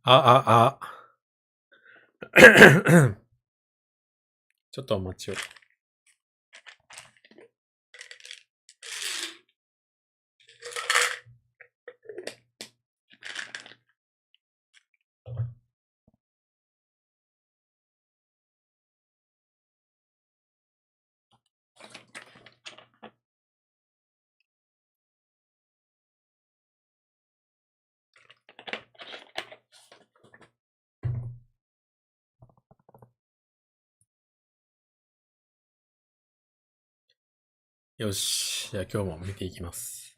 あ。ちょっとお待ちを。よし。じゃあ今日も見ていきます。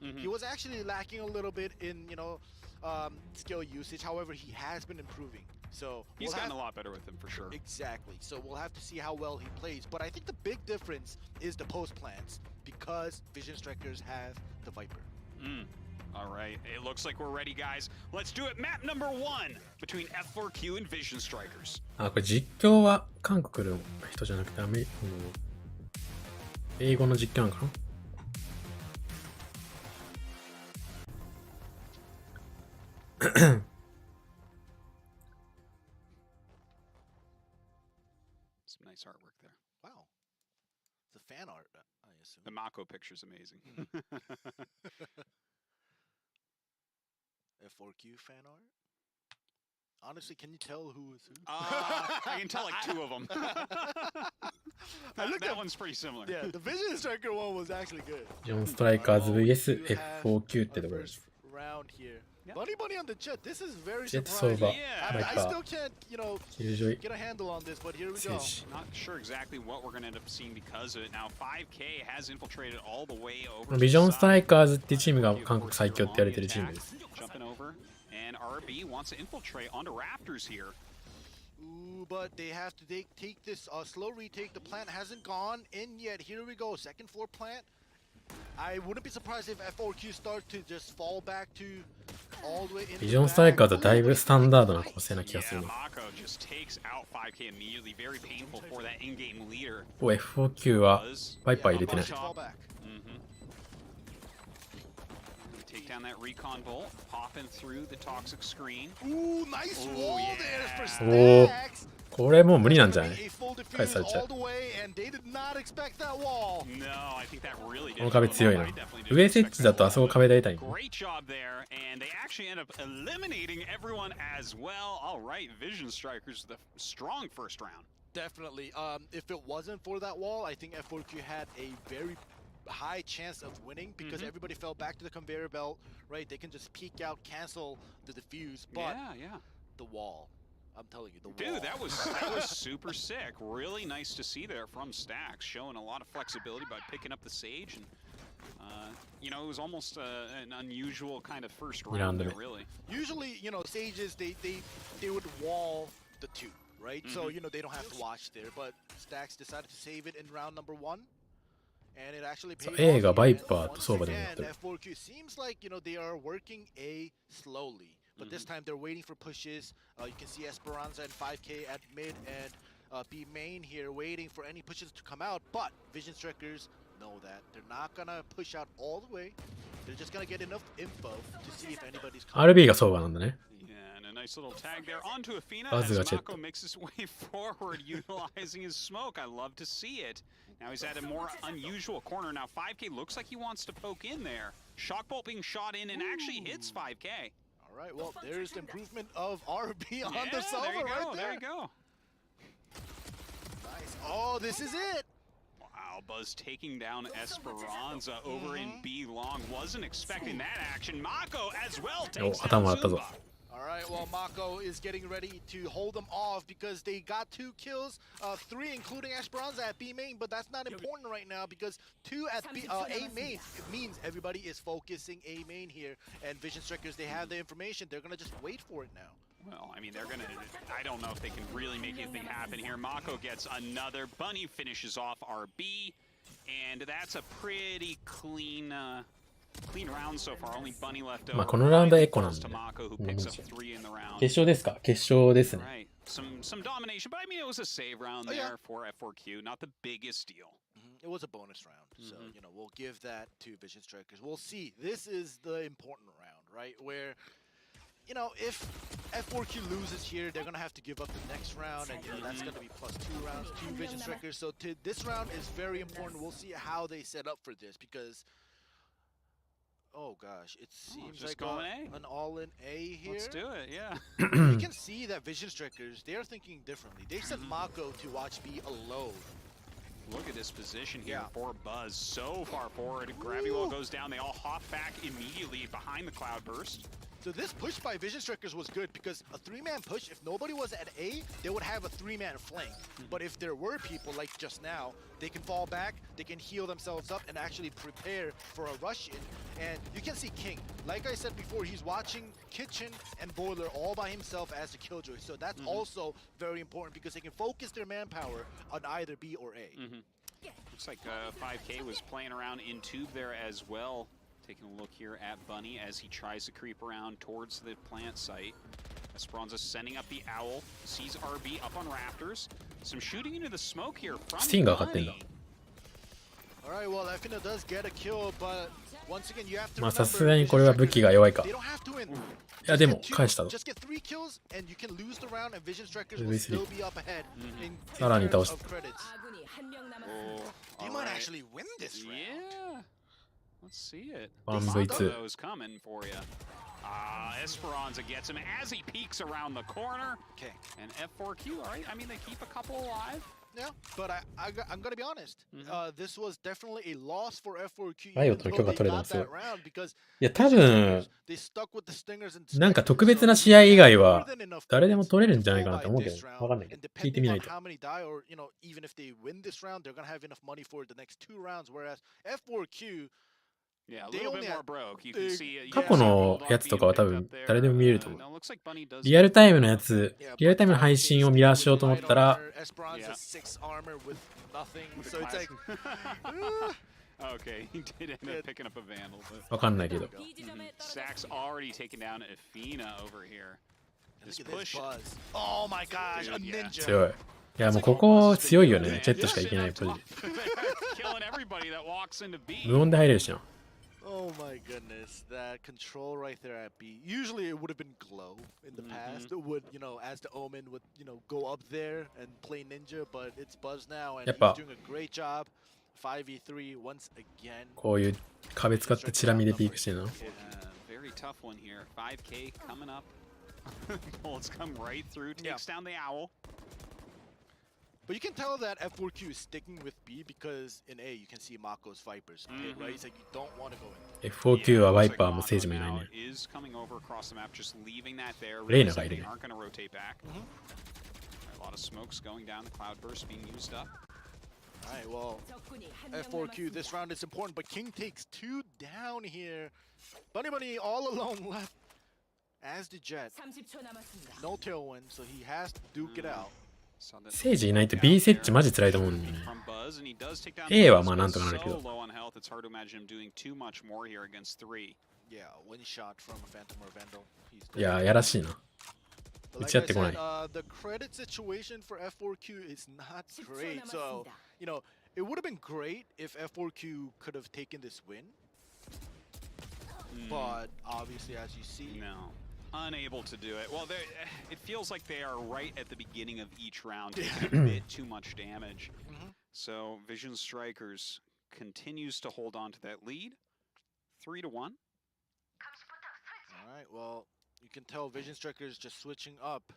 He was actually lacking a little bit in, skill usage. However, he has been improving. So he's gotten a lot better with him for sure. Exactly. So we'll have to see how well he plays. But I think the big difference is the post plans because Vision Strikers have the Viper. All right, it looks like we're ready, guys. Let's do it. Map number 1 between F4Q and Vision Strikers. あ、これ実況は韓国の人じゃなくて英語の実況なのかなSome nice artwork there. Wow. The fan art, I assume. The Mako picture's amazing. F4Q fan art? Honestly, can you tell who is who? I can tell like 2 of them. that one's pretty similar. Yeah, the Vision Striker one was actually good. ジョンストライカーズ vs F4Q ってところです。Round here. Bunny on the jet. This is very Jet surprising. Soba. I still can't, get a handle on this, but here we go. Not sure exactly what we're going to end up seeing because of it. Now 5K has infiltrated all the way over. ビジョンストライカーズっていうチームが韓国最強って言われてるチームです。Jumping over, and RB wants to infiltrate onto Raptors here. Ooh, but they have to take this slow retake. The plant hasn't gone in yet. Here we go. Second floor plant. I wouldn't be surprised if F4Q starts to just fall back to all the way in. ビジョンストライカーズはだいぶスタンダードな構成な気がするね。お、F4Q はバイパー入れてない。Take down that recon bolt, popping through the toxic screen. Ooh, nice wall there for Stacks. これもう無理なんじゃない返されちゃう。この壁強いな。上設置だとあそこ壁大体。Great job there, and they actually end up eliminating everyone as well. All right, Vision Strikers, the strong first round. Definitely. If it wasn't for that wall, I think F4Q had a very high chance of winning because everybody fell back to the conveyor belt, right? They can just peek out, cancel the defuse, but the wall. I'm telling you, the wall. Dude, that was super sick. Really nice to see there from Stacks, showing a lot of flexibility by picking up the Sage, and it was almost an unusual kind of first round there, really. Usually, Sages they would wall the 2, right? So they don't have to watch there, but Stacks decided to save it in round number 1. And it actually paid A がバイパーと相場でもやってる。F4Q seems like they are working A slowly, but this time they're waiting for pushes. You can see Esperanza and 5K at mid and B main here waiting for any pushes to come out. But Vision Strikers know that they're not gonna push out all the way. They're just gonna get enough info to see if anybody's coming. RB が相場なんだね。Nice little tag there onto Athena as Mako makes his way forward, utilizing his smoke. I love to see it. Now he's at a more unusual corner. Now 5K looks like he wants to poke in there. Shock bolt being shot in and actually hits 5K. All right, well, there's the improvement of RB on the solver right there. There you go. Nice. Oh, this is it. Wow, Wow, Buzz taking down Esperanza over in B long. Wasn't expecting that action. Mako as well takes down Zumba. All right, well, Mako is getting ready to hold them off because they got 2 kills, 3 including Esperanza at B main, but that's not important right now because 2 at A main, it means everybody is focusing A main here, and Vision Strikers, they have the information, they're gonna just wait for it now. Well, I mean, they're gonna, I don't know if they can really make anything happen here. Mako gets another, Bunny finishes off RB, and that's a pretty clean, clean round so far. Only Bunny left over. まあこのラウンドはエコなんで、 Mako, who picks up 3 in the round. 決勝ですか？決勝ですね。 Right. Some domination, but I mean, it was a save round there for F4Q. Not the biggest deal. It was a bonus round, so, you know, we'll give that to Vision Strikers. We'll see. This is the important round, right? Where, you know, if F4Q loses here, they're going to have to give up the next round, and, you know, that's going to be plus 2 rounds, 2 Vision Strikers. So this round is very important. We'll see how they set up for this because, oh gosh, it seems like an all-in A here. Let's do it, yeah. You can see that Vision Strikers, they're thinking differently. They sent Mako to watch B alone. Look at this position here for Buzz. So far forward. Gravity Wall goes down. They all hop back immediately behind the Cloudburst. So this push by Vision Strikers was good because a 3-man push, if nobody was at A, they would have a 3-man flank. But if there were people like just now, they can fall back, they can heal themselves up and actually prepare for a rush in. And you can see King. Like I said before, he's watching Kitchen and Boiler all by himself as a killjoy. So that's also very important because they can focus their manpower on either B or A. Looks like 5K was playing around in tube there as well. Taking a look here at Bunny as he tries to creep around towards the plant site. Esperanza sending up the Owl. Sees RB up on Raptors. Some shooting into the smoke here from Bunny. Alright, well, Efina does get a kill, but once again, you have to まあさすがにこれは武器が弱いか。い they don't have to win. やでも返したぞ。 Just get 3 kills and you can lose the round and Vision Strikers will still be up ahead in さらに倒し terms of credits. They might actually win this round. Yeah. Let's see it. 1v2 Those coming for you. Esperanza gets him as he peeks around the corner. Okay. And F4Q, all right. I mean, they keep a couple alive. Yeah, but I'm gonna be honest. This was definitely a loss for F4Q. ライオットの許可取れたのすごい。 because いや多分 they stuck with the stingers and なんか特別な試合以外は誰でも取れるんじゃないかなと思うけど、わかんないけど、聞いてみないと。 how many die or, you know, even if they win this round, they're gonna have enough money for the next 2 rounds. Whereas F4Q, yeah, a little bit more broke. You can see 過去のやつとかは多分誰でも見れると思う。リアルタイムのやつ、リアルタイムの配信を見らしようと思ったら、 Okay, he did end up picking up a Vandal, but わかんないけど。 Sack's already taken down Efina over here. This push. Oh my gosh, a ninja. 強い。いやもうここ強いよね。チェットしかいけないポジ。 Killing everybody that walks into B. 無音で入れるしな。 Oh my goodness, that control right there at B. Usually it would have been Glow in the past. It would, you know, as the Omen would, you know, go up there and play Ninja, but it's Buzz now and he's doing a great job. 5v3 once again. こういう壁使ってチラ見でピークしてるの。 Very tough one here. 5K coming up. Bullets come right through, takes down the Owl. But you can tell that F4Q is sticking with B because in A you can see Mako's Vipers pit, right? It's like you don't want to go in. F4Q はワイパーもセージもいないね。 Is coming over across the map, just leaving that there. レイナがいるね。 Aren't going to rotate back. A lot of smokes going down. The cloudburst being used up. Alright, well, F4Q, this round is important, but King takes 2 down here. Bunny all alone left, as the Jet. No tailwind, so he has to duke it out. セージいないと B セッチマジ辛いと思うんだよね。A はまあなんとかなるけど。 いや、やらしいな。打ち合ってこない。 The credit situation for F4Q is not great, so, you know, it would have been great if F4Q could have taken this win. But obviously, as you see, no, unable to do it. Well, it feels like they are right at the beginning of each round, taking a bit too much damage. So Vision Strikers continues to hold on to that lead, 3-1. All right, well, you can tell Vision Strikers just switching up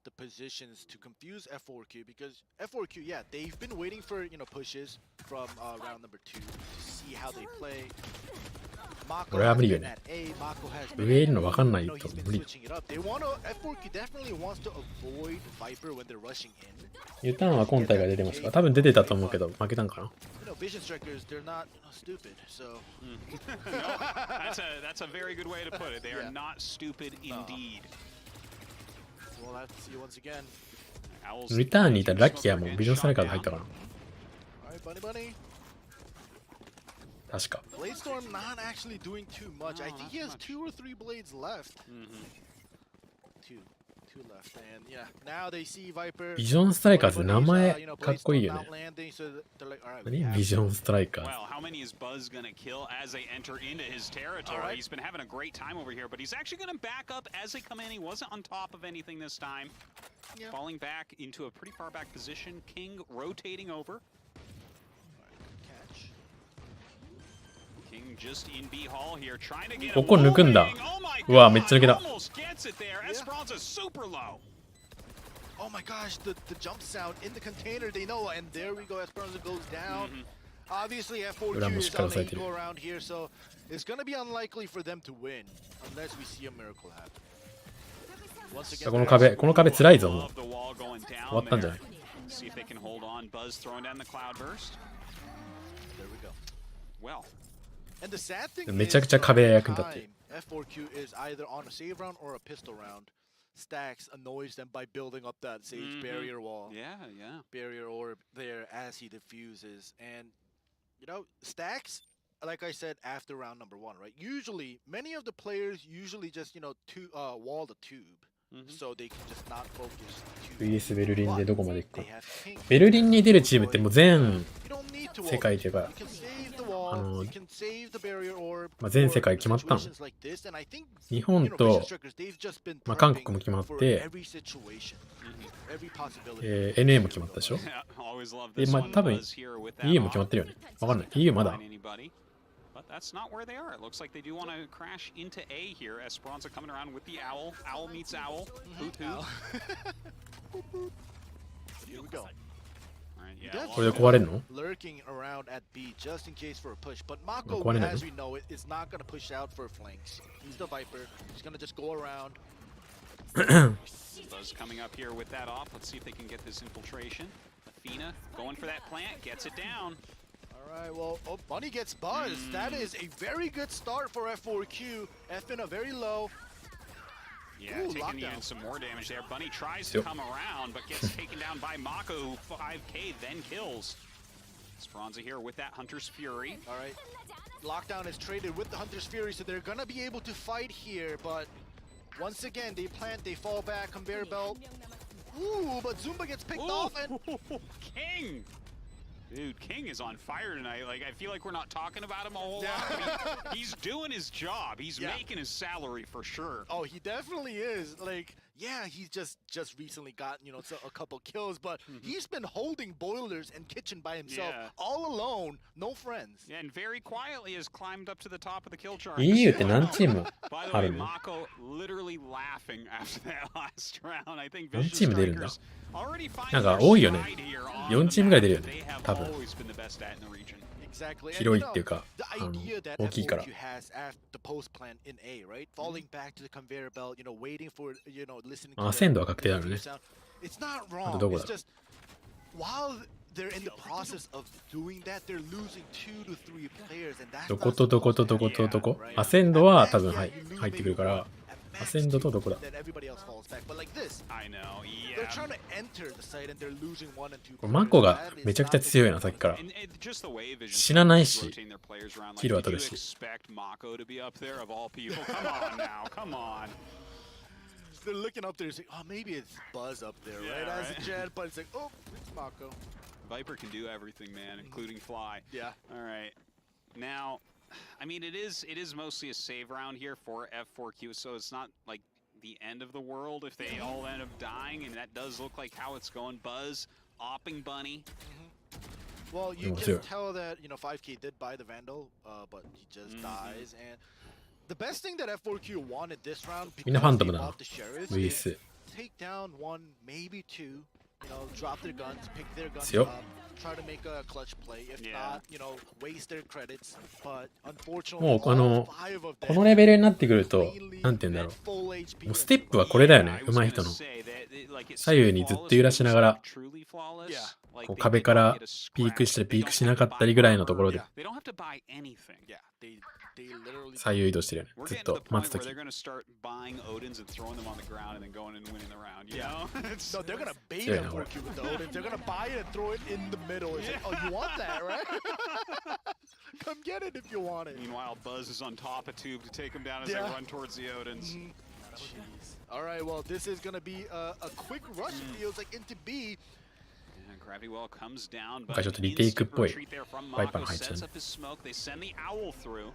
the positions to confuse F4Q because F4Q, yeah, they've been waiting for pushes from round number 2 to see how they play. 俺は無理よね。上いるの分かんないと無理。ユターンは今大会出てましたか？多分出てたと思うけど負けたんかな。That's a very good way to put it. They are not stupid indeed. リターンにいたらラッキーはもうビジョンストライカーで入ったかな。確か。Bladestorm not actually doing too much. I think he has 2 or 3 blades left. Two left, and yeah, now they see Viper. ビジョンストライカーズ名前かっこいいよね。何ビジョンストライカーズ。 Well, how many is Buzz gonna kill as they enter into his territory? He's been having a great time over here, but he's actually gonna back up as they come in. He wasn't on top of anything this time. Falling back into a pretty far back position. King rotating over. ここ抜くんだ。うわ、めっちゃ抜けた。Oh my gosh, the jump sound in the container, they know, and there we go, Esperanza goes down. Obviously, F4Q is on the go around here, so it's going to be unlikely for them to win unless we see a miracle happen. この壁辛いぞ、もう。終わったんじゃない？ See if they can hold on. Buzz throwing down the cloud burst. There we go. Well. めちゃくちゃ壁役に立ってる。F4Q is either on a save round or a pistol round. Stacks annoys them by building up that Sage barrier wall. Yeah. Barrier orb there as he diffuses. And, Stacks, like I said, after round number 1, right? Usually, many of the players usually just, wall the tube. So they can just not focus. VS ベルリンでどこまで行くか。ベルリンに出るチームってもう全世界というか、全世界決まったの。日本と、韓国も決まって、NA も決まったでしょ。多分 EU も決まってるよね。わかんない。EU まだ。But that's not where they are. It looks like they do want to crash into A here. Esperanza coming around with the owl. Owl meets owl. Hoot hoot. Here we go.これで壊れるの？ Lurking around at B just in case for a push. But Mako, as we know it, is not going to push out for flanks. He's the Viper. He's going to just go around. Buzz coming up here with that off. Let's see if they can get this infiltration. Athena going for that plant. Gets it down. Alright, well, Bunny gets buzzed. That is a very good start for F4Q. Fina very low. Yeah, taking even some more damage there. Bunny tries to come around, but gets taken down by Mako, who 5k, then kills. Esperanza here with that Hunter's Fury. Alright, Lockdown is traded with the Hunter's Fury, so they're gonna be able to fight here, but once again, they plant, they fall back, conveyor belt. Ooh, but Zumba gets picked off and... King! Dude, King is on fire tonight. Like, I feel like we're not talking about him a whole lot. He's doing his job. He's making his salary for sure. Oh, he definitely is. Like, yeah, he's just recently gotten, a couple kills, but he's been holding boilers and kitchen by himself, all alone, no friends. Yeah, and very quietly has climbed up to the top of the kill chart. EU って何チーム By the あ way, るの？ Mako literally laughing after that last round. I think 何チーム出るんだ？ already finding なんか多いよね。 their stride here on 4チームぐらい出るよね。多分。 always been the best at in the region. Exactly. 広いっていうか、大きいから。 has at the post plan in A, right? Falling back to the conveyor belt, waiting for, listening to アセンドは確定なのね。 It's not wrong. It's just while they're in the process of doing that, they're losing 2 to 3 players, and that's どことどことどことどこ？アセンドは多分入ってくるから、アセンドとどこだ？これマコがめちゃくちゃ強いな、さっきから。死なないし、キルは取るし。They're looking up there, saying, "Oh, maybe it's Buzz up there, right?" As a jet, but it's like, "Oh, it's Mako." Viper can do everything, man, including fly. Yeah. All right. Now, I mean, it is mostly a save round here for F4Q, so it's not like the end of the world if they all end up dying, and that does look like how it's going. Buzz, opping Bunny. Well, you can tell that 5k did buy the Vandal, but he just dies. And the best thing that F4Q wanted this round, because they bought the Sheriff, take down one, maybe two. You know, drop their guns, pick their guns Yep. up, try to make a clutch play. If Yeah. not, you know, waste their credits. But も unfortunately, う all five of こ them のレベルになってくると、 cleanly なんて言うんだろ at full HP う。もうステップはこれだよね、上手い人の。左右にずっと揺らしながら、こう壁からピークしたりピークしなかったりぐらいのところで、 Yeah, they literally 左右移動してるよね。 We're ずっ getting to と the 待 point つと where き。 they're going to start buying Odins and throwing them on the ground and then going and winning the round. You Yeah. know? It's- No, they're gonna bait Yeah, him for Q with the Odin. They're gonna buy it and throw it in the middle. It's like, oh, you want that, right? Come get it if you want it. Meanwhile, Buzz is on top of Tube to take him down as Yeah. they run towards the Odins. Jeez. All right, well, this is gonna be a quick rush. It feels like into B. And Gravity Well comes down, なん but かちょっとリテイクっ instant ぽい retreat there from ワイパー Mako の配置だ sets ね。 up his smoke. They send the Owl through.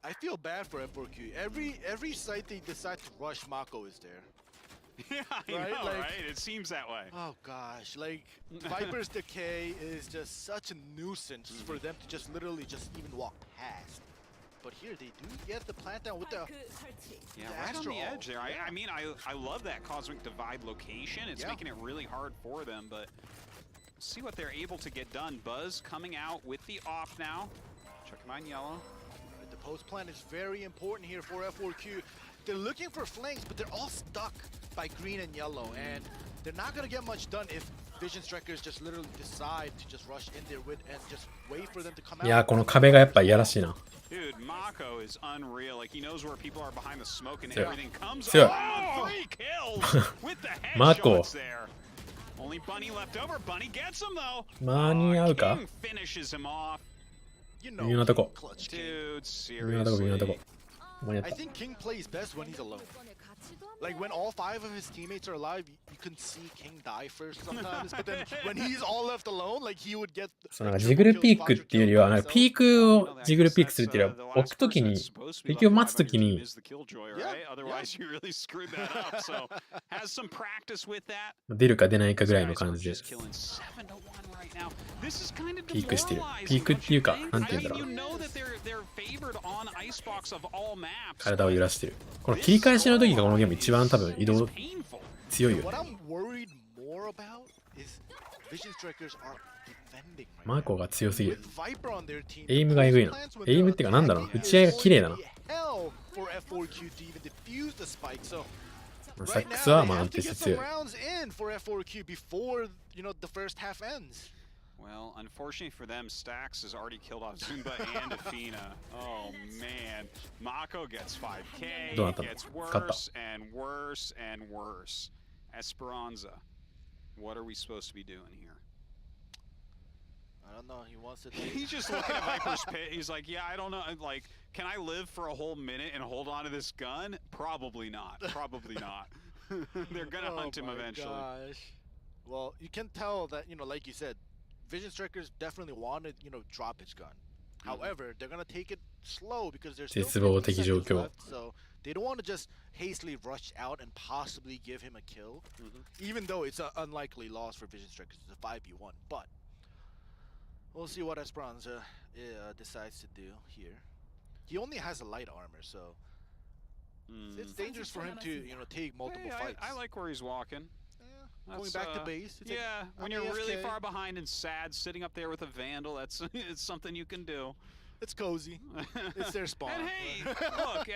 I feel bad for F4Q. Every site they decide to rush, Mako is there. Yeah, I Right, know, like- right? It seems that way. Oh gosh, like Viper's Decay is just such a nuisance for them to just literally just even walk past. But here they do get the plant down with the Yeah, the right on extra the ult. edge there. I mean, I love that Cosmic Divide location. It's Yeah. making it really hard for them, but see what they're able to get done. Buzz coming out with the off now. Check him out in yellow. The post plant is very important here for F4Q. They're looking for flanks, but they're all stuck by green and yellow, and they're not gonna get much done if Vision Strikers just literally decide to just rush in there with and just wait for them to come いやー、 out. この壁がやっぱいやらしいな。 Dude, Mako is unreal. Like, he knows where people are behind the smoke and Yeah. everything comes Yeah. on. 3 kills with the Mako. headshots there. Only Bunny left over. Bunny gets him, though. 間に合うか King finishes him off. You 微妙なとこ。 Clutch King. Dude, 微妙なとこ、微妙なとこ seriously.。間に合っ I た。 think King plays best when he's alone. Like when all 5 of his teammates are alive, you can see King die first sometimes. But then when he's all left alone, like he would get. そうなんかジグルピークっていうよりは、なんかピークをジグルピークするっていうよりは、置くときに、敵を待つときに、 Otherwise, you really screwed that up. So, has some practice with that. 出るか出ないかぐらいの感じで Just killing 7 to 1 right now. This is kind of ピークしてる。 demoralizing. ピークっていうか、なんて I 言うんだ mean, ろ you う。 know that they're favored on Icebox of all maps. 体を揺らしてる。この切り返しの時がこのゲーム一番多分移動 Painful. 強いよ What ね。 I'm worried more about is Vision Strikers are defending right マーコが強すぎ now. る。 With Viper on their team, エイムがえぐいな。エイムっていうかなんだろうな。打ち合いが綺麗だな。 hell for F4Q to even defuse the spike. So サッ right ク now スは they まあ have 安 to 定して get 強 some い。 rounds in for F4Q before the first half ends. Well, unfortunately for them, Stax has already killed off Zumba and Athena. Oh man, Mako gets 5k. どうなった It の gets 勝った。 worse and worse and worse. Esperanza, what are we supposed to be doing here? I don't know. He wants to. He's just looking at Viper's pit. He's like, yeah, I don't know. Like, can I live for a whole minute and hold on to this gun? Probably not. Probably not. They're gonna hunt him eventually. Gosh. Well, you can tell that like you said, Vision Strikers definitely wanted drop his gun. However, they're gonna take it slow because there's still 絶望的 15状 seconds 況。 left, so they don't want to just hastily rush out and possibly give him a kill, even though it's an unlikely loss for Vision Strikers. It's a 5v1, but we'll see what Esperanza decides to do here. He only has a light armor, so it's dangerous for him to take multiple Hey, fights. I like where he's walking. Going That's, back to base. It's like, Yeah, when I'm you're really AFK. far behind and sad, sitting up there with a Vandal, that's it's something you can do. It's cozy. It's their spawn. And hey, look,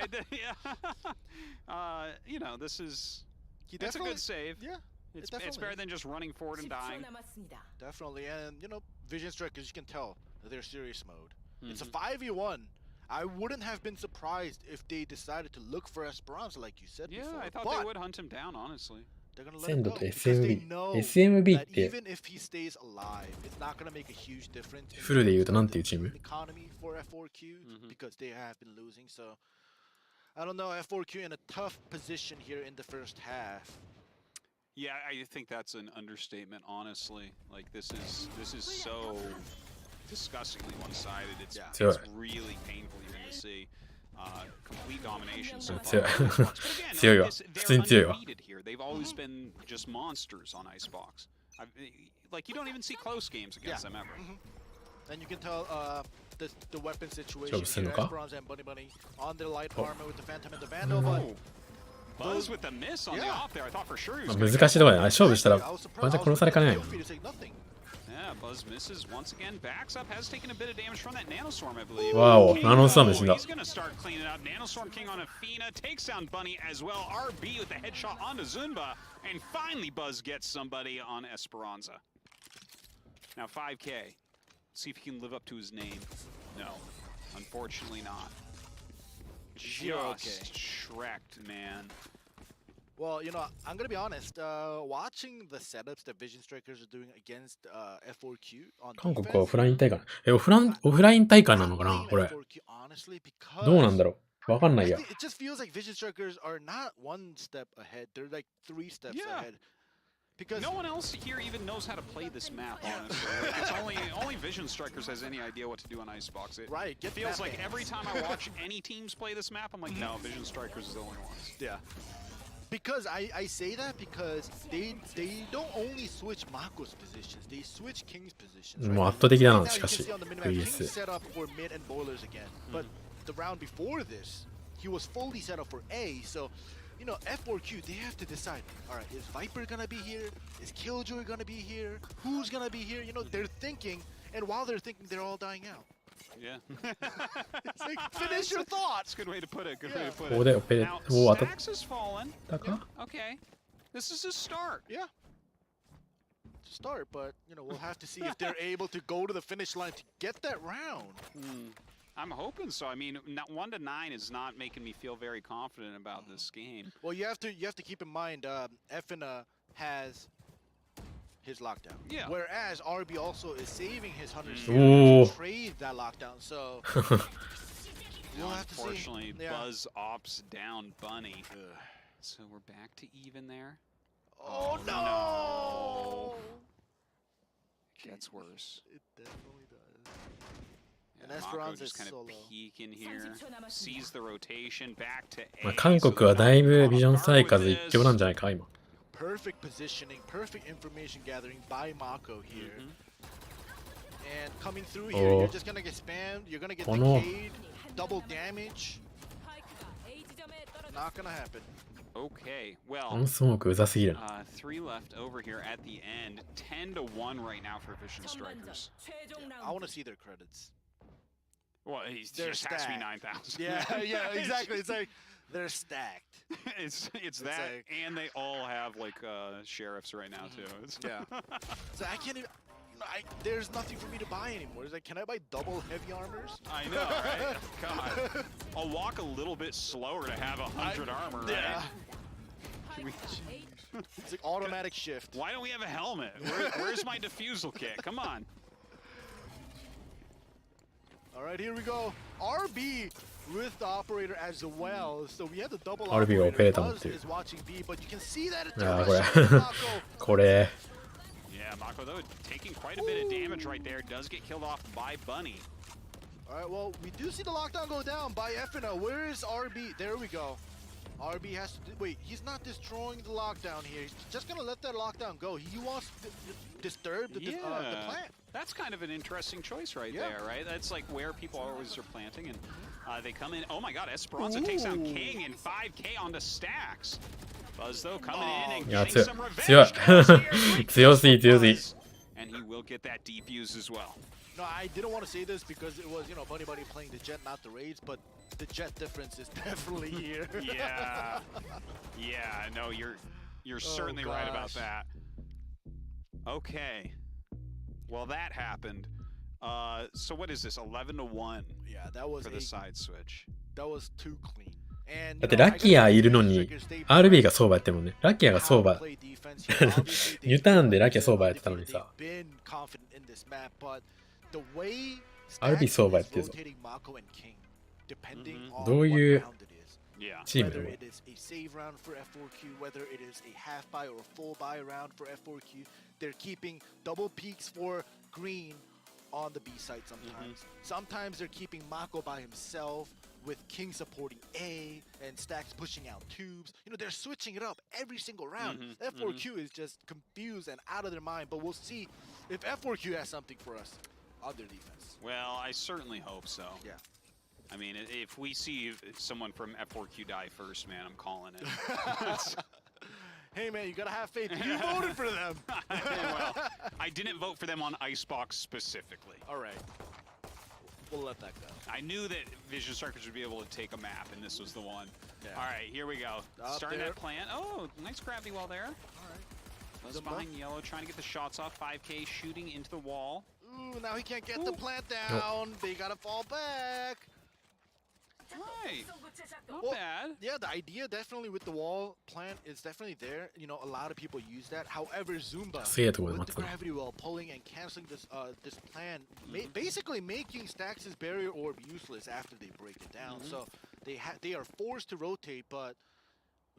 this is He it's a definitely- good save. Yeah, It's definitely better is. than just running forward and dying. definitely. And Vision Strikers, you can tell they're serious mode. It's a Mhm. 5v1. I wouldn't have been surprised if they decided to look for Esperanza, like you said Yeah, before. I thought but they would hunt him down, honestly. they're gonna let him 鮮度 go と because they SMB。 know SMB っ that て even if he stays alive, it's not gonna make a huge difference. in フルで言うと terms な of んていうチーム the economy for F4Q Mhm. because they have been losing. So I don't know. F4Q in a tough position here in the first half. Yeah, I think that's an understatement, honestly. Like this is so disgustingly one-sided. It's, Yeah. it's really painful even to see. Complete domination so far. 強い on Icebox. But again, 強いわ they're 普通に強いわ undefeated here. They've always been just monsters on Icebox. Like you don't even see close games against them ever. And you can tell the weapon situation 勝負する here. のか Esperanza and Bunny Bunny on their light armor with the Phantom and the Vandal, but Buzz with the miss on the off there. I thought for sure he was 難しいところで勝負したらワンチャン殺されかねないよ。 Yeah, Buzz misses once again. Backs up, has taken a bit of damage from that Nanostorm, I believe. わお、ナノストーム死んだ。 He's gonna start cleaning up. Nanostorm King on Athena takes down Bunny as well. RB with the headshot onto Zunba, and finally Buzz gets somebody on Esperanza. Now 5K. See if he can live up to his name. No, unfortunately not. Just shreked, man. Well, you know, I'm gonna be honest. Watching the setups that Vision Strikers are doing against F4Q on 韓国はオフライン大会。オフライン大会なのかなこれ。どうなんだろうわかんないや。It just feels like Vision Strikers are not one step ahead. They're like 3 steps ahead. Because no one else here even knows how to play this map, honestly. Like, it's only Vision Strikers has any idea what to do on Icebox. It feels like every time I watch any teams play this map, I'm like, no, Vision Strikers is the only ones. Yeah. Because I say that because they don't only switch Mako's positions, they switch King's positions. もう圧倒的だな、しかし。King set up for mid and boilers again. But the round before this, he was fully set up for A, so you know, F4Q, they have to decide, alright, is Viper gonna be here? Is Killjoy gonna be here? Who's gonna be here? You know, they're thinking, and while they're thinking, they're all dying out. Yeah. It's like, finish your thoughts! Good way to put it, good way to put ここでオペレ、Now, おお、当たっ Stacks has fallen. たか Okay. This is a start. Yeah. Start, but, you know, we'll have to see if they're able to go to the finish line to get that round. I'm hoping so. I mean, 1 to 9 is not making me feel very confident about this game. Well, you have to keep in mind, Effina has his lockdown. Yeah. Whereas RB also is saving his 100 Ooh. to trade that lockdown. So we'll have to see. Unfortunately, Buzz opts down Bunny. So we're back to even there. Oh no! Gets worse. It definitely does. And And Mako Esperanza just is kind of solo. peek in here, sees the rotation back to まあ A. 韓国はだいぶビジョンサイカズ一強なんじゃないか、今。 Perfect positioning, perfect information gathering by Mako here. And coming through here, you're just gonna get spammed, you're gonna get decayed, double damage. Not gonna happen. Okay, こ well, のスモークうざすぎるな。 3 left over here at the end. 10 to 1 right now for Vision Strikers. I want to see their credits. Well, They're just has to be stacked. 9,000. Yeah, exactly. It's like they're stacked. it's that, like- and they all have like sheriffs right now too. Yeah. So I can't even. There's nothing for me to buy anymore. It's like, can I buy double heavy armors? I know, right? God, I'll walk a little bit slower to have 100 armor. Right? Yeah. It's like automatic shift. Why don't we have a helmet? Where's my defusal kit? Come on. All right, here we go. RB with the operator as well. So we have the double RBがオペレーター持ってる。 Buzz is watching B, but you can see that it's ああ、これ。これ。 Yeah, Mako though taking quite a bit of damage right there. Does get killed off by Bunny. All right, well, we do see the lockdown go down by Effina. Where is RB? There we go. RB has to wait, he's not destroying the lockdown here. He's just gonna let that lockdown go. He wants to disturb the plant. That's kind of an interesting choice right there, right? That's like where people always are planting, and they come in. Oh my God, Esperanza takes down King and 5K onto Stacks. Buzz though coming in and いや、 getting 強 some い。 revenge. 強すぎ、強すぎ。 And he will get that defuse as well. No, I didn't want to say this because it was, you know, Bunny playing the Jet, not the Raids, but the Jet difference is definitely here. Yeah. Yeah, no, you're certainly right about that. Okay. Well, that happened. So what is this? 11 to 1 Yeah, that was for the side switch. That was too clean. And だってラッキアいるのに RB が相場やってるもんね。ラッキアが相場。ニュターンでラッキア相場やってたのにさ。RB 相場やってるぞ。どういうチームだろう。 Whether it is a save round for F4Q, whether it is a half buy or a full buy round for F4Q, they're keeping double peaks for green on the B side sometimes. Sometimes they're keeping Mako by himself with King supporting A and Stacks pushing out tubes. You know, they're switching it up every single round. F4Q is just confused and out of their mind, but we'll see if F4Q has something for us on their defense. Well, I certainly hope so. Yeah. I mean, if we see someone from F4Q die first, man, I'm calling it. Hey man, you gotta have faith. You voted for them. Well, I didn't vote for them on Icebox specifically. All right, we'll let that go. I knew that Vision Strikers would be able to take a map, and this was the one. Yeah. All right, here we go. Up Starting there. that plant. Oh, nice gravity wall there. All right. Buzz behind yellow, trying to get the shots off. 5K shooting into the wall. Ooh, now he can't get the plant down. They gotta fall back. Right. Not Well, bad. Yeah, the idea definitely with the wall plant is definitely there. You know, a lot of people use that. However, Zumba すげえところで with 待っ the てたな。 gravity well pulling and canceling this this plan, basically making Stax' barrier orb useless after they break it down. So they are forced to rotate, but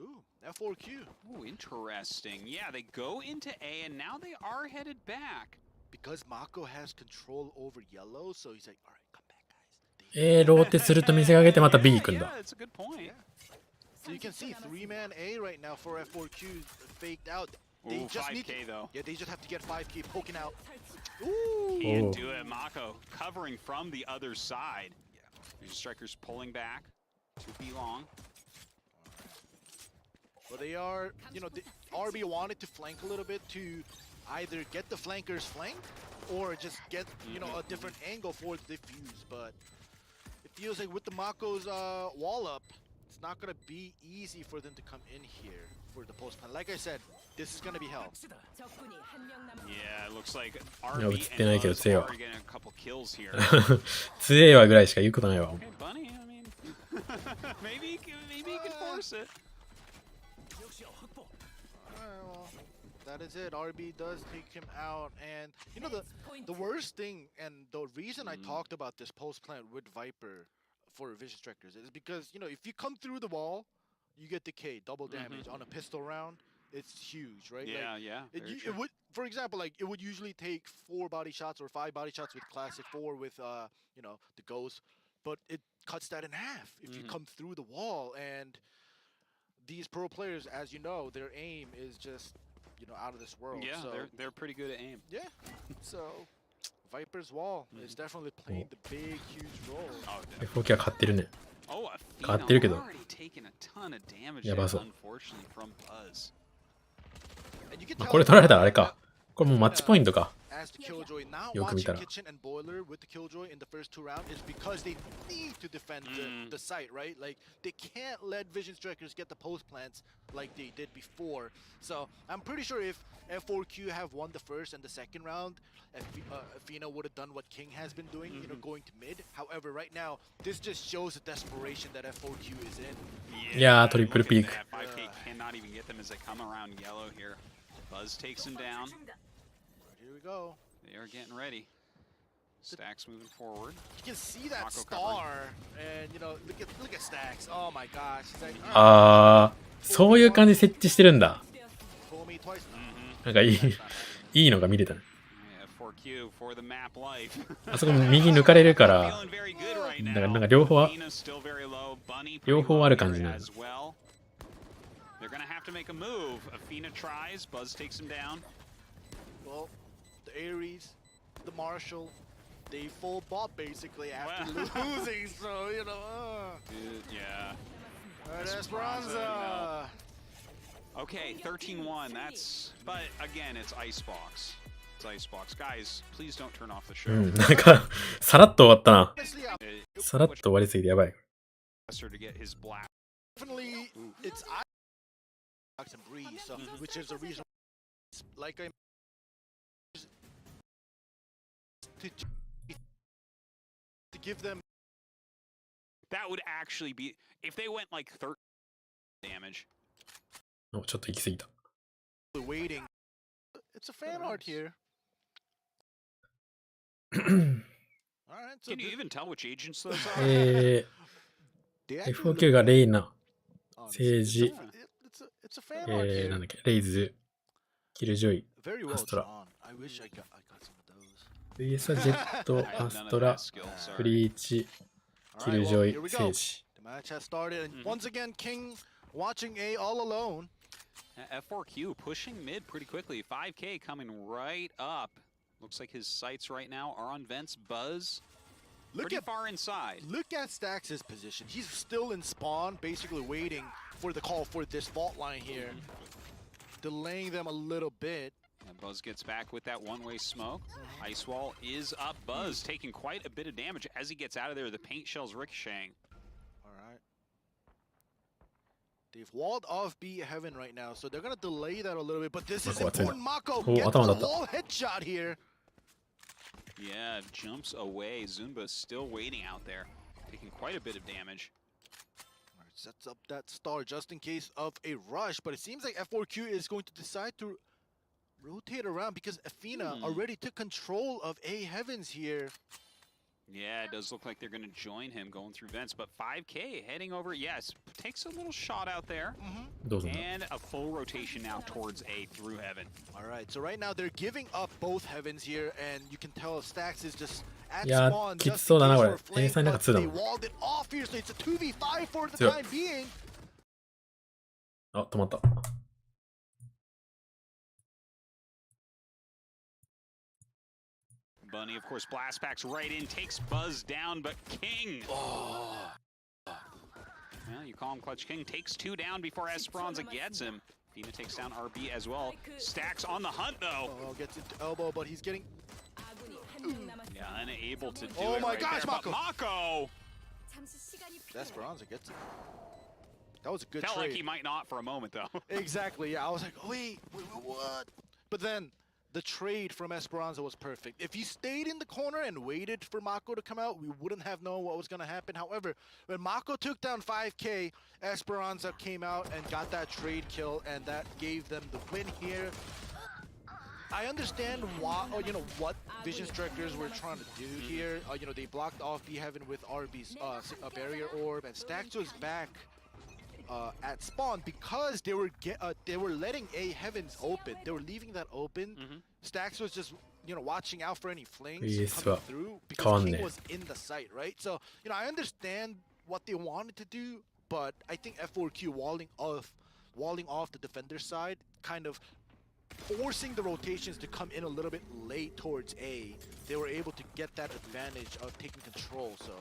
ooh, F4Q Ooh, interesting. Yeah, they go into A, and now they are headed back. because Mako has control over yellow, so he's like, all right, come back, guys. ローテすると見せかけてまた B 行くん Yeah, だ。 that's a good point. So you can see 3-man A right now for F4Q faked out. They Ooh, just need 5K though. Yeah, they just have to get 5K poking out. Ooh. Can't Oh. do it. Mako covering from the other side. Vision Strikers pulling back. 2B long. Well, they are, you know, RB wanted to flank a little bit to either get the flankers flanked or just get, you know, a different angle for the defuse. But it feels like with the Mako's wall up, it's not going to be easy for them to come in here for the post plan. Like I said, this is going to be hell. Yeah, it looks like いや、 RB 映ってないけど and Buzz 強いわ are getting a couple kills here. 強えわぐらいしか言うことないわ。 Okay, Bunny, I mean, maybe he can force it. Alright, well, that is it. RB does take him out, and you know the worst thing and the reason I talked about this post plant with Viper for Vision Strikers is because you know if you come through the wall, you get decay, double damage on a pistol round. It's huge, right? Yeah, Like, yeah. very it true. would, for example, like it would usually take 4 body shots or 5 body shots with classic 4 with you know the ghost, but it cuts that in half if you come through the wall. And these pro players, as you know, their aim is just you know out of this world. Yeah, so, they're pretty good at aim. yeah. So Viper's wall is definitely playing the big, huge role. Oh, F4Q は勝ってるね。 oh, a 変わってるけど。 already taken a ton of damage や there, ばそう。 unfortunately, from Buzz. And you can まあ tell これ取られたらあれか。これもうマッチポイントか。 as the Killjoy now よく見た watching ら。 Kitchen and Boiler with the Killjoy in the first 2 rounds is because they need to defend the site, right? Like they can't let Vision Strikers get the post plants like they did before. So I'm pretty sure if F4Q have won the first and the second round, Athena would have done what King has been doing, you know, going to mid. However, right now this just shows the desperation that F4Q is in. いやー、トリプル look ピ at ーク。 that. 5K cannot even get them as they come around yellow here. Buzz takes him down. Here we go. They are getting ready. Stacks moving forward. You can see that Mako star, and you know, look at Stacks. Oh my gosh, he's like, あー、そういう感じ設置してるんだ。 fool me twice. なんかいいのが見れたね。 Yeah, 4Q for the map life. あそこ右抜かれるから、 Feeling very good right だから now. なんか両方は、 Athena's still very low. Bunny 両 pretty 方 low ある here 感じなの。 as well. They're gonna have to make a move. Athena tries. Buzz takes him down. Well, the Ares, the Marshall, they full bot basically after Wow. losing. So you know, Dude, yeah. Alright, Esperanza, Esperanza. Okay, 13-1. That's. But again, it's Icebox. It's Icebox. Guys, please don't turn off the う show. ん、なんか、さらっと終わったな。 Honestly, I'm さらっと終わりすぎてやばい。 To get his blast. definitely it's Icebox and Breeze, so, which is the reason. Like I to give them That would actually be if they went like 13 damage. おちょっと行き過ぎた。 the waiting. It's a fan art here. Alright, so Can you this- even tell which agents those are? え they ー、 actually F4Q look がレイナ、 honestly. 政治、 It's a fan art なん here. だっけ、レイズ、キルジョイ、 Very well Astra. drawn. I wish I got some of those. VS はジェット、 I have ア none ス of トラ that、skill, sorry. ブリーチ、キ Alright, ルジ well, ョイ、 here we セ go. ージ。 The match has started, and once again, King watching A all alone. F4Q pushing mid pretty quickly. 5K coming right up. Looks like his sights right now are on vents. Buzz Pretty far inside. Look at Stax' position. He's still in spawn, basically waiting for the call for this vault line here. Delaying them a little bit. And Buzz gets back with that one-way smoke. Ice wall is up. Buzz taking quite a bit of damage as he gets out of there. The paint shell's ricocheting. All right. They've walled off B Heaven right now, so they're gonna delay that a little bit. But this is important. Mako gets the wall headshot here. Yeah, jumps away. Zunba still waiting out there, taking quite a bit of damage. All right, sets up that star just in case of a rush, but it seems like F4Q is going to decide to rotate around because Athena already took control of A Heavens here. Yeah, it does look like they're going to join him going through vents, but 5K heading over, yes, takes a little shot out there. And a full rotation now towards A through Heaven. All right, so right now they're giving up both Heavens here, and you can tell Stax is just at spawn just in case for a flank, but they walled it off here, so it's a 2v5 for the time being. あ、止まった。Bunny, of course, blast packs right in, takes Buzz down, but King. Well, you call him Clutch King, takes 2 down before Esperanza gets him. Fina takes down RB as well. Stacks on the hunt, though. Oh, gets into elbow, but he's getting... Yeah, unable to do it. Oh my gosh, Mako! Mako! Esperanza gets it. That was a good Felt trade. like he might not for a moment, though. Exactly, yeah. I was like, wait, what? But then... the trade from Esperanza was perfect. If he stayed in the corner and waited for Mako to come out, we wouldn't have known what was going to happen. However, when Mako took down 5K, Esperanza came out and got that trade kill, and that gave them the win here. I understand why, what Vision Strikers were trying to do here. They blocked off B Heaven with RB's barrier orb, and Stax was back at spawn because they were letting A Heavens open. They were leaving that open. Stax was just watching out for any flanks coming through because King was in the site, right? So I understand what they wanted to do, but I think F4Q walling off the defender side, kind of forcing the rotations to come in a little bit late towards A. They were able to get that advantage of taking control. So.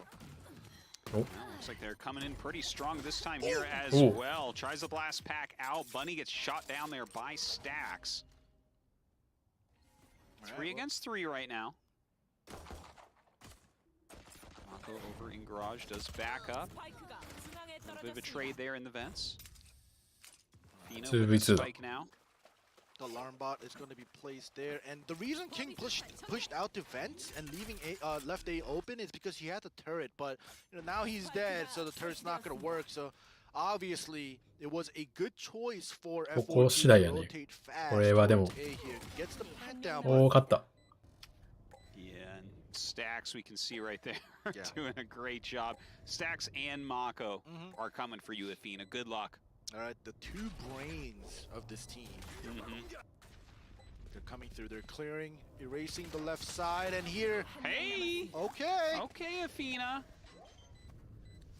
Well, looks like they're coming in pretty strong this time here as well. Tries the blast pack out. Bunny gets shot down there by Stax. 3 against 3 right now. Mako over in garage does back up. A bit of a trade there in the vents. Fina with the spike now. The alarm bot is going to be placed there, and the reason King pushed out to vents and leaving left A open is because he had the turret, but now he's dead, so the turret's not going to work. So obviously it was a good choice for F4 to rotate fast towards A here. Gets the plant down. Yeah, and Stax we can see right there doing a great job. Stax and Mako are coming for you, Athena. Good luck. All right, the 2 brains of this team. They're coming through. They're clearing, erasing the left side, and here. Hey! Okay, Athena.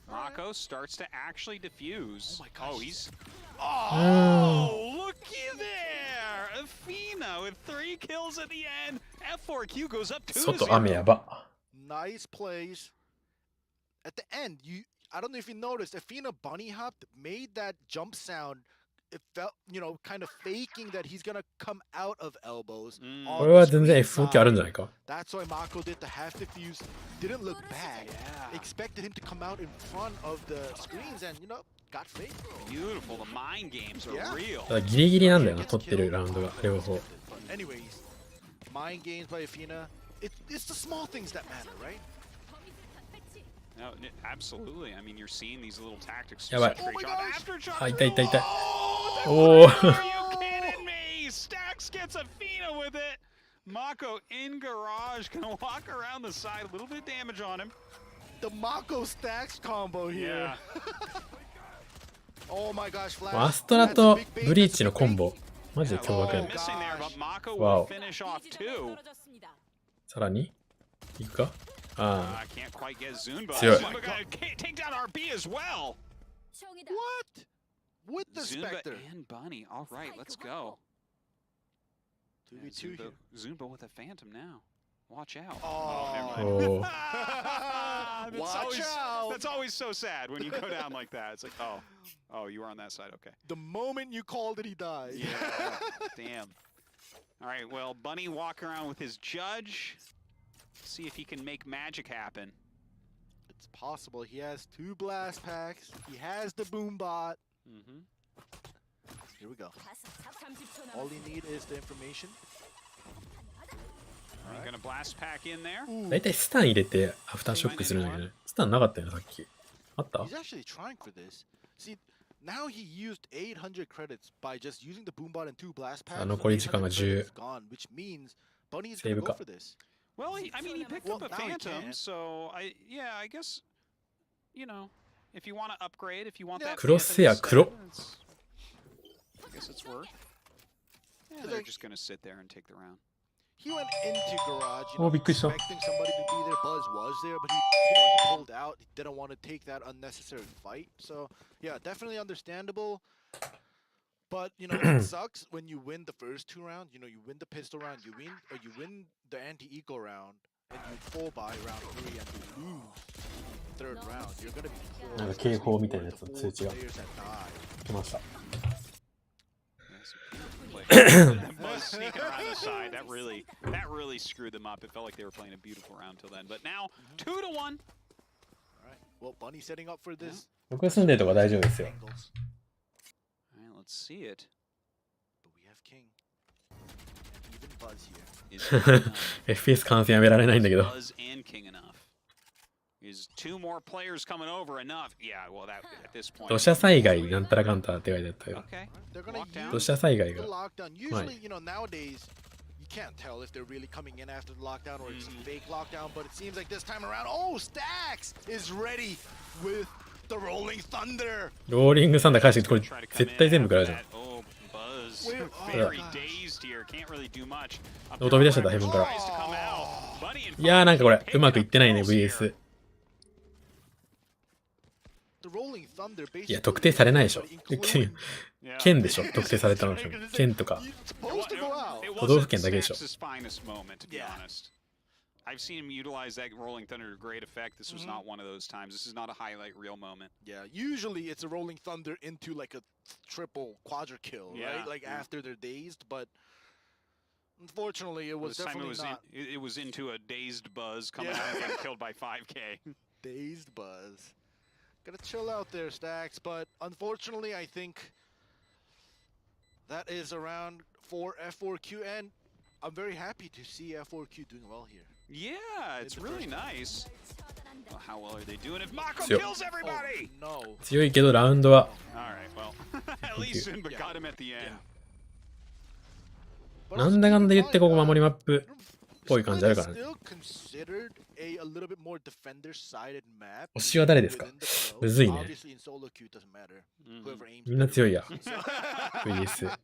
Mako starts to actually defuse. Oh my gosh. Oh, he's... Oh, looky there! Athena with 3 kills at the end. F4Q goes up 2-0. Nice plays. At the end, I don't know if you noticed, Athena bunny hopped, made that jump sound. It felt, kind of faking that he's gonna come out of elbows. That's why Mako did the half defuse. Didn't look bad. Expected him to come out in front of the screens, and got faked. Beautiful. The mind games are real. Anyways, mind games by Athena. It's the small things that matter, right? No, absolutely. I mean, you're seeing these little tactics. Oh my gosh. Oh, are you kidding me? Stax gets Athena with it. Mako in garage, gonna walk around the side, a little bit of damage on him. The Mako Stax combo here. Oh my gosh, Flash. アストラとブリーチのコンボ。マジで驚愕やね。わお。さらに行くかああ。強い。What? With the Spectre. And Bunny. All right, let's go. 2v2 here. Zunba with a Phantom now. Watch out. Oh. Never mind. Oh. Watch out. That's always so sad when you go down like that. It's like, oh, you were on that side. Okay. The moment you called it, he died. Yeah. Damn. All right. Well, Bunny walking around with his judge. See if he can make magic happen. It's possible. He has 2 blast packs. He has the boom bot. Here we go. All you need is the information. Are you gonna blast pack in there? だいたいスタン入れてアフターショックするんだけどね。スタンなかったよね、さっき。あった He's actually trying for this. See, now he used 800 credits by just using the boom bot and 2 blast packs. 残り時間が10。 Gone, which means Bunny is gonna go for this. Well, I mean, he picked up a now he Phantom, can. so I guess, you know, if you want to upgrade, if you want that. クロスヘア黒。 I guess it's worth. Yeah, they're just gonna sit there and take the round. He went into garage, Oh,びっくりした。 expecting somebody to be there. Buzz was there, but he pulled out. He didn't want to take that unnecessary fight. So, yeah, definitely understandable. But, it sucks when you win the first 2 rounds. You win the pistol round, you win the anti-eco round, and you fall by round 3 and you lose the 3rd round. You're gonna be なんか警報みたいなやつの通知が players that die. 来ました。 Buzz sneaking around the side. That really screwed them up. It felt like they were playing a beautiful round till then. But now 2-1. All right. Well, Bunny setting up for this. 僕が住んでるとこ大丈夫ですよ。 Angles. All right, let's see it. But we have King. And even Buzz here. FPS 感染やめられないんだけど。 Buzz and King enough. Is 2 more players coming over enough? Yeah, well, that at this point. 土砂災害なんたらかんたらって書いてあったよ。 Okay. They're gonna Lockdown. 土砂災害 the が。 lockdown. Usually, nowadays, you can't tell if they're really coming in after the lockdown or it's a fake lockdown, but it seems like this time around, Stacks is ready with the Rolling Thunder. ローリングサンダー返してきて、これ Try to come 絶対 in 全部食らう after じゃん。 that. Oh, Buzz. Where- Very gosh. dazed here. Can't really do much. 飛び出しちゃった、ヘブンから。 Tries to come out. Bunny in いやーなんかこれ front. うまくいってないね、 Picking up VS。 The Rolling Thunder いや、特定されないでしょ。 including- 県でしょ、特定されたのでしょ。県とか。 It's supposed to go out. It 都道府 wasn't 県だけでしょ。 Stax's finest moment, to be Yeah. honest. I've seen him utilize that Rolling Thunder to great effect. This was not one of those times. This is not a highlight reel moment. Yeah, usually it's a Rolling Thunder into like a triple quadra kill, Yeah, right? Like yeah. after they're dazed, but unfortunately it was This time definitely not it was into a dazed Buzz coming Yeah. out and getting killed by 5K. dazed Buzz. Gotta chill out there, Stacks, but unfortunately I think that is around for F4Q, and I'm very happy to see F4Q doing well here. Yeah, it's the really first nice. Well, how well are they doing? If Mako Yep. kills everybody! Oh, no. 強いけどラウンドは All right, well, at least but got him at the end. But な also んだかんだ keep 言 in ってここ mind, 守りマップっぽい感じある Split から is ね。 still considered a little bit more defender-sided map. 推しは誰ですか within the pro. むずいね。 Obviously in solo queue it doesn't matter. Whoever aims みんな強いや。 So- VS。 But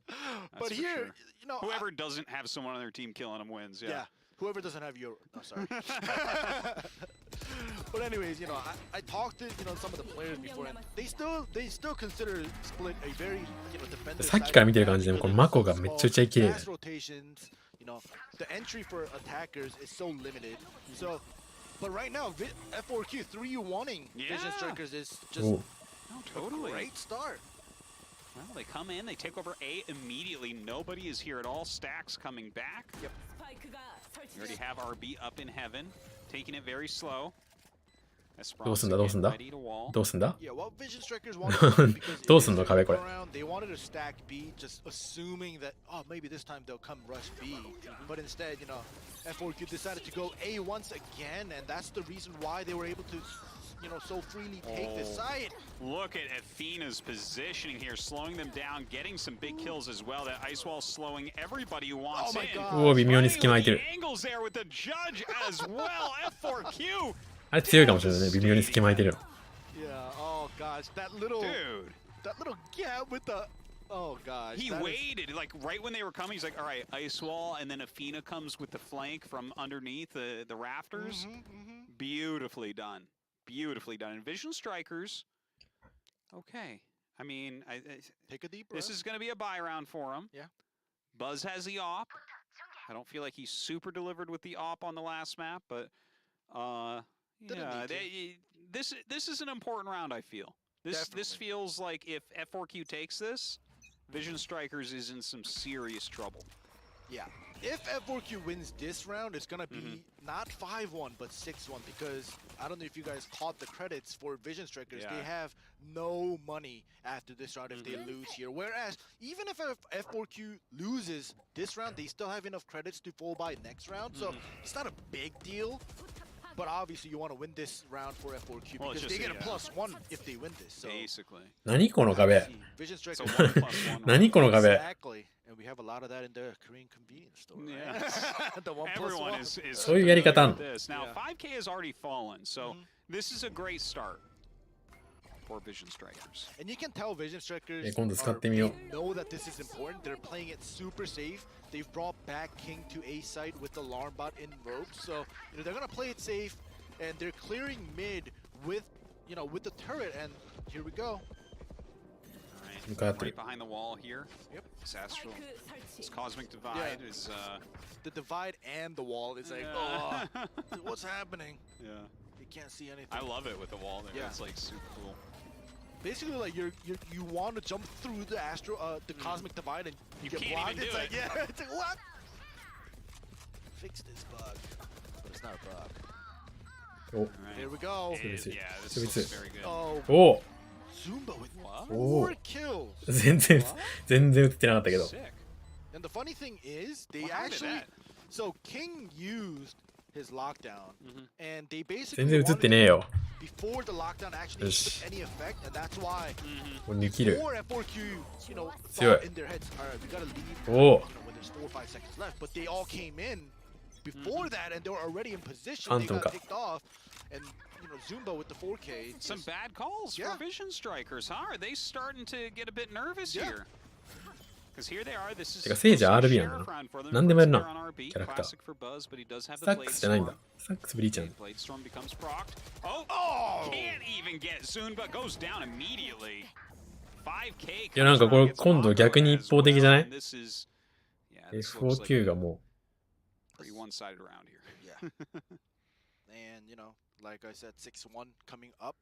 for here, sure. you know, Whoever doesn't have someone on their team killing them wins. yeah. Yeah. Whoever doesn't have your, no, sorry. But anyways, I talked to some of the players before, and they still consider Split a very defender. さっきから見てる感じでもこのマコがめっちゃ打ち合い綺麗だよ。 Fast rotations, the entry for attackers is so limited. So, but right now, F4Q 3-1ing Vision Yeah. Strikers is just Oh. No, a totally. great start. Well, they come in, they take over A immediately. Nobody is here at all. Stacks coming back. Yep. We already have RB up in heaven, taking it very slow. どうすんだどうすんだ Ready to wall. どうすんだ Yeah, what Vision Strikers wanted to do, because どうすんの if 壁 they これ go around, they wanted to stack B, just assuming that maybe this time they'll come rush B. But instead, F4Q decided to go A once again, and that's the reason why they were able to, so freely take this side. Look at Athena's positioning here, slowing them down, getting some big kills as well. That ice wall slowing everybody who wants Oh my in. god. うお微妙に隙間空いてる。 Angles there with the judge as well. F4Q. あれ強いかもしれないね。微妙に隙間空いてるの。 Yeah. Oh gosh, that little gap with the. Oh gosh. He that is- waited, like right when they were coming. He's like, all right, ice wall, and then Athena comes with the flank from underneath the rafters. Beautifully done. Beautifully done. And Vision Strikers. Okay. I mean, Take a deep breath. this is going to be a buy round for him. Yeah. Buzz has the op. I don't feel like he's super delivered with the op on the last map, but yeah, this is an important round. I feel this feels like if F4Q takes this, Vision Strikers is in some serious trouble. Yeah, if F4Q wins this round, it's gonna be not 5-1 but 6-1 because I don't know if you guys caught the credits for Vision Strikers. They have no money after this round if they lose here. Whereas even if F4Q loses this round, they still have enough credits to full buy next round. So it's not a big deal. But obviously you want to win this round for F4Q because they get a +1 if they win this. So basically. 何この壁 Vision Strikers 何この壁 Exactly. And we have a lot of that in the Korean convenience store. Yeah. Right? The 1+1. Everyone is そういうやり方あんの this. Now 5K has already fallen, so this is a great start for Vision Strikers. And you can tell Vision Strikers 今度使ってみよう know that this is important. They're playing it super safe. They've brought back King to A side with the alarm bot in ropes. So they're gonna play it safe and they're clearing mid with with the turret, and here we go. Right behind the wall here. Yep. This astral, this cosmic divide is the divide and the wall is like, oh, what's happening? Yeah. You can't see anything. I love it with the wall there. It's like super cool. Basically, like you want to jump through the astral, the cosmic divide, and you get blocked. It's like, it's like what? Fix this bug, but it's not a bug. Oh. Here we go. This looks very good. Oh. Zumba with 4 kills. 全然打ってなかったけど And the funny thing is, they actually so King used his lockdown, and they basically 全然映ってねえよ before the lockdown actually took any effect, and that's why 抜きる 4 F4Q, thought 強い in their heads, all right, we gotta leave, おお when there's 4 or 5 seconds left, but they all came in before that, and they were already in position. They got picked off, and Zumba with the 4K. Some bad calls for Vision Strikers, huh? Are they starting to get a bit nervous here? Because here they are. This is てかセイジ RB なんだな何でもやるなキャラクタースタックスじゃないんだスタックスブリーチャー Oh! Can't even get Zumba goes down immediately. 5K. いやなんかこれ今度逆に一方的じゃない F4Q がもう pretty one-sided around here. Yeah. And like I said, 6-1 coming up.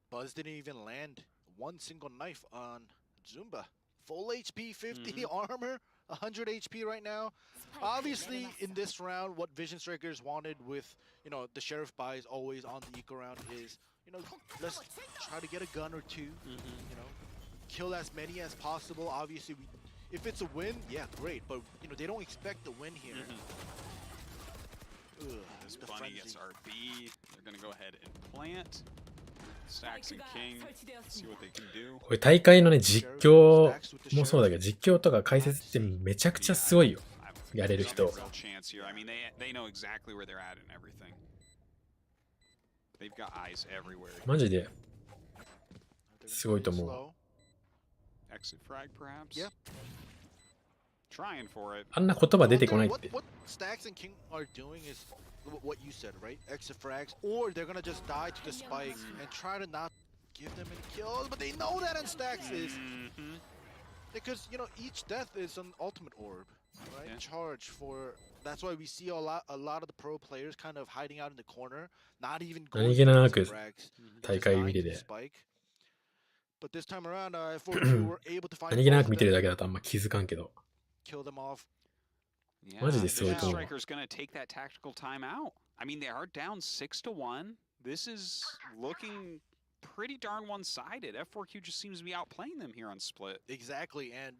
Buzz didn't even land one single knife on Zumba. Full HP, 50 armor, 100 HP right now. Obviously, in this round, what Vision Strikers wanted with, the Sheriff buys always on the eco round is, let's try to get a gun or two, kill as many as possible. Obviously, if it's a win, yeah, great. But, they don't expect the win here. As Bunny gets RB, they're going to go ahead and plant. Stacks and King, see what they can do. これ大会のね実況もそうだけど実況とか解説ってめちゃくちゃすごいよやれる人 I mean, they know exactly where they're at and everything. They've got eyes everywhere. マジですごいと思う Exit frag perhaps. Yep. Trying for it. あんな言葉出てこないって What Stacks and King are doing is what you said, right? Exit frags, or they're gonna just die to the spike and try to not give them any kills, but they know that on Stacks is because each death is an ultimate orb, right? Charge for. That's why we see a lot of the pro players kind of hiding out in the corner, not even going for frags. 大会見てて But this time around, we were able to find. 何気なく見てるだけだとあんま気づかんけど Kill them off. Yeah, Vision Strikers gonna take that tactical time out. I mean, they are down 6-1. This is looking pretty darn one-sided. F4Q just seems to be outplaying them here on split. Exactly, and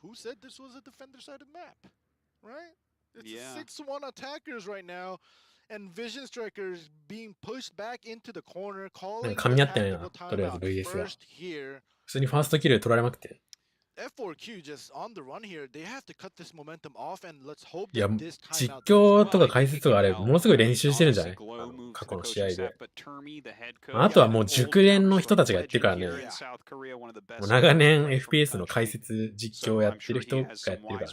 who said this was a defender-sided map, right? It's 6-1 attackers right now, and Vision Strikers being pushed back into the corner, calling the tactical timeout first here. 普通にファーストキル取られまくって F4Q just on the run here. They have to cut this momentum off, and let's hope いや that this 実 timeout 況とか解説とかあれものすごい練習してるんじゃない過去の試合であとはもう熟練の人たちがやってるからねもう長年 FPS の解説実況をやってる人がやってるから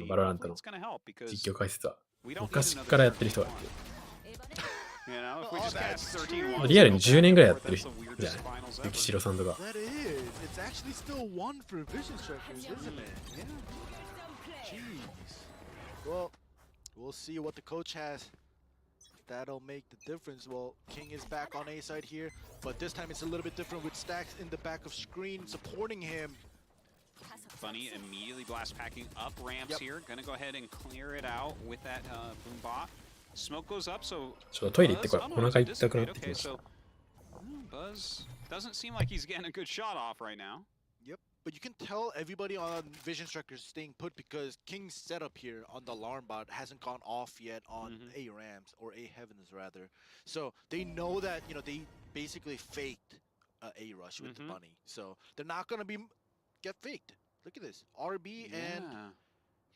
バロラントの実況解説は昔からやってる人がやってるリアルに10年ぐらいやってる人じゃない雪城さんとか Jeez. Well, we'll see what the coach has. That'll make the difference. Well, King is back on A side here, but this time it's a little bit different with Stacks in the back of screen supporting him. Bunny immediately blast packing up ramps here. Gonna go ahead and clear it out with that boom bot. Smoke goes up, so ちょっとトイレ行ってこい。お腹痛くなってきました。 so Buzz doesn't seem like he's getting a good shot off right now. Yep, but you can tell everybody on Vision Strikers staying put because King's setup here on the alarm bot hasn't gone off yet on A Rams or A Heavens rather. So they know that, you know, they basically faked A rush with the bunny. So they're not gonna get faked. Look at this, RB and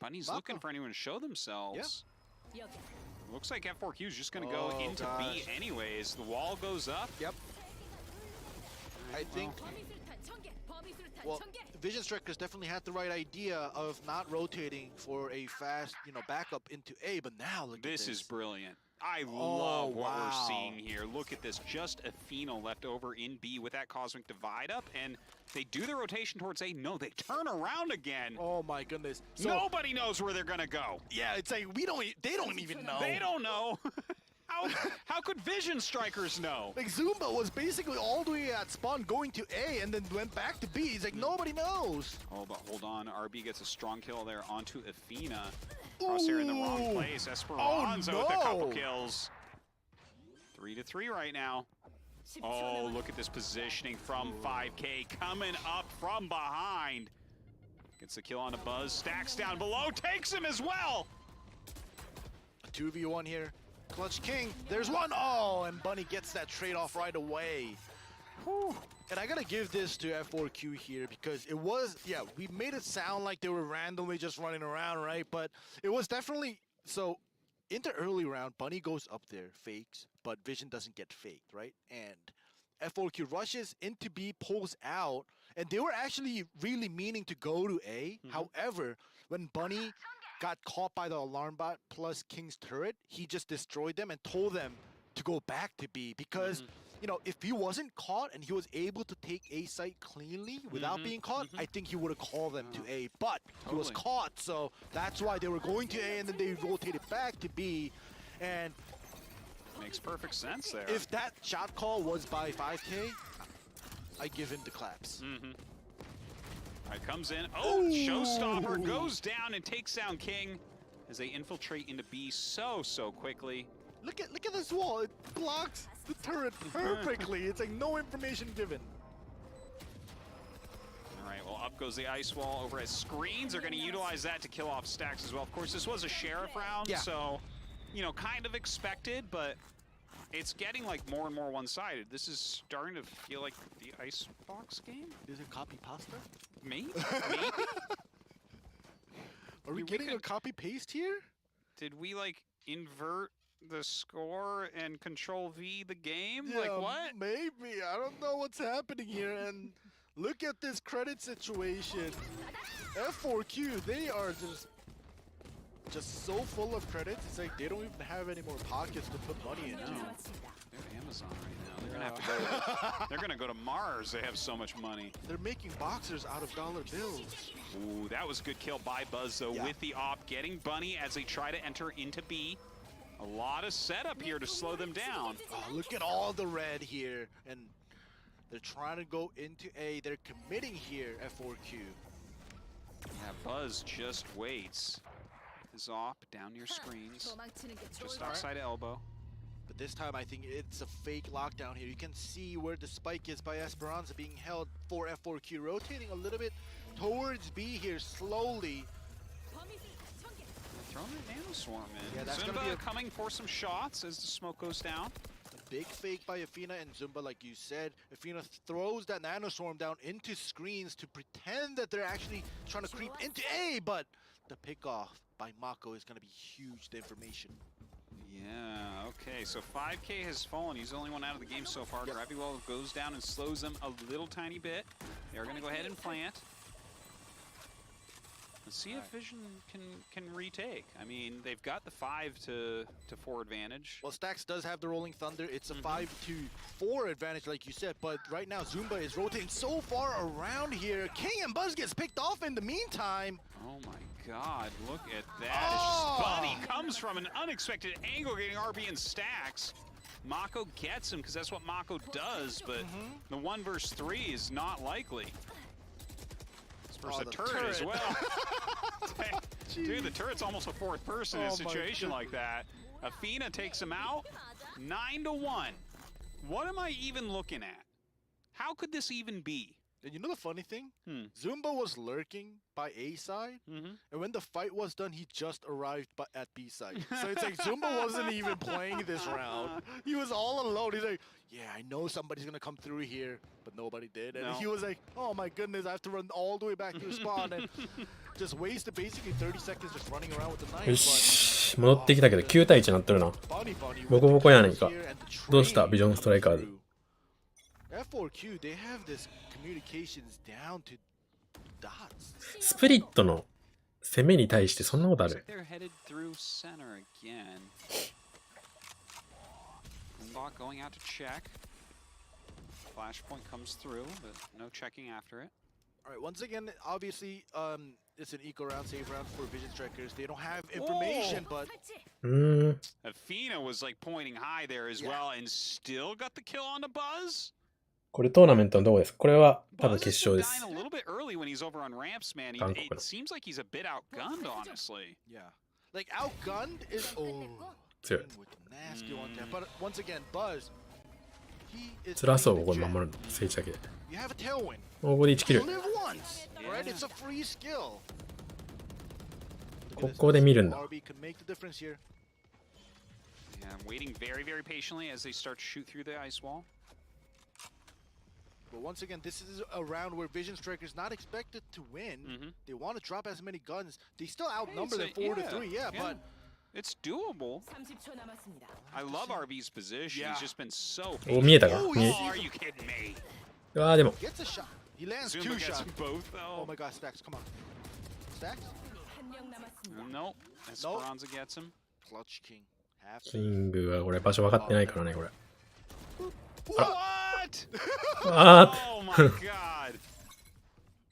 Bunny's Mako. looking for anyone to show themselves. Yeah. Looks like F4Q is just gonna go into B anyways. The wall goes up. Yep. I think. Well, Vision Strikers definitely had the right idea of not rotating for a fast, you know, backup into A, but now look at this. This is brilliant. I love what we're seeing here. Look at this. Just Athena left over in B with that Cosmic Divide up, and they do the rotation towards A. No, they turn around again. Oh my goodness. So, nobody knows where they're gonna go. Yeah, it's like they don't even know. They don't know. How could Vision Strikers know? Like Zumba was basically all the way at spawn going to A and then went back to B. He's like, nobody knows. Oh, but hold on. RB gets a strong kill there onto Athena. Crosshair in the wrong place. Esperanza with a couple kills. 3-3 right now. Oh, look at this positioning from 5K coming up from behind. Gets the kill on a Buzz. Stacks down below. Takes him as well. A 2v1 here. Clutch King, there's one. Oh, and Bunny gets that trade off right away. Whew. And I gotta give this to F4Q here because it was, yeah, we made it sound like they were randomly just running around, right? But it was definitely, so in the early round, Bunny goes up there, fakes, but Vision doesn't get faked, right? And F4Q rushes into B, pulls out, and they were actually really meaning to go to A. However, when Bunny got caught by the alarm bot plus King's turret, he just destroyed them and told them to go back to B because, you know, if he wasn't caught and he was able to take A site cleanly without being caught, I think he would have called them to A, but he was caught, so that's why they were going to A and then they rotated back to B, and makes perfect sense there. If that shot call was by 5K, I give him the claps. All right, comes in. Oh, Showstopper goes down and takes down King as they infiltrate into B so quickly. Look at this wall. It blocks the turret perfectly. It's like no information given. All right, well, up goes the ice wall over at screens. They're going to utilize that to kill off Stacks as well. Of course, this was a sheriff round, so, you know, kind of expected, but it's getting like more and more one-sided. This is starting to feel like the Icebox game. Is it copy pasta? Maybe? Are we getting a copy paste here? Did we like invert the score and control V the game? Yeah, like what? Maybe. I don't know what's happening here. And look at this credit situation. F4Q, they are just so full of credits. It's like they don't even have any more pockets to put money into. They're Amazon right now. They're gonna have to go. They're gonna go to Mars. They have so much money. They're making boxers out of dollar bills. Ooh, that was a good kill by Buzz though with the op, getting Bunny as they try to enter into B. A lot of setup here to slow them down. Oh, look at all the red here, and they're trying to go into A. They're committing here, F4Q. Yeah, Buzz just waits. Zop down your screens, just outside elbow. But this time I think it's a fake lockdown here. You can see where the spike is by Esperanza being held for F4Q, rotating a little bit towards B here slowly. Throwing a nano swarm in. Yeah, that's Zumba gonna be coming for some shots as the smoke goes down. A big fake by Athena and Zumba, like you said. Athena throws that nano swarm down into screens to pretend that they're actually trying to creep into A, but the pick off by Mako is going to be huge, the information. Yeah, okay, so 5K has fallen. He's the only one out of the game so far. Gravity Wall goes down and slows them a little tiny bit. They're going to go ahead and plant. Let's see if Vision can retake. I mean, they've got the 5 to 4 advantage. Well, Stax does have the Rolling Thunder. It's a 5 to 4 advantage, like you said. But right now, Zumba is rotating so far around here. King and Buzz gets picked off in the meantime. Oh my God! Look at that. It's just Bunny comes from an unexpected angle, getting RB and Stacks. Mako gets him because that's what Mako does. But the 1 versus 3 is not likely. Versus a turret as well. Dude, the turret's almost a 4th person in a situation like that. Athena takes him out, 9 to 1. What am I even looking at? How could this even be? And you know the funny thing? Zumba was lurking by A side, and when the fight was done, he just arrived at B side. So it's like Zumba wasn't even playing this round. He was all alone. He's like, yeah, I know somebody's gonna come through here, but nobody did. And he was like, oh my goodness, I have to run all the way back to the spawn and just wasted basically 30 seconds just running around with the knife. よし、戻ってきたけど9対1になってるな。ボコボコやないか。どうしたビジョンストライカーズ。F4Q, they have this communications down to dots. スプリットの攻めに対してそんなことある？ They're headed through center again. Bot going out to check. Flashpoint comes through, but no checking after it. All right, once again, obviously, it's an eco round, save round for Vision Strikers. They don't have information, but Athena was like pointing high there as well, and still got the kill on the Buzz. これトーナメントのどこですか？これは多分決勝です。 Dying a little bit early when he's over on ramps, man. It seems like he's a bit outgunned, honestly. Yeah, like outgunned is強い。 nasty one there. But once again, Buzz, he is 辛そうここで守るの聖地だけで。 You have a tailwind. ここで1キル。 Live once, right? It's a free skill. ここで見るんだ。 RB can make the difference here. Yeah, I'm waiting very, very patiently as they start to shoot through the ice wall. But once again, this is a round where Vision Strikers not expected to win. They want to drop as many guns. They still outnumber them 4 to 3, but it's doable. I love RB's position. He's just been so お、見えたか？ Oh, are you kidding me? うわーでも。 Gets a shot. He lands Zumba 2 gets shots. them both, though. Oh my God, Stacks, come on. Stacks? Nope. Esperanza gets him. Clutch King. キングはこれ場所分かってないからねこれ。 What? あ Oh my God.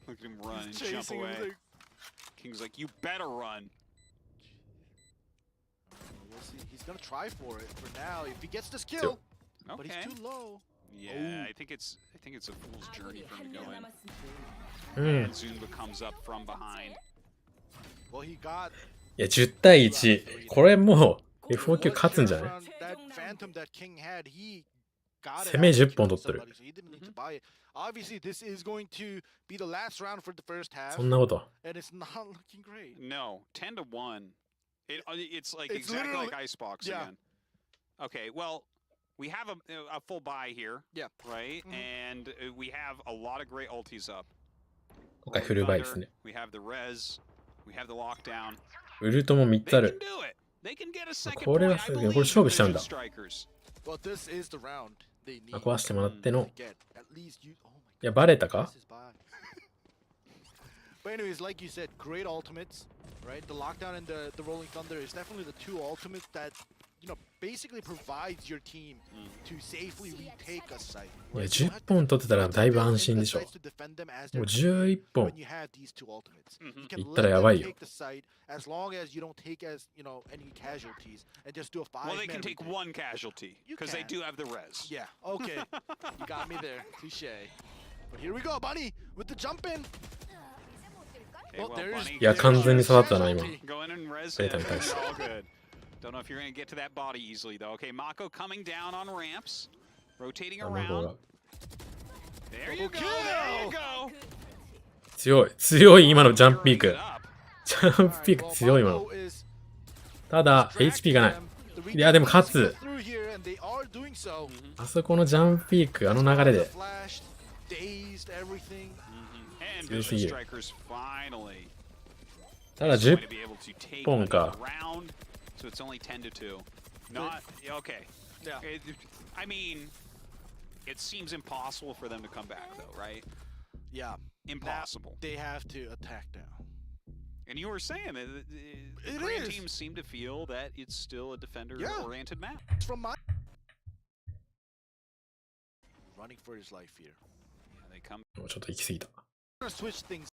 Look at him run and jump away. King's like, you better run. We'll see. He's gonna try for it for now. If he gets this kill, but he's too low. Yeah, I think it's a fool's journey for him to go in. うん。 And Zumba comes up from behind. Well, he got いや10対1。これもう F4Q 勝つんじゃない？ that phantom that King had. He got it. 攻め10本取ってる。 So he didn't need to buy it. Obviously, this is going to be the last round for the first half. そんなこと。 And it's not looking great. No, 10 to 1. It's like It's exactly literally- like Icebox yeah. again. Okay, well, we have a full buy here. Yeah. Right? And we have a lot of great ultis up. 今回フルバイですね。 We have the res. We have the lockdown. ウルトも3 They つあ can る。 do it. They can get a second これ point. は I すごい。これ believe 勝負しちゃうん Vision だ。 Strikers. Well, this is the round they need. 壊してもらっての。 to get at least you. Oh my いやバレた God, か？ this is bad. But anyways, like you said, great ultimates, right? The lockdown and the Rolling Thunder is definitely the 2 ultimates that, you know, basically provides your team to safely retake a site. いや10本取ってたらだいぶ安心でしょ。もう11本 When you have these 2 ultimates, you can いったら let やば them いよ。 take the site as long as you don't take as, you know, any casualties and just do a 5-man Well, they can take retake. 1 casualty You because they can. do have the res. Yeah, okay. You got me there. Touche. But here we go, Bunny, with the jump in. Okay, Well, well, there's- Bunny いや完全に刺さったな今。 Go in and res Better him. than this. All good. Don't know if you're going to get to that body easily, though. Okay, Mako coming down on ramps. Rotating 卵が around. There you go. There you go. 強い強い今のジャンプピー Gearing ク it up. ジャンプピーク強い今の Mako is ただ HP がない the いやでも勝つ through here, and they are doing so. あそこのジャンプピークあの流れで Flashed, dazed, everything. And 強す Vision ぎる Strikers finally ただ going 10 to be able to take 本か another round. So it's only 10 to 2. Not okay. Yeah. I mean, it seems impossible for them to come back, though, right? Yeah. Impossible. They have to attack now. And you were saying that the Korean teams seem to feel that it's still a defender-oriented map. From my running for his life here. Yeah, they come. ちょっと行き過ぎた。Switch things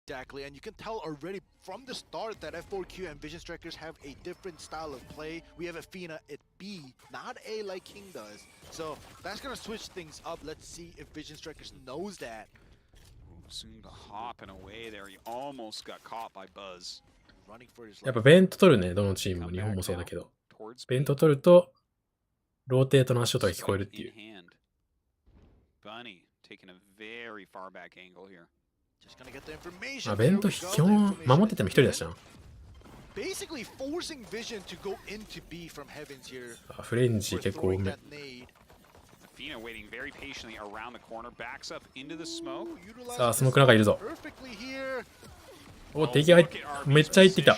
exactly, and you can tell already from the start that F4Q and Vision Strikers have a different style of play. We have Athena at B, not A like King does. So that's gonna switch things up. Let's see if Vision Strikers knows that. Soon to hopping away there. He almost got caught by Buzz. Running for his life. やっぱベント取るね、どのチームも。日本もそうだけど。ベント取ると、ローテートの足音が聞こえるっていう。Bunny taking a very far back angle here. まあ、ベント基本守ってても一人だしな。Basically forcing Vision to go into B from heavens here. フレンチ結構多め。Athena waiting very patiently around the corner, backs up into the smoke. さあ、スモークの中いるぞ。お、敵入って、めっちゃ入ってきた。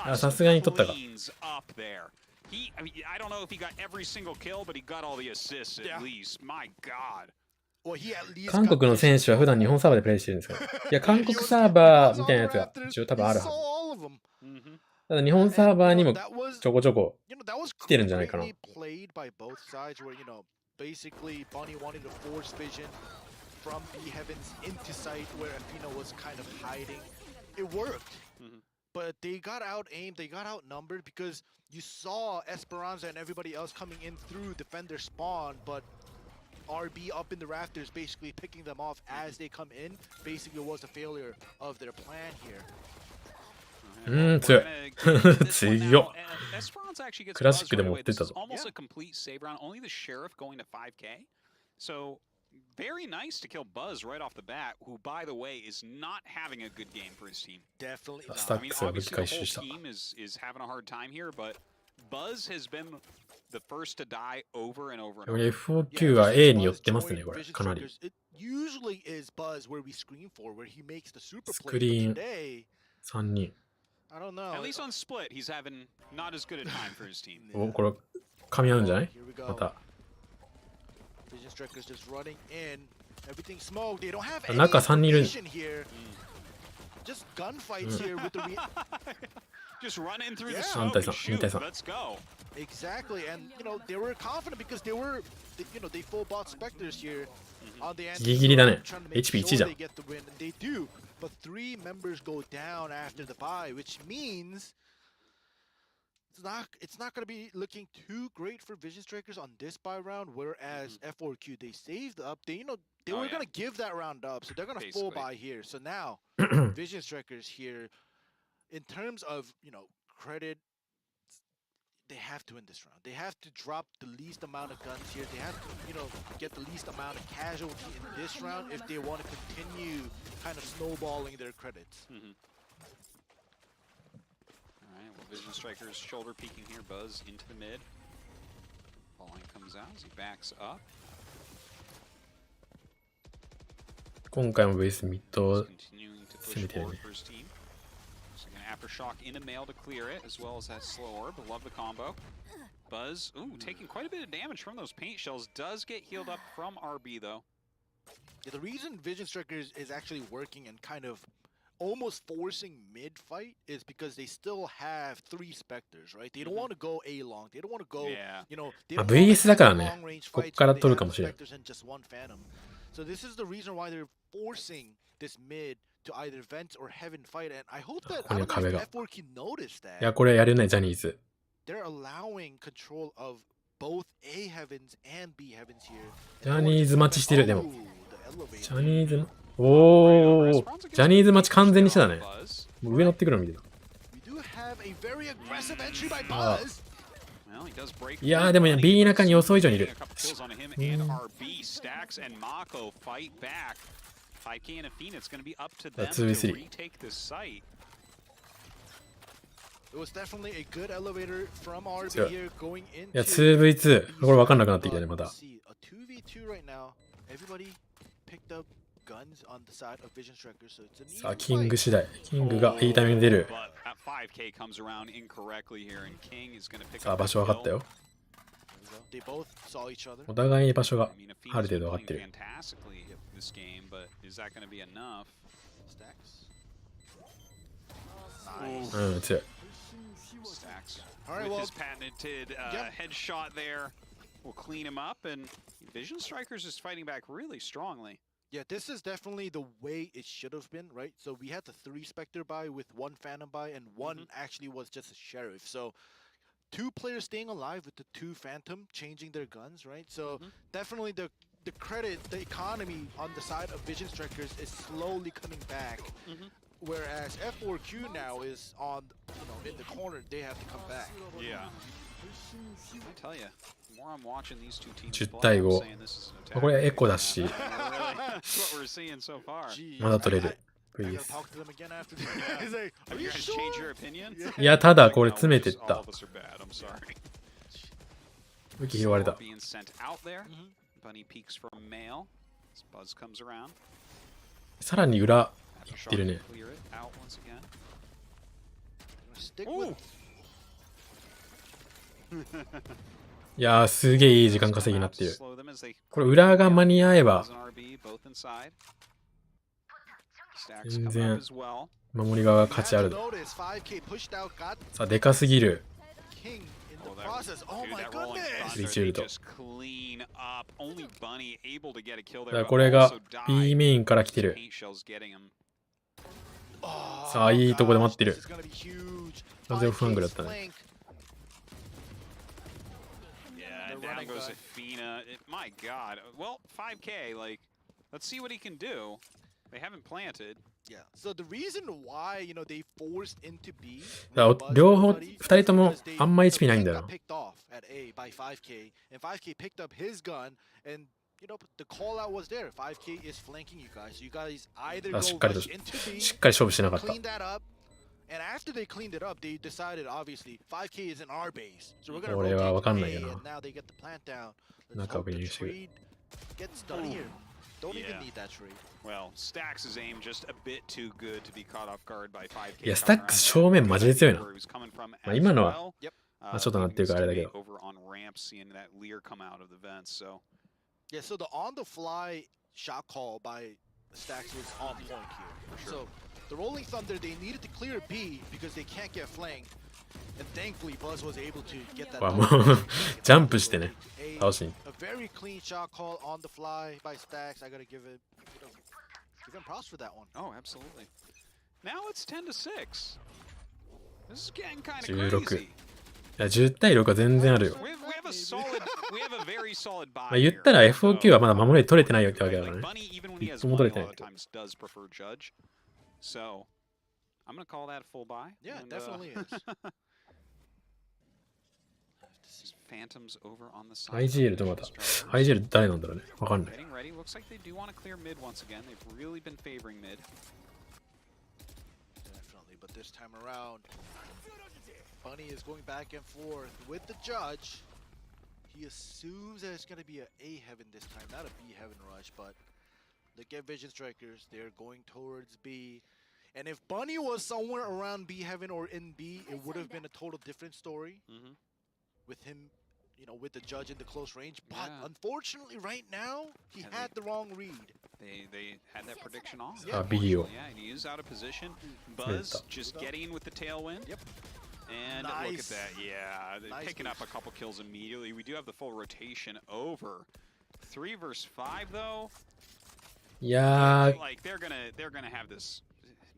あ、さすがに取ったか。I mean, I don't know if he got every single kill, but he got all the assists at least. My God. 韓国の選手は普段日本サーバーでプレイしてるんですか？いや、韓国サーバーみたいなやつが一応多分あるはず。ただ日本サーバーにもちょこちょこ来てるんじゃないかな。Basically, Bunny wanted to force Vision from B Heavens into sight where Athena was kind of hiding. It worked, but they got out aimed, they got outnumbered because you saw Esperanza and everybody else coming in through defender spawn, but RB up in the rafters basically picking them off as they come in. Basically, it was a failure of their plan here. 強い。強っ。クラシックで持ってったぞ。Almost a complete save round. Only the sheriff going to 5K. So very nice to kill Buzz right off the bat, who by the way is not having a good game for his team. Definitely. I mean, obviously the whole team is having a hard time here, but Buzz has been the first to die over and over and over. F4Q は A に寄ってますね、これ。かなり。Usually is Buzz where we scream for, where he makes the super スクリーン3人。I don't know. At least on split, he's having not as good a time for his team. お、これ噛み合うんじゃないまた。Vision Strikers just running in. Everything smoked. They don't have any 中3人いる。Just gunfights here with the just run in through the smoke and shoot. Let's go. Exactly, and you know they were confident because they were, you know, they full bought Spectres here on the end. ギリギリだね。HP1 じゃん。They do, but 3 members go down after the buy, which means it's not going to be looking too great for Vision Strikers on this buy round. Whereas F4Q they saved up, they were going to give that round up, so they're going to full buy here. So now Vision Strikers here, in terms of credit, they have to win this round. They have to drop the least amount of guns here. They have to get the least amount of casualty in this round if they want to continue kind of snowballing their credits. Vision Strikers shoulder peeking here, Buzz into the mid. Falling comes out as he backs up. 今回もベースミッドを攻めてるね。Aftershock into mail to clear it, as well as that slow orb. Love the combo. Buzz, taking quite a bit of damage from those paint shells. Does get healed up from RB though. Yeah, the reason Vision Strikers is actually working and kind of almost forcing mid-fight is because they still have 3 Spectres, right? They don't want to go A long. They don't want to go, they don't VS だからね。こっから取るかもしれない。So this is the reason why they're forcing this mid to either vent or heaven fight, and I hope that F4Q noticed that. いや、これやるね、ジャニーズ。They're allowing control of both A heavens and B heavens here. ジャニーズ待ちしてる、でも。ジャニーズ、おー、ジャニーズ待ち完全にしてたね。もう上乗ってくるの見てた。いやー、でも B 中に予想以上にいる。2v3。いや、2v2。これ分かんなくなってきたね、また。さあ、キング次第。キングがいいタイミングで出る。さあ、場所分かったよ。お互いに場所がある程度分かってる。Nice. うん、強い。 Stacks All right, with well, his patented yep. headshot there will clean him up, and Vision Strikers is fighting back really strongly. Yeah, this is definitely the way it should have been, right? So we had the 3 Spectre buy with 1 Phantom buy, and 1 actually was just a Sheriff. So 2 players staying alive with the 2 Phantom changing their guns, right? So definitely the credit, the economy on the side of Vision Strikers is slowly coming back. Whereas F4Q now is on, in the corner, they have to come back. Yeah. I tell you, the more I'm watching these two teams 10 play, 対 I'm 5 saying this is an これ attack. エコだし That's what we're seeing so far. Gee, まだ取れる I gotta VS talk to them again after this. He's like, Are are you you guys sure? change your opinion? いやただ Like, これ no, 詰めてっ just all た of us are bad. I'm sorry. 武器拾われた Being sent out there. Bunny peeks from male. As Buzz comes around. さらに裏行ってる Shark ね clear it out once again. Stick Ooh. with いやーすげえいい時間稼ぎになってる Slow them as they これ裏が間に合えば Buzz and RB both inside. Stacks 全 come 然 up as well. 守り側 You 価 had 値あ to る notice 5K pushed out, got さあでかすぎる King in the Oh, that- process. Oh dude, my that rolling goodness! thunder, Retreat they と just clean up. Only Bunny able to get a kill だ there, から but これが also B died. メインから来てる Paint shells getting him. Oh, さあいいとこで待ってる gosh, this is gonna be huge. 完全ファングだ 5K's ったね flank. Yeah, They're and down running goes back. Athena. My God. Well, 5K, like, let's see what he can do. They haven't planted. Yeah. So the reason why, they forced into B だから with Buzz 両方 and everybody 2人とも because they- あんま the HP ないん flank だ got よ picked off at A by 5K, and 5K picked up his gun, and the call out was there. 5K is flanking you guys. You guys either あ go しっかりと rush into B, しっかり勝負しなかった clean that up, and after they cleaned it up, they decided obviously 5K is in our base, so we're gonna これは rotate わかん to ない A, よな and now they get the plant down. Let's 中 hope 上 the にしてる trade gets done here. Don't even Yeah. need that trade. Well, Stacks' aim just a bit too good to be caught off guard by 5K. いやスタックス正面マジで強いな Where he was coming from まあ今のは as well. まあちょっとなってるからあれだけど Over on ramp, seeing that Lear come out of the vents. So Yeah, so the on-the-fly shot call by Stacks was on point here. So the Rolling Thunder, they needed to clear B because they can't get flanked. And thankfully, Buzz was able to get that. わもうジャンプしてね A 倒しに very clean shot call on the fly by Stacks. I gotta give him props for that one. oh, absolutely. Now it's 10 to 6. This is getting kind of 16 crazy. いや10対6は全然あるよ We have a solid, we have a very solid buy まあ言ったら FOQ はまだ守り取れてないってわけだから Like ね Bunny, even when he has 一歩も one, 取 a れて lot ない of times does prefer Judge. So I'm gonna call that a full buy. Yeah, and, it definitely is. Phantoms over on the side. IGL とまた IGL 誰なんだろうねわかんない Getting ready. Looks like they do want to clear mid once again. They've really been favoring mid. Definitely, but this time around, Bunny is going back and forth with the judge. He assumes that it's going to be a A heaven this time, not a B heaven rush, but look at Vision Strikers. They're going towards B. And if Bunny was somewhere around B heaven or in B, it would have been a total different story with him, with the judge in the close range. But Yeah. unfortunately, right now, he Yeah, had the wrong read. They had that prediction off. Ah, B を Yeah, and he is out of position. Buzz just getting in with the tailwind. Yep. And look at Nice. that. Yeah, they're Nice picking up a couple kills immediately. We do have the full rotation over. 3 versus 5 though. いやー Like they're gonna have this.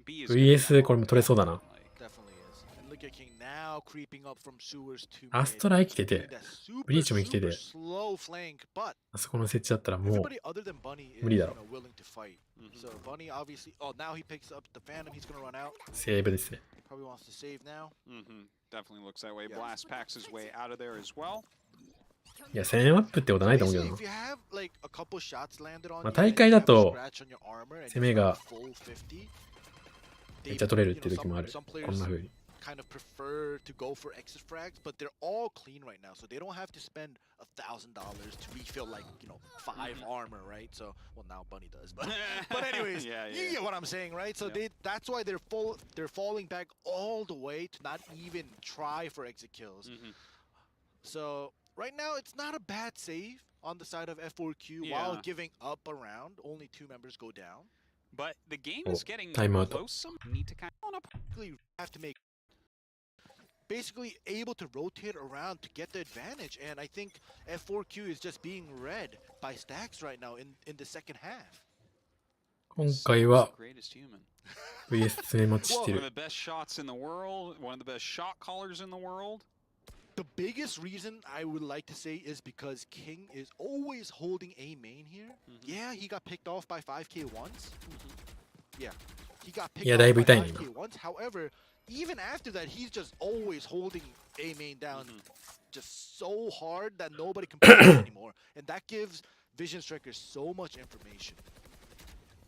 B is VS これも取れそうだな Definitely is. And look at King now creeping up from sewers to アストラ生きて mid. て That super, ブリーチも生きてて super slow flank, but あそこの設置だったらもう everybody other than Bunny is 無理だろ willing to fight. So Bunny obviously. Oh, now he picks up the Phantom. He's gonna run out. セーブですね Probably wants to save now. Definitely looks that way. Yeah. Blast packs his way out of there as well. いや1000アップってことはないと思うけど Basically, な if you have like a couple shots landed on まあ you 大 and 会 you だ have a と scratch on your armor and 攻めが you have a full 50, めっちゃ取れるっていう時もある some こんな players 風に kind of prefer to go for exit frags, but they're all clean right now, so they don't have to spend $1,000 to refill like 5 armor, right? So well now Bunny does, but anyways, Yeah, you yeah. get what I'm saying, right? So Yeah. that's why they're falling back all the way to not even try for exit kills. So right now it's not a bad save on the side of F4Q while Yeah. giving up around. Only 2 members go down. But the game is getting timeout. close. Some need to kind of have to make basically able to rotate around to get the advantage, and I think F4Q is just being read by Stacks right now in the second half. 今回は greatest human. VS でマッチして One る。 of the best shots in the world, one of the best shot callers in the world. The biggest reason I would like to say is because King is always holding A main here. Yeah, he got picked off by 5K once. Yeah, he got picked off by 5K once. However, even after that, he's just always holding A main down just so hard that nobody can play it anymore. And that gives Vision Strikers so much information.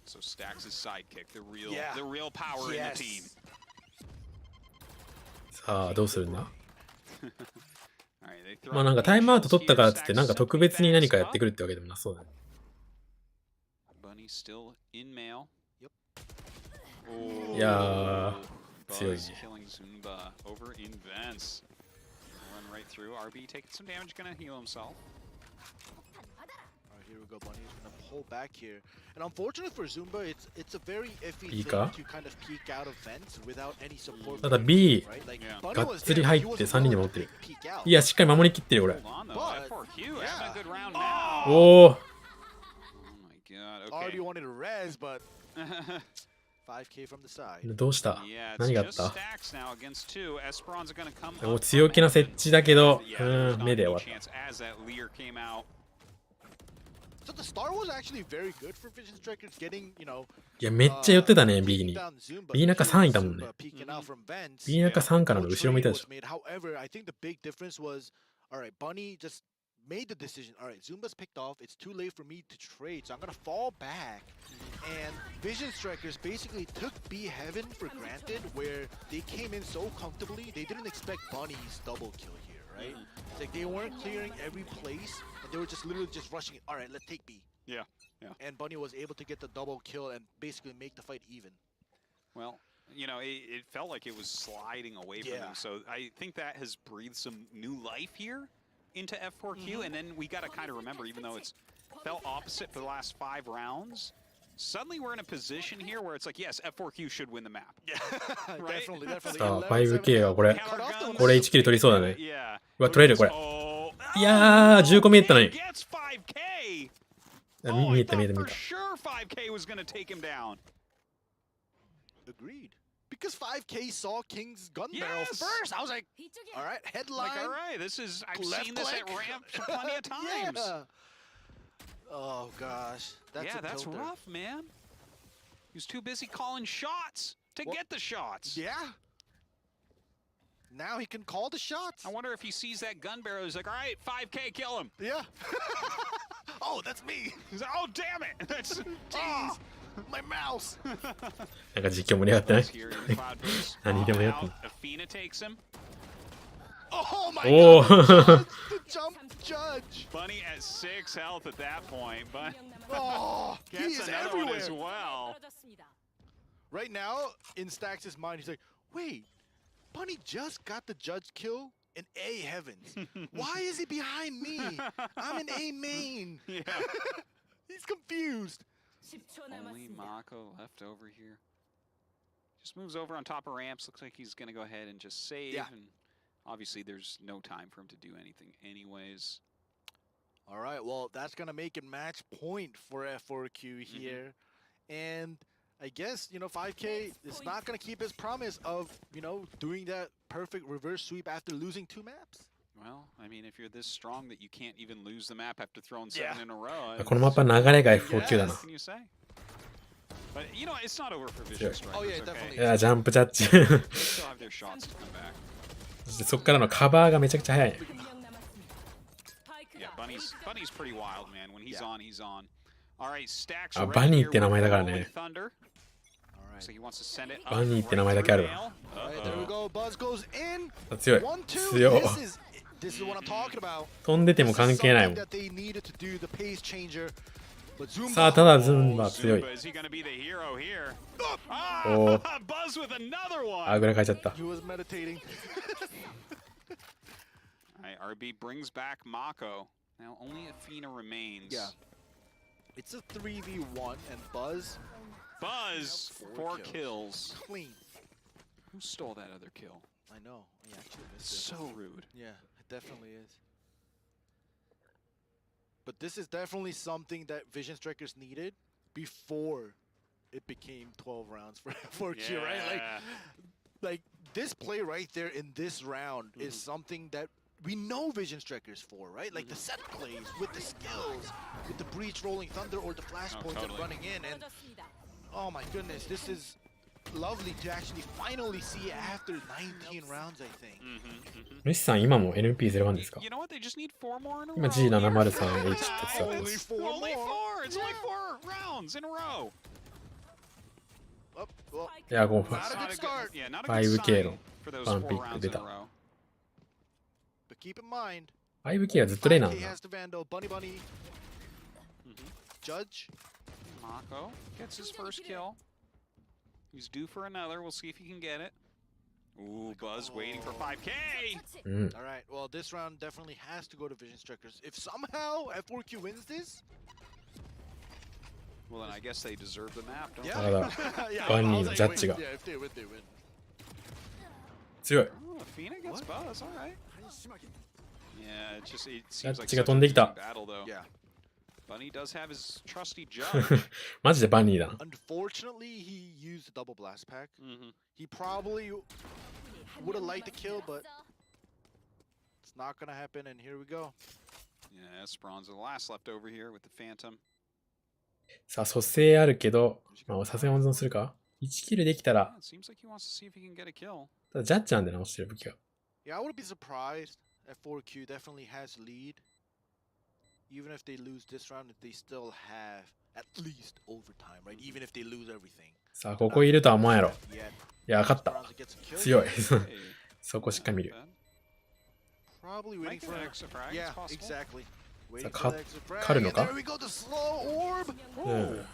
So Stacks' sidekick, the real power in the team. さあ、どうするんだ？ Alright, they throw まあなんかタイムアウト取ったからっつってなんか特別に何かやってくるってわけでもなそうだね。Bunny still in mail. Yep. いやー、強いね。 Killing Zumba over in Vents. Run right through. RB taking some damage, gonna heal himself. Alright, here we go. Bunny is gonna pull back here. And unfortunately for Zumba, it's a very iffy thing to kind of peek out of vents without any support. ただ B がっつり入って3人で守ってる。いや、しっかり守りきってるよ、俺。おお。Already wanted to res, but 5K from the side. どうした何があった Esperanza gonna come up. もう強気な設置だけど、目で終わった。So the start was actually very good for Vision Strikers getting, you know. いや、めっちゃ寄ってたね、B に。B 中3いたもんね。B 中3からの後ろ向いたでしょ。 However, I think the big difference was, alright, Bunny just made the decision. Alright, Zumba's picked off. It's too late for me to trade, so I'm gonna fall back. And Vision Strikers basically took B Heaven for granted, where they came in so comfortably. They didn't expect Bunny's double kill here, right? It's like they weren't clearing every place, and they were just literally just rushing it. Alright, let's take B. Yeah. And Bunny was able to get the double kill and basically make the fight even. Well, you know, it felt like it was sliding away from them. So I think that has breathed some new life here into F4Q. And then we got to kind of remember, even though it's felt opposite for the last 5 rounds, suddenly we're in a position here where it's like, yes, F4Q should win the map. Yeah, right? definitely. さあ、5K はこれ1キル取りそうだね。うわ、取れるこれ。いやー、10個見えたのに。見えた。For sure 5K was going to take him down. Agreed. Because 5K saw King's gun barrel first. I was like, all right, headline. Like, all right, this is, I've seen this at ramp plenty of times. Yeah. Oh, gosh. That's rough, man. He was too busy calling shots to get the shots. Yeah. Now he can call the shots. I wonder if he sees that gun barrel. He's like, all right, 5K, kill him. Yeah. Oh, that's me. He's like, oh, damn it. That's my mouse. なんか実況盛り上がってない何でもやってる。Athena takes him. Oh my god. The jump judge. Bunny at 6 health at that point, but he is everywhere as well. Right now, in Stacks' mind, he's like, wait, Bunny just got the judge kill in A heavens. Why is he behind me? I'm in A main. Yeah. He's confused. Only Mako left over here. Just moves over on top of ramps. Looks like he's going to go ahead and just save. Yeah. And obviously, there's no time for him to do anything anyways. All right, well, that's going to make it match point for F4Q here. And I guess, you know, 5K is not going to keep his promise of, you know, doing that perfect reverse sweep after losing 2 maps. Well, I mean, if you're this strong that you can't even lose the map after throwing 7 in a row. このマップは流れが F4Q だな。But you know, it's not over for Vision Strikers. Oh yeah, definitely. いや、ジャンプジャッジ。 Still have their shots to come back. そしてそっからのカバーがめちゃくちゃ早い。Yeah, Bunny's pretty wild, man. When he's on, he's on. All right, Stacks. あ、バニーって名前だからね。 So he wants to send it バニーって名前だけあるわ。There we go. Buzz goes in. 強い。強い。 This is what I'm talking about. 飛んでても関係ないもん。さあ、ただズンバ強い。おお。あぐらかいちゃった。RB brings back Mako. Now only Athena remains. Yeah. It's a 3v1 and Buzz Buzz, 4 kills. Clean. Who stole that other kill? I know. I actually missed it. So rude. Yeah, it definitely is. But this is definitely something that Vision Strikers needed before it became 12 rounds for Q, right? Like this play right there in this round is something that we know Vision Strikers for, right? Like the set plays with the skills, with the breach rolling thunder or the flashpoints and running in. And oh my goodness, this is lovely to actually finally see after 19 rounds, I think. ルシさん、今も NP01 ですか？ You know what? They just need 4 more in a 今 row. G703H って座ってま Only す。 4. It's only 4 rounds in a row. Oh, well, いや、こう、 not a good start. Yeah, not a good 5K の sign for those ワン 4 ピック rounds 出 in a た。 row. But keep in mind, 5K はずっとレイなん 5K だ。 has the Vandal, Bunny, Judge. Mako gets his first kill. He's due for another. We'll see if he can get it. Ooh, Buzz waiting for 5K. うん。 All right, well, this round definitely has to go to Vision Strikers. If somehow F4Q wins this, Well, then I guess they deserve the map, don't yeah. ただ、 Yeah, バンニー I の was ジャ like, ッジが yeah, if they win, they win. 強い。 they? Oh, Athena gets Buzz. All right. Yeah, it seems like ジャッジが such 飛んできた。 a battle, though. Yeah. Bunny does have his trusty judge. マジでバンニーだな。 Unfortunately, he used a double blast pack. Mm-hmm. He probably would have liked to kill, but it's not gonna happen. And here we go. Yeah, Esperanza, the last left over here with the Phantom. さあ、蘇生あるけど、まあ、さすがに温存するか ?1 キルできた Yeah, ら、 it seems like he wants to see if he can get a kill. ただジャッジなんで直してる武器が。 Yeah, I wouldn't be surprised. F4Q definitely has lead. Even if they lose this round, they still have at least overtime, right? Even if they lose everything. さあ、ここいるとは思わんやろ。 Yet, いや、勝った。 Esperanza gets a kill. 強い。 Hey, そこしっかり見る。 Probably might waiting get for an an extra frag. Yeah, It's possible. exactly. Waiting Sa- for the extra frag. 狩るの And か there we go, the slow orb. うん。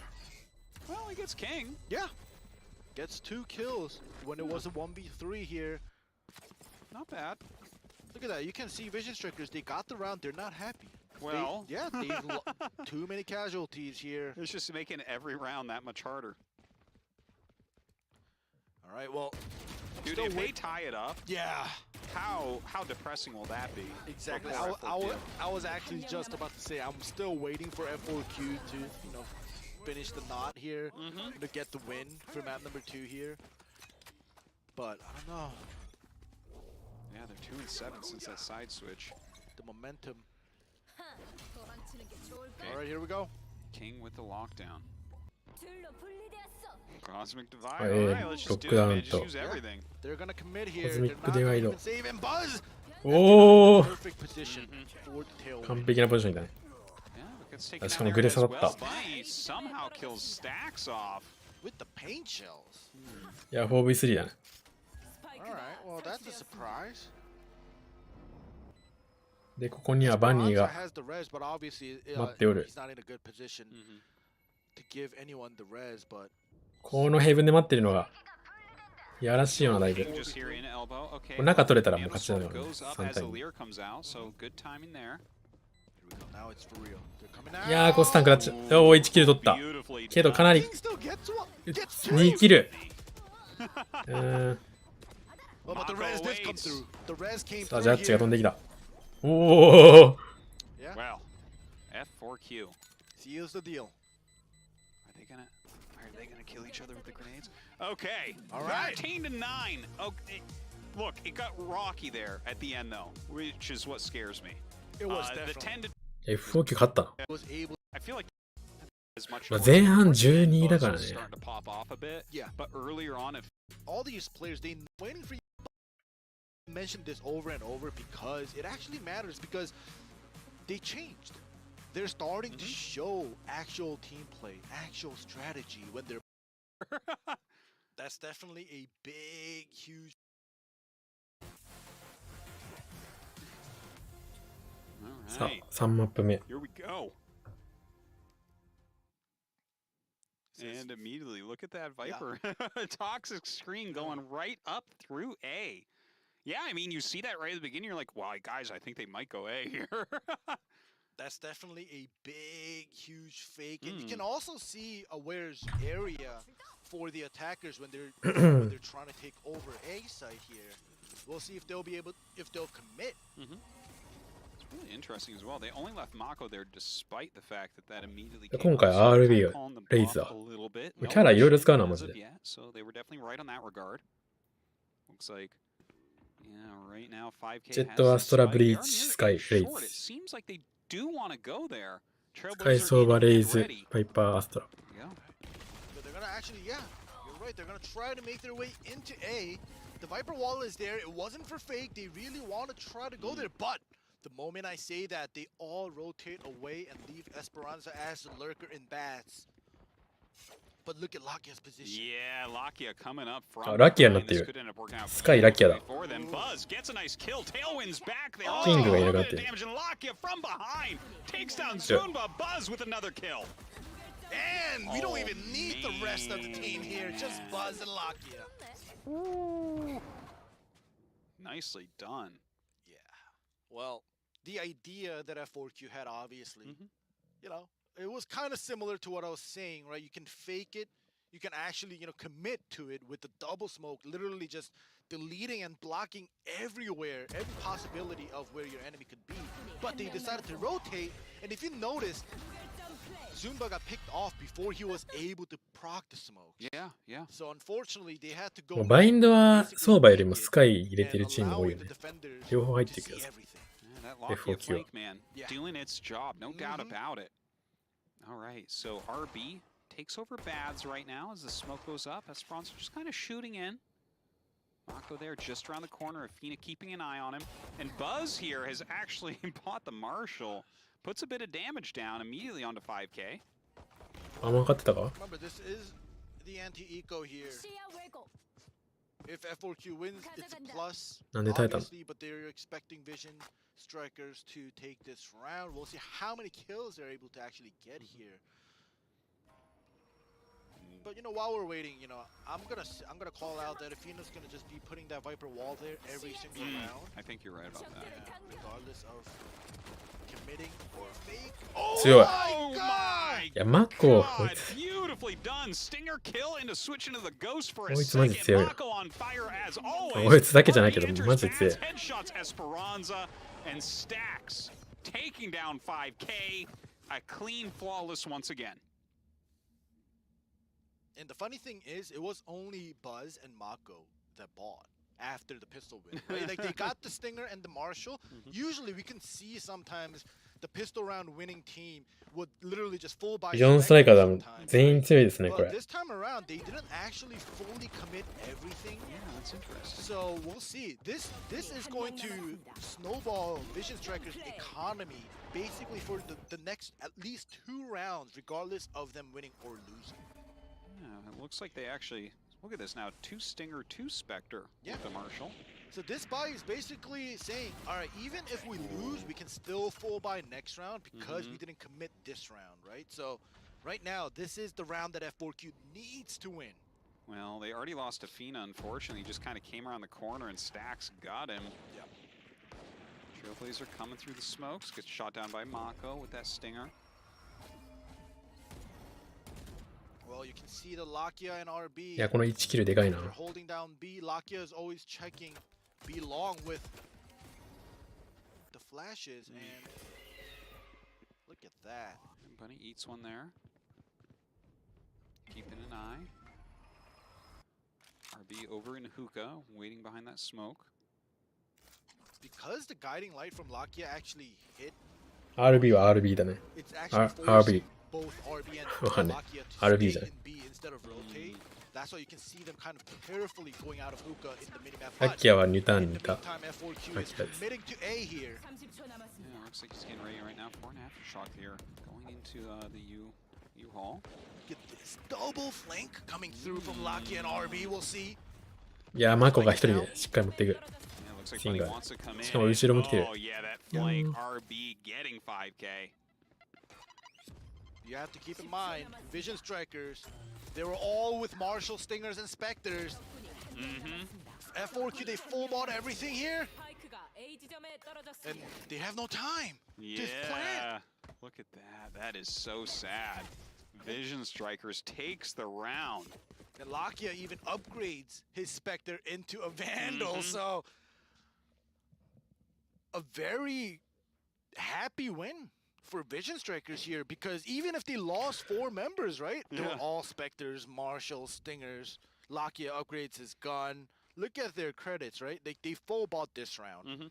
Well, he gets King. Yeah. Gets 2 kills when it was a 1v3 here. Not bad. Look at that. You can see Vision Strikers. They got the round. They're not happy. Well, Yeah, they too many casualties here. it's just making every round that much harder. All right, well, Dude, still if they wait- tie it up, yeah, how depressing will that be? exactly. For F4Q? I was actually just about to say I'm still waiting for F4Q to, finish the knot here, to get the win for map number 2 here. But I don't know. Yeah, they're 2-7 since that side switch. The momentum. Okay. All right, here we go. King with the lockdown. Cosmic Divide. Hey, All right, let's just do it, man. Just use Yeah. everything. They're gonna commit here. Cosmic They're not gonna Divide. even save and Buzz. おー Perfect position for the tail. 完璧なポジションみたい。 Yeah, but gets taken 確か down に there グレ as サだった。 well. Bunny somehow kills Stacks off. With the paint shells. いや、4v3 だね。 All right, well that's a surprise. で、ここにはバニー Esperanza が has the res, but obviously 待っておる。 he's not in a good position to give anyone the res, but このヘブンで待ってるのが、いやらしいようなだいぶ。 King just here in elbow. Okay. 中取れたらもう And 勝ちだ the よ sword ね。 goes up 3 as the 対2。 leer comes out, so good timing there. here we go. Now it's for real. They're coming out. いやー、コスタンクラッチ。おー、1キル取った。 Beautifully けどかなり King still gets one. Gets 2キル。うーん。 Well, but the res did come through. The res came さあ、 through ジャッジが飛ん here. できた。おー Yeah, Well, F4Q. seals the deal. Are they gonna kill each other with the grenades? Okay. All right. 13-9. Okay. Look, it got rocky there at the end though, which is what scares me. It was The definitely. 10 to F4Q 勝ったの。 Was able. I feel like as much 前半12だからね。 starting to pop off a bit. Yeah. But earlier on, if All these players, they waiting for you. I mentioned this over and over because it actually matters because they changed. They're starting to show actual team play, actual strategy when they're. That's definitely a big, huge. さ Alright, あ、3マップ目。 here we go. And immediately, look at that Viper. Toxic screen going right up through A. Yeah, I mean, you see that right at the beginning, you're like, wow, guys, I think they might go A here. That's definitely a big, huge fake. And you can also see Aware's area for the attackers when they're trying to take over A side here. We'll see if they'll commit. It's really interesting as well. They only left Mako there despite the fact that immediately 今回 RB がレイズだ。キャラいろいろ使うな、マジで。So they were definitely right on that regard. Looks like right now 5K ジェット、アストラ、ブリーチ、スカイ、レイズ。 seems like they do want to go there. スカイ、ソーバ、レイズ、パイパー、アストラ。They're gonna actually, yeah, you're right. They're gonna try to make their way into A. The Viper wall is there. It wasn't for fake. They really want to try to go there, but the moment I say that, they all rotate away and leave Esperanza as the lurker in bats. But look at Lakia's position. Yeah, Lakia coming up from. あ、ラキアになってる。スカイ、ラキアだ。Buzz gets a nice kill. Tailwinds back. Theyキングがいなくなってる。damage and Lakia from behind takes down Zunba. Buzz with another kill. And we don't even need the rest of the team here. Just Buzz and Lakia. Nicely done. Yeah. Well, the idea that F4Q had, obviously, you know, it was kind of similar to what I was saying, right? You can fake it. You can actually, you know, commit to it with the double smoke, literally just deleting and blocking everywhere, every possibility of where your enemy could be. But they decided to rotate, and if you notice, Zunba got picked off before he was able to proc the smoke. Yeah, yeah. So unfortunately, they had to go. バインドは相場よりもスカイ入れてるチームが多いよね。両方入ってるけど。F4Q man doing its job, no doubt about it. All right, so RB takes over Bads right now as the smoke goes up. Esperanza just kind of shooting in. Mako there just around the corner. Afina keeping an eye on him. And Buzz here has actually bought the Marshall. Puts a bit of damage down immediately onto 5K. あ、分かってたか? Remember, this is the anti-eco here. If F4Q wins, it's a plus, obviously, but they're expecting Vision Strikers to take this round. We'll see how many kills they're able to actually get here. But you know, while we're waiting, you know, I'm gonna call out that Afina's gonna just be putting that Viper wall there every single round. I think you're right about that. Yeah, regardless of committing or fake. 強い。 Oh my いや、マコ、 God, beautifully done. Stinger kill into switch into the ghost for a こいつマジ second. 強い。 Mako on fire as always. こいつだけじゃないけど、マジで強い。 Headshots Esperanza and Stacks taking down 5K. A clean, flawless once again. And the funny thing is, it was only Buzz and Mako that bought after the pistol win. Right? Like, they got the Stinger and the Marshall. Usually, we can see sometimes the pistol round winning team would literally just full buy. 4ストライカーだもん。全員強いですね、これ。 But this time around, they didn't actually fully commit everything. Yeah, that's interesting. So we'll see. This is going to snowball Vision Striker's economy basically for the next at least 2 rounds, regardless of them winning or losing. Yeah, it looks like they actually, look at this now, 2 Stinger, 2 Spectre with the Marshall. So this buy is basically saying, all right, even if we lose, we can still full buy next round because we didn't commit this round, right? So right now, this is the round that F4Q needs to win. Well, they already lost to Fina, unfortunately. He just kind of came around the corner and Stacks got him. Yep. Trailblazer coming through the smokes, gets shot down by Mako with that Stinger. Well, you can see the Lakia and RB. いや、この1キルでかいな。 They're holding down B. Lakia is always checking B long with the flashes, and look at that. And Bunny eats one there. Keeping an eye. RB over in hookah, waiting behind that smoke. Because the guiding light from Lakia actually hit. RB は RB だね。It's actually RB。 both RB and わかんない。 Lakia to RB じ stay ゃない。 in B instead of rotate. That's why you can see them kind of carefully going out of hookah in the minimap. ラッキアは2ターン In に the いた。 meantime, F4Q is ラッキアです。 committing to A here. Yeah, looks like he's getting ready right now for an aftershock here. Going into the U-Haul. Get this double flank coming through from Lakia and RB. We'll see. いや、マコが1人でしっかり持っていく。 Yeah, looks like Single. Bunny wants to come in. しかも後ろも来てる。 Oh yeah, that flank RB getting 5K. You have to keep in mind, Vision Strikers, they were all with Marshall, Stingers, and Spectres. F4Q, they full bought everything here. And they have no time. Just plan. Yeah, look at that. That is so sad. Vision Strikers takes the round. And Lakia even upgrades his Spectre into a Vandal, so a very happy win for Vision Strikers here, because even if they lost 4 members, right? They were all Spectres, Marshals, Stingers. Lakia upgrades his gun. Look at their credits, right? They full bought this round. And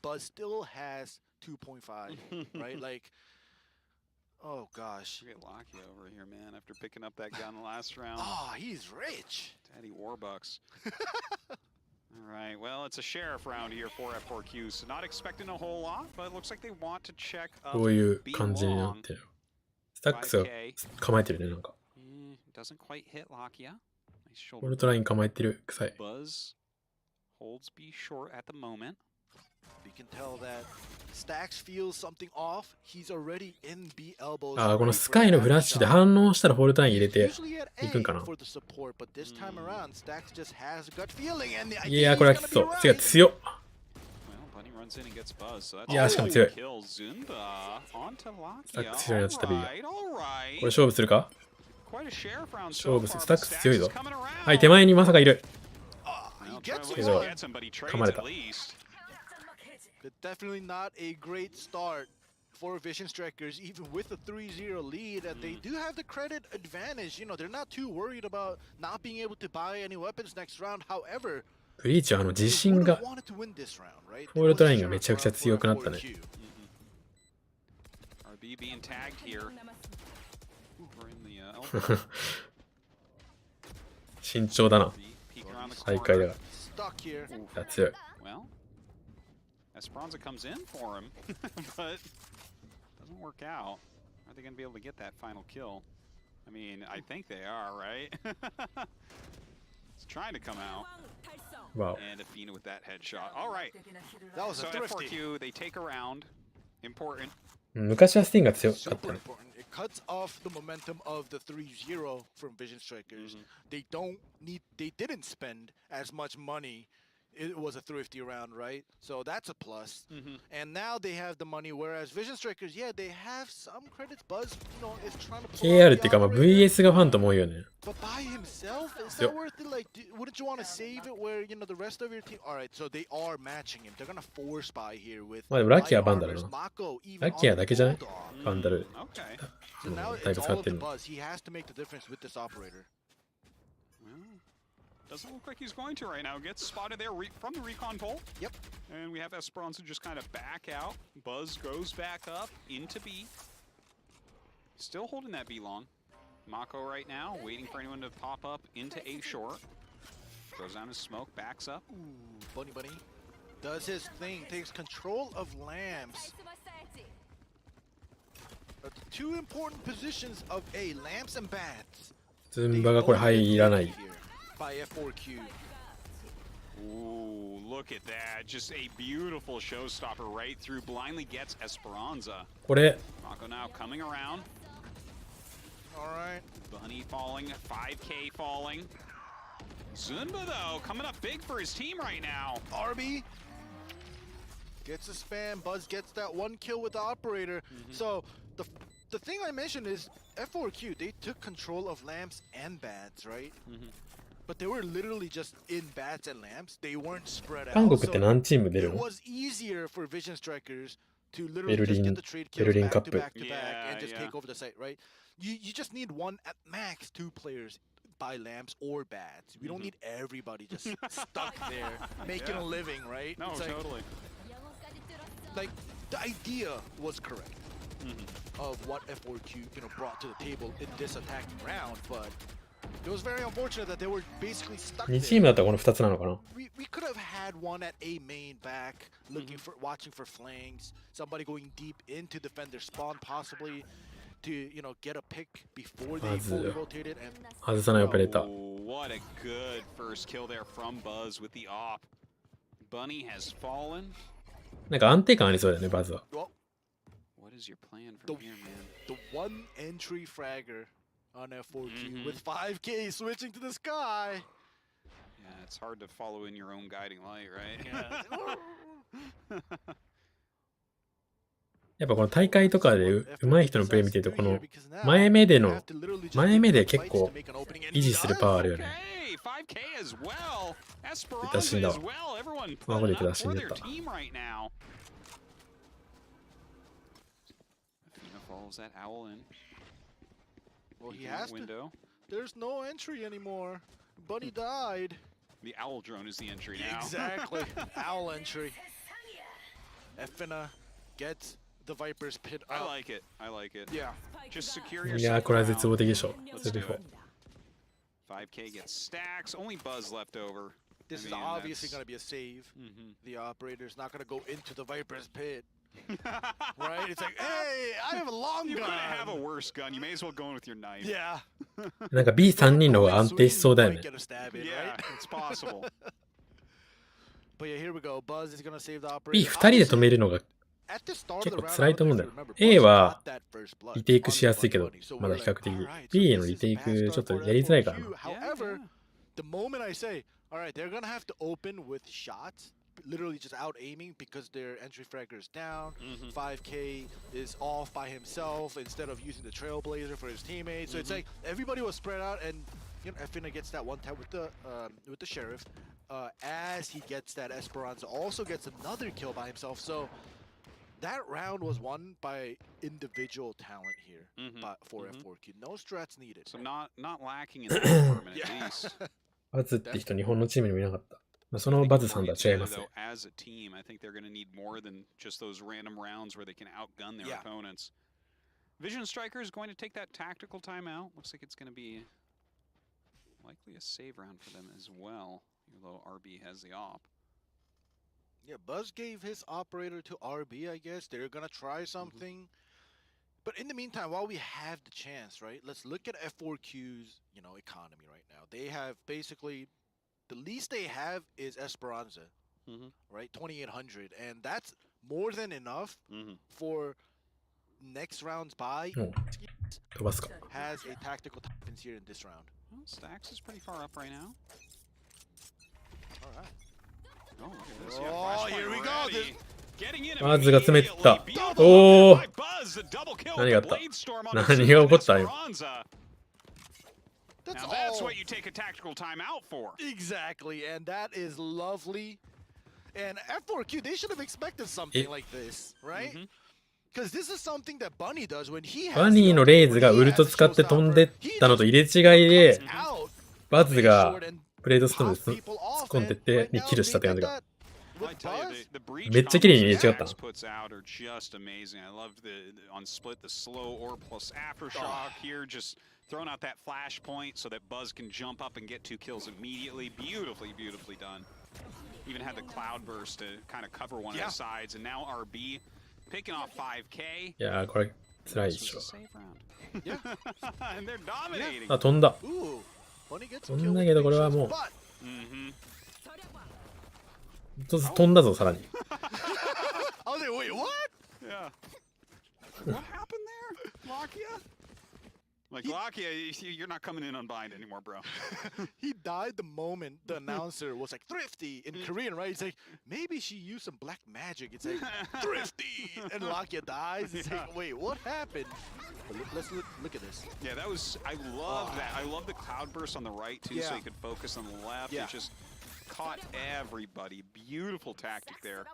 Buzz still has 2.5, right? Like, oh gosh. Look at Lakia over here, man, after picking up that gun last round. Oh, he's rich. Daddy Warbucks. All right, well, it's a sheriff round here for F4Q, so not expecting a whole lot, but it looks like they want to check up こういう感じになってる。スタックスが構えてるね、なんか。Doesn't quite hit Lakia. Nice ウル shoulder. トライン構えてる。臭い。 Buzz holds B short at the moment. You can tell that Stacks feels something off. He's already in B elbows. ああ、このスカイのフラッシュで反応したらホルトライン入れて Usually at いくんか A な。 for the support, but this time around, Stacks just has a gut feeling, and the いやー、 idea これは is きつ gonna そ be う。違う、 right. 強っ。Well, Bunny runs in and gets Buzz, so that's いやー、しかも強い。 kill Zunba onto スタッ Lakia. ク強いなっちゃった B が。 All right. これ勝負するか？ Quite a sheriff round 勝 so 負す far, る。スタッ but クス強い Stacks ぞ is coming around. はい、手前にまさかいる。 He Well, gets Trevor him He's one. gets him, but he trades 噛まれ at た。 least. But definitely not a great start for Vision Strikers, even with a 3-0 lead. And they do have the credit advantage. You know, they're not too worried about not being able to buy any weapons next round. However, ブリーチは自 they 信 would が have wanted to win this round, right? ホールトラインがめちゃくちゃ強くなったね。 RB being tagged here. We're in the elephant. 慎重だな。 Peek around the 大会だ corner. か Stuck here. ら。強い。 Well, Esperanza comes in for him, but doesn't work out. Are they going to be able to get that final kill? I mean, I think they are, right? It's trying to come out. わお。 And Athena with that headshot. All right. That was So a thrifty. F4Q, they take a round. Important. 昔はスティンが強かった Super ね。 important. It cuts off the momentum of the 3-0 from Vision Strikers. They didn't spend as much money. It was a thrifty round, right? So that's a plus. And now they have the money, whereas Vision Strikers, yeah, they have some credits. Buzz, you know, is trying to pull KR out っていうか、まあ the operator. VS がファントも多いよね。 But by himself, is Yep. that worth it? Like, wouldn't you want to save it where, you know, the rest of your team... All right, so they are matching him. They're going to force buy here with... まあでもラッキーはバンダル Light な。 Mako, even ラッキー on はだけじゃない Bulldog. バンダル。 Okay. So now だい it's ぶ使 all って of る the の。 Buzz. He has to make the difference with this operator. Well, doesn't look like he's going to right now. Gets spotted there from the recon pole. Yep. And we have Esperanza just kind of back out. Buzz goes back up into B. Still holding that B long. Mako right now, waiting for anyone to pop up into A short. Goes down his smoke, backs up. Ooh, Bunny does his thing, takes control of Lamps. The two important positions of A, Lamps and Bats. ズンバがこれ入らない。 By F4Q. Ooh, look at that. Just a beautiful showstopper right through. Blindly gets Esperanza. これ、 Mako now coming around. All right. Bunny falling, 5K falling. Zunba, though, coming up big for his team right now. RB gets a spam. Buzz gets that one kill with the operator. So the thing I mentioned is F4Q, they took control of Lamps and Bats, right? But they were literally just in Bats and Lamps. They weren't spread out. 韓国って何チーム出る It の？ was easier for Vision Strikers to literally just Berlin- get the trade kills Berlin back Cup. to back to back Yeah, and just yeah. take over the site, right? You just need one at max 2 players by Lamps or Bats. We don't need everybody just stuck there making Yeah. a living, right? No, It's like, totally. like the idea was correct of what F4Q brought to the table in this attacking round, but it was very unfortunate that they were basically stuck 2チーム there. だったらこの2つなのかな？ We could have had one at A main back, looking for watching for flanks, somebody going deep into defender spawn possibly to get a pick before they fully rotated and 外さないオペレーター。 Oh, what a good first kill there from Buzz with the op. Bunny has fallen. なんか安定感ありそうだよね、バズは。 well, What is your plan from here, man? the one entry fragger on F4Q with 5K switching to the sky. it's hard to follow in your own guiding light, right? やっぱこの大会とかで上手い人のプレイ見てると、この前目で結構維持するパワーあるよね。出しんだわ。まこで出しんでった。Well, he has to. There's no entry anymore. Bunny died. The owl drone is the entry now. Exactly. Owl entry. Efina gets the Viper's pit up. I like it. I like it. Yeah. Just secure いやー、これは絶望的でしょ。Let's do it. 5K gets stacks. Only Buzz left over. This is obviously going to be a save. The operator's not going to go into the Viper's pit. Right? It's like, hey, I have a long gun. You couldn't have a worse gun. You may as well go in with your knife. Yeah. なんか B3 人の方が安定しそうだよね。Yeah, it's possible. But yeah, here we go. Buzz is going to save the operator. B2 人で止めるのが結構辛いと思うんだよ。A はリテイクしやすいけど、まだ比較的。B のリテイクちょっとやりづらいからな。However, the moment I say, all right, they're going to have to open with shots. Literally just out aiming because their entry fragger is down. 5K is off by himself instead of using the trailblazer for his teammates. So it's like everybody was spread out, and you know Efina gets that one tap with the sheriff. As he gets that, Esperanza also gets another kill by himself. So that round was won by individual talent here for F4Q. No strats needed. So not lacking in that department at least. バズって人日本のチームにもいなかった。そのバズさんとは違いますね。As a team, I think they're going to need more than just those random rounds where they can outgun their opponents. Vision Striker is going to take that tactical timeout. Looks like it's going to be likely a save round for them as well, even though RB has the op. Yeah, Buzz gave his operator to RB, I guess. They're going to try something. But in the meantime, while we have the chance, right, let's look at F4Q's, you know, economy right now. They have basically... The least they have is Esperanza, right? 2,800, and that's more than enough for next round's buy. Has a tactical weapons here in this round. Well, Stacks is pretty far up right now. All right. Oh, here we go. Getting in バズが詰めてった。おお。何があった？何が起こったよ。Now that's what you take a tactical timeout for. Exactly, and that is lovely. And F4Q, they should have expected something like this, right? Because this is something that Bunny does when he has. バニーのレイズがウルト使って飛んでったのと入れ違いで、バズがプレートストームで突っ込んでってにキルしたって感じが。めっちゃ綺麗に入れ違った。Throwing out that flash point so that Buzz can jump up and get 2 kills immediately. Beautifully done. Even had the cloud burst to kind of cover one of the sides. And now RB picking off 5K. いやー、これ辛いでしょ。And they're dominating. あ、飛んだ。飛んだけどこれはもう。飛んだぞ、さらに。Oh, wait, what? Yeah. What happened there, Lakia? Like, Lakia, you're not coming in unbind anymore, bro. He died the moment the announcer was like, thrifty in Korean, right? He's like, maybe she used some black magic. It's like, thrifty! And Lakia dies. It's like, wait, what happened? Let's look at this. Yeah, that was, I love that. I love the cloud burst on the right, too, so you could focus on the left. It just caught everybody. Beautiful tactic there.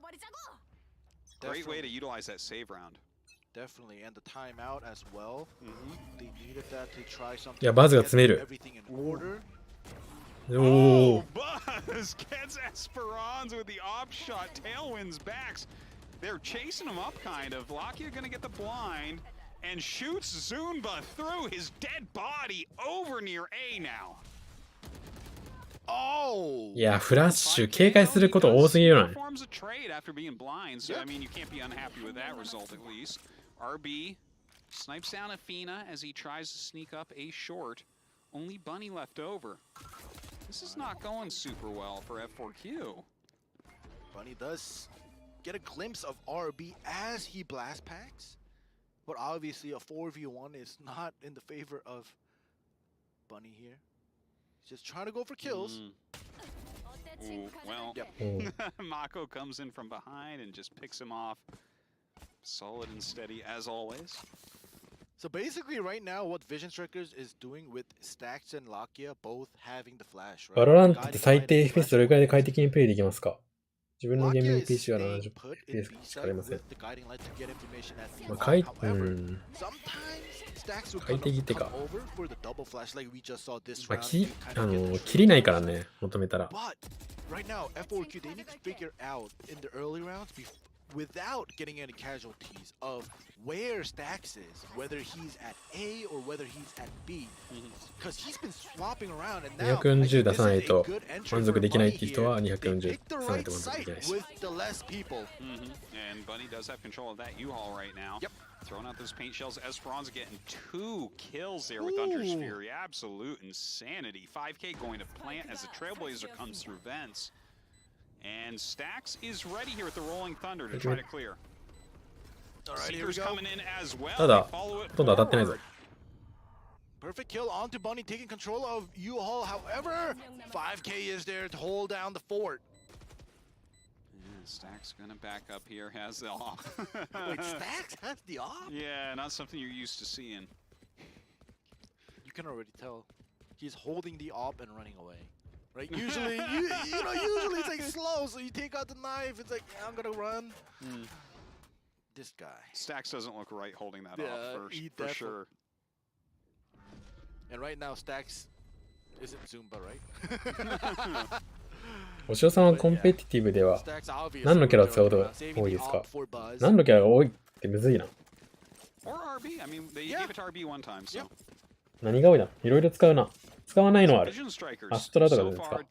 Great way to utilize that save round. Definitely, and the timeout as well. They needed that to try something. いや、バズが詰める。おお。Buzz gets Esperanza with the op shot. Tailwinds backs. They're chasing him up, kind of. Lakia gonna get the blind and shoots Zunba through his dead body over near A now. Oh! いや、フラッシュ警戒すること多すぎるよね。Forms a trade after being blind, so I mean you can't be unhappy with that result at least. RB snipes down Efina as he tries to sneak up A short. Only Bunny left over. This is not going super well for F4Q. Bunny does get a glimpse of RB as he blast packs, but obviously a 4v1 is not in the favor of Bunny here. He's just trying to go for kills. Ooh, well, Yep. Mako comes in from behind and just picks him off. Solid and steady as always. So basically, right now, what Vision Strikers is doing with Stacks and Lakia both having the flash, right? バロラントって最低 FPS どれくらいで快適にプレイできますか？自分のゲーミング PC は 70fps しかありません。まあ、快適ってか。まあ、切りないからね、求めたら。Right now, F4Q, they need to figure out in the early rounds without getting any casualties of where Stacks is, whether he's at A or whether he's at B, because he's been swapping around and now 240出さないと満足できないって人は240出さないと満足できないし。with the less people. And Bunny does have control of that U-Haul right now. Yep. Throwing out those paint shells. Esperanza getting 2 kills there with Thunder's Fury. Absolute insanity. 5K going to plant as the Trailblazer comes through vents. And Stacks is ready here with the Rolling Thunder to try to clear. Seeker's coming in as well. ただ、ほとんど当たってないぞ。Perfect kill onto Bunny, taking control of U-Haul. However, 5K is there to hold down the fort. Yeah, Stacks gonna back up here, has the op. Wait, Stacks has the op? Yeah, not something you're used to seeing. You can already tell. He's holding the op and running away. Right? Usually, usually it's like slow, so you take out the knife, it's like, yeah, I'm gonna run. This guy. Stacks doesn't look right holding that off for sure. And right now, Stacks isn't Zumba, right? おしおさんはコンペティティブでは何のキャラを使うことが多いですか？何のキャラが多いってむずいな。Or RB. I mean, they gave it to RB one time, so. 何が多いな？いろいろ使うな。使わないのはある。アストラとかで使う。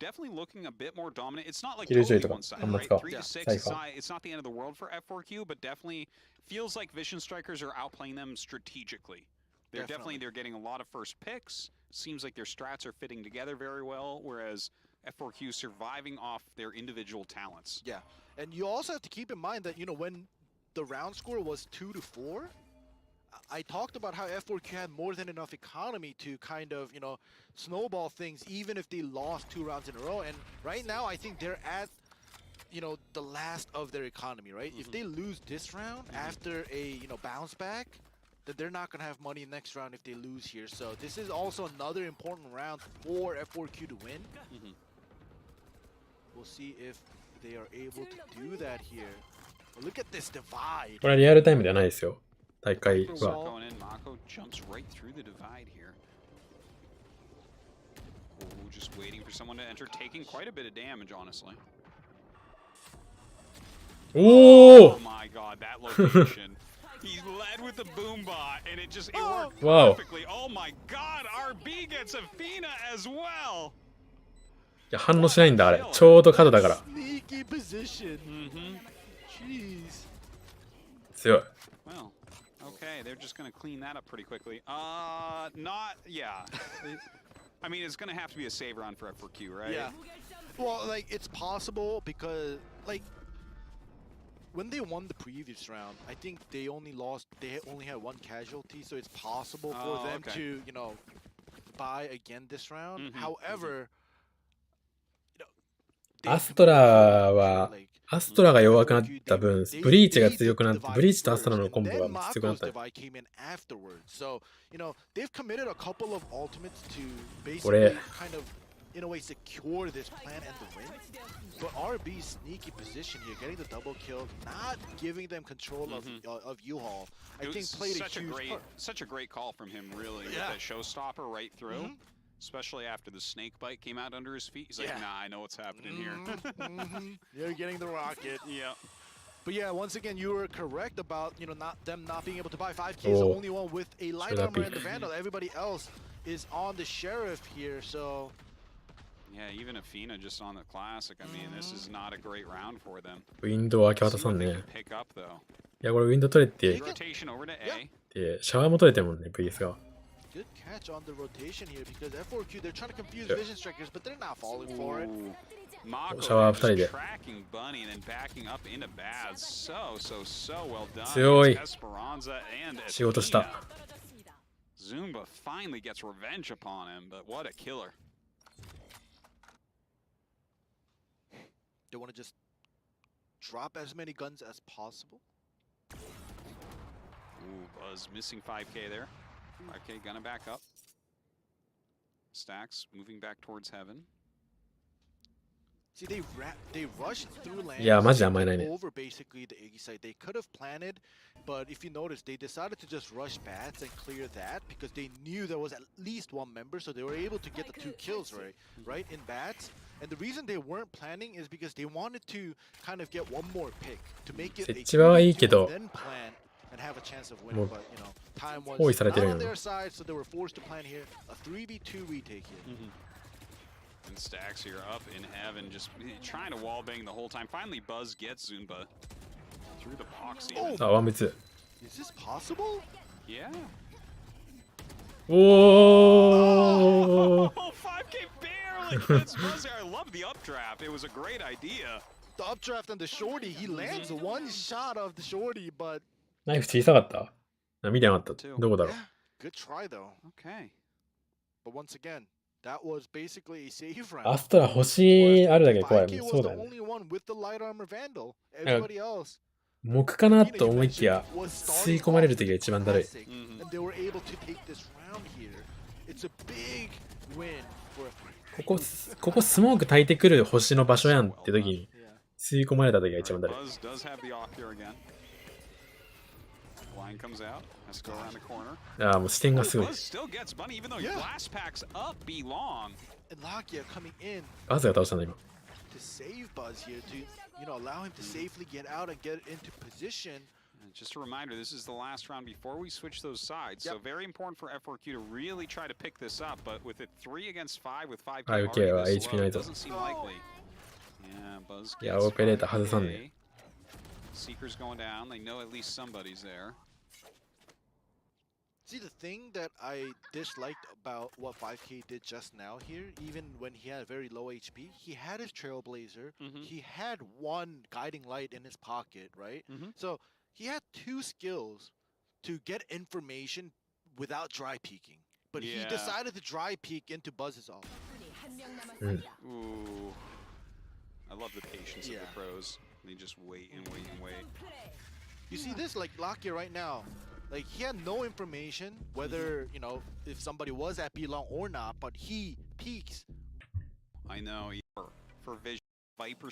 キルジョイとかあんま使う。サイファー。It's not the end of the world for F4Q, but definitely feels like Vision Strikers are outplaying them strategically. They're getting a lot of first picks. Seems like their strats are fitting together very well, whereas F4Q surviving off their individual talents. Yeah, and you also have to keep in mind that, when the round score was 2-4, I talked about how F4Q had more than enough economy to kind of, snowball things even if they lost 2 rounds in a row. And right now, I think they're at, the last of their economy, right? If they lose this round after a, bounce back, then they're not going to have money next round if they lose here. So this is also another important round for F4Q to win. We'll see if they are able to do that here. But look at this divide. これはリアルタイムではないですよ。大会は。Mako jumps right through the divide here. Oh, just waiting for someone to enter, taking quite a bit of damage, honestly. Oh my god, that location. He led with the boom bot, and it worked perfectly. Oh my god, RB gets Athena as well. いや、反応しないんだ、あれ。ちょうど角だから。Sneaky position. Jeez. 強い。Well, okay, they're just gonna clean that up pretty quickly. Yeah. I mean, it's gonna have to be a save round for F4Q, right? Yeah. Well, it's possible because, when they won the previous round, I think they only had 1 casualty, so it's possible for them to, buy again this round. However, アストラが弱くなった分、ブリーチが強くなって、ブリーチとアストラのコンボが強くなった。これ、in a way secure this plan and the win. But RB's sneaky position here, getting the double kill, not giving them control of U-Haul, I think played a huge part. Such a great call from him, really, with that showstopper right through. Especially after the snake bite came out under his feet. He's like, nah, I know what's happening here. They're getting the rocket. Yeah. But yeah, once again, you were correct about, them not being able to buy 5K. Is the only one with a light armor and the Vandal. Everybody else is on the Sheriff here, so... Yeah, even Athena just on the Classic. I mean, this is not a great round for them. ウィンドウは明け渡さんね。い Pick up, though. や、これウィンドウ取れて、Rotation over to A. で、シャワーも取れてるもんね、VS が。Good catch on the rotation here because F4Q, they're trying to confuse Vision Strikers, but they're not falling for it. Mako シャワー2人で。 tracking Bunny and then backing up into Baz. So well done. 強い。 Esperanza and 仕事した。 Zumba finally gets revenge upon him, but what a killer. want to just drop as many guns as possible. Ooh, Buzz missing 5K there. 5K gonna back up. Stacks moving back towards heaven. See, they rushed through land. いや、マジで甘えないね。 Over basically the Iggy side. They could have planted, but if you notice, they decided to just rush bats and clear that because they knew there was at least one member, so they were able to get the 2 kills right in bats. And the reason they weren't planning is because they wanted to kind of get one more pick to make it a 設置はいいけど、 then plan and have a chance of も winning. う But you know, time was 包囲されて not るよ on ね。 their side, so they were forced to plan here. A 3v2 retake here. And Stacks here up in heaven, just trying to wallbang the whole time. Finally, Buzz gets Zunba through the poxy. あ、ワンブツ。 Is this possible? Yeah. おー Oh, 5K barely gets Buzz there. I love the updraft. It was a great idea. The updraft on the shorty, he lands one shot of the shorty, but ナイフ小さかったあ、見てなかった。どこだろう yeah, good try though. Okay. But once again, that was basically a save round. アストラ星あるだけ怖い 5K もん。 was そう the だよね。 only one with the light armor vandal. Everybody else. 木かなと思いきや、吸い込まれるときが一番だるい。 And they were able to take this round here. It's a big win for a ここスモーク焚いてくる星の場所やんって時に、吸い込まれた時が一番だるい。 Buzz does have the off here again. Line comes out. Has to go around the corner. ああ、もう視点がすごい。 Buzz still gets money even though your blast packs up belong. And Lakia coming in バズが倒したんだ今。 to save Buzz here to, you know, allow him to safely get out and get into position. And just a reminder, this is the last round before we switch those sides. So very important for F4Q to really try to pick this up. But with it 3 against 5 with 5K okay, already this HP low, ない it ぞ。 doesn't seem likely. Yeah, Buzz いや、 gets オペレーター外さん 5K. ね。 Seeker's going down. They know at least somebody's there. See, the thing that I disliked about what 5K did just now here, even when he had very low HP, he had his Trailblazer, he had one guiding light in his pocket, right? So he had 2 skills to get information without dry peeking. But he decided to dry peek into Buzz's off. Ooh. I love the patience of the pros. They just wait and wait and wait. You see this, like Lakia right now, like he had no information whether, you know, if somebody was at B long or not, but he peeks I know. For Vision, Viper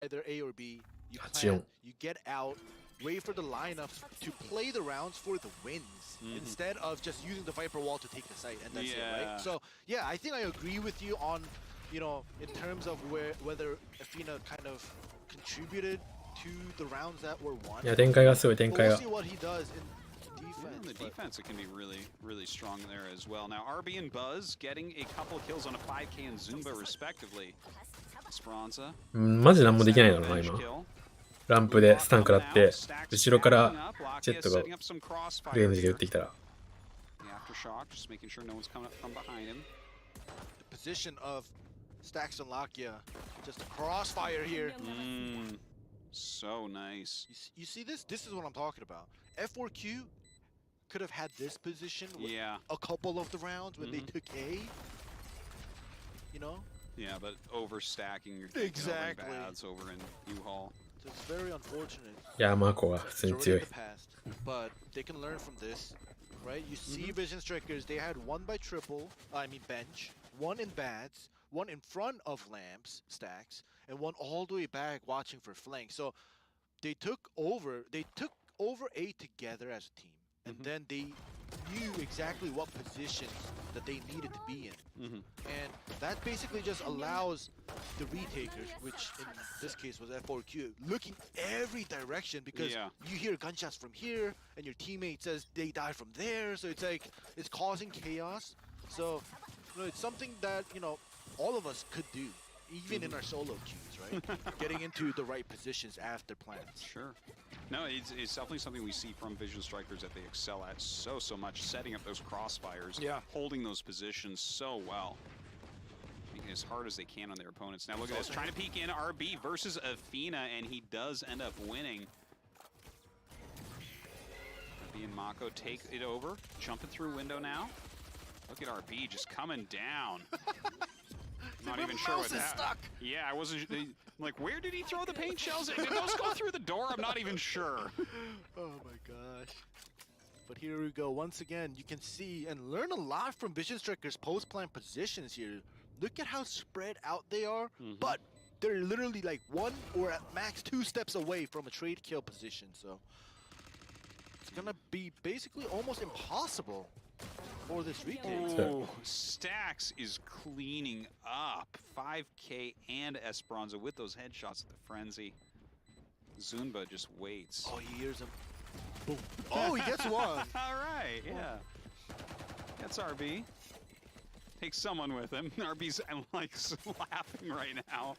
either A or B. You plan, you get out, wait for the lineups to play the rounds for the wins instead of just using the Viper wall to take the site, and that's it, right? So yeah, I think I agree with you on, you know, in terms of whether Athena kind of contributed to the rounds that were won. いや、展開がすごい、展開 We'll が。 see what he does in In the defense. defense, it can be really, really strong there as well. Now, RB and Buzz getting a couple of kills on a 5K and Zumba, respectively. Esperanza. マジなんもできないだろうな、今。ランプでスタン食らって、後ろからジェットがフレームで打ってきたら。 The aftershock, just making sure no one's coming up from behind him. The position of Stacks and Lakia, just a crossfire here. So nice. You see this? This is what I'm talking about. F4Q could have had this position with a couple of the rounds when they took A. You know? Yeah, but overstacking your Exactly. bads over in U-Haul. So it's very unfortunate. いや、マーコは普通 It's に already 強 in い the。past, but they can learn from this, right? You see Vision Strikers, they had one by triple, I mean bench, one in bats, one in front of lamps, Stacks, and one all the way back watching for flank. So they took over A together as a team, and then they knew exactly what positions that they needed to be in. And that basically just allows the retakers, which in this case was F4Q, looking every direction because you hear gunshots from here and your teammate says they died from there. So it's like, it's causing chaos. So, you know, it's something that, you know, all of us could do, even in our solo queues, right? Getting into the right positions after plans. Sure. No, it's definitely something we see from Vision Strikers that they excel at so much, setting up those crossfires, holding those positions so well. Making it as hard as they can on their opponents. Now look at this, trying to peek in RB versus Athena, and he does end up winning. RB and Mako take it over, jumping through window now. Look at RB just coming down. Not even My sure mouse what is happened. stuck. Yeah, I wasn't. Like, where did he throw the paint shells? Did those go through the door? I'm not even sure. Oh my gosh. But here we go. Once again, you can see and learn a lot from Vision Striker's post-plant positions here. Look at how spread out they are, but they're literally like 1 or at max 2 steps away from a trade kill position. So it's gonna be basically almost impossible for this retake. Oh, Stacks is cleaning up 5K and Esperanza with those headshots at the frenzy. Zunba just waits. Oh, he hears him. Boom. Oh, he gets one. All right, yeah. That's RB. Takes someone with him. RB's like laughing right now.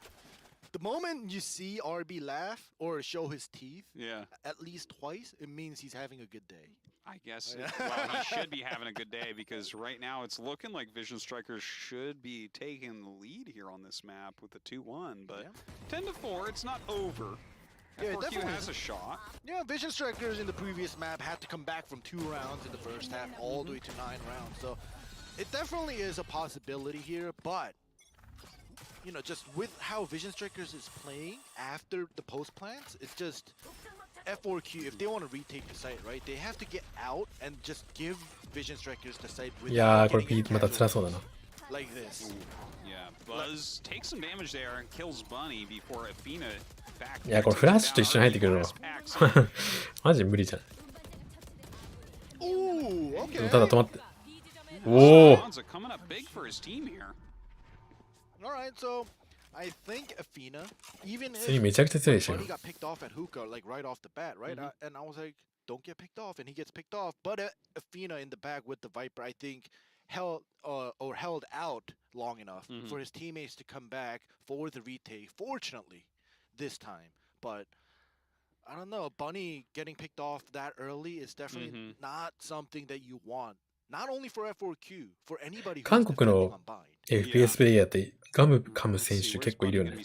The moment you see RB laugh or show his teeth, Yeah. at least twice, it means he's having a good day. I guess, well, he should be having a good day because right now it's looking like Vision Strikers should be taking the lead here on this map with the 2-1, but 10-4, it's not over. Yeah, it F4Q definitely has a shot. Yeah, Vision Strikers in the previous map had to come back from 2 rounds in the first half all the way to 9 rounds. So it definitely is a possibility here, but you know, just with how Vision Strikers is playing after the post plants, it's just F4Q, if they want to retake the site, right, they have to get out and just give Vision Strikers the site with いやー、これピートまた辛そうだな。 like this. Yeah, Buzz takes some damage there and kills Bunny before Athena back. いや、これフラッシュと一緒に入ってくるの。マジ無理じゃん。 Ooh, okay. ただ止まって。おお。 coming up big for his team here. All right, so I think Athena, even if 普通にめちゃくちゃ強いでしょ。 Bunny got picked off at hookah like right off the bat, right? And I was like, don't get picked off, and he gets picked off. But Athena in the back with the Viper, I think, held out long enough for his teammates to come back for the retake. Fortunately, this time, but I don't know. Bunny getting picked off that early is definitely not something that you want. Not only for F4Q, for anybody who's 韓国の defending on bind. FPS プレイヤーってガム噛む選手結構いるよね。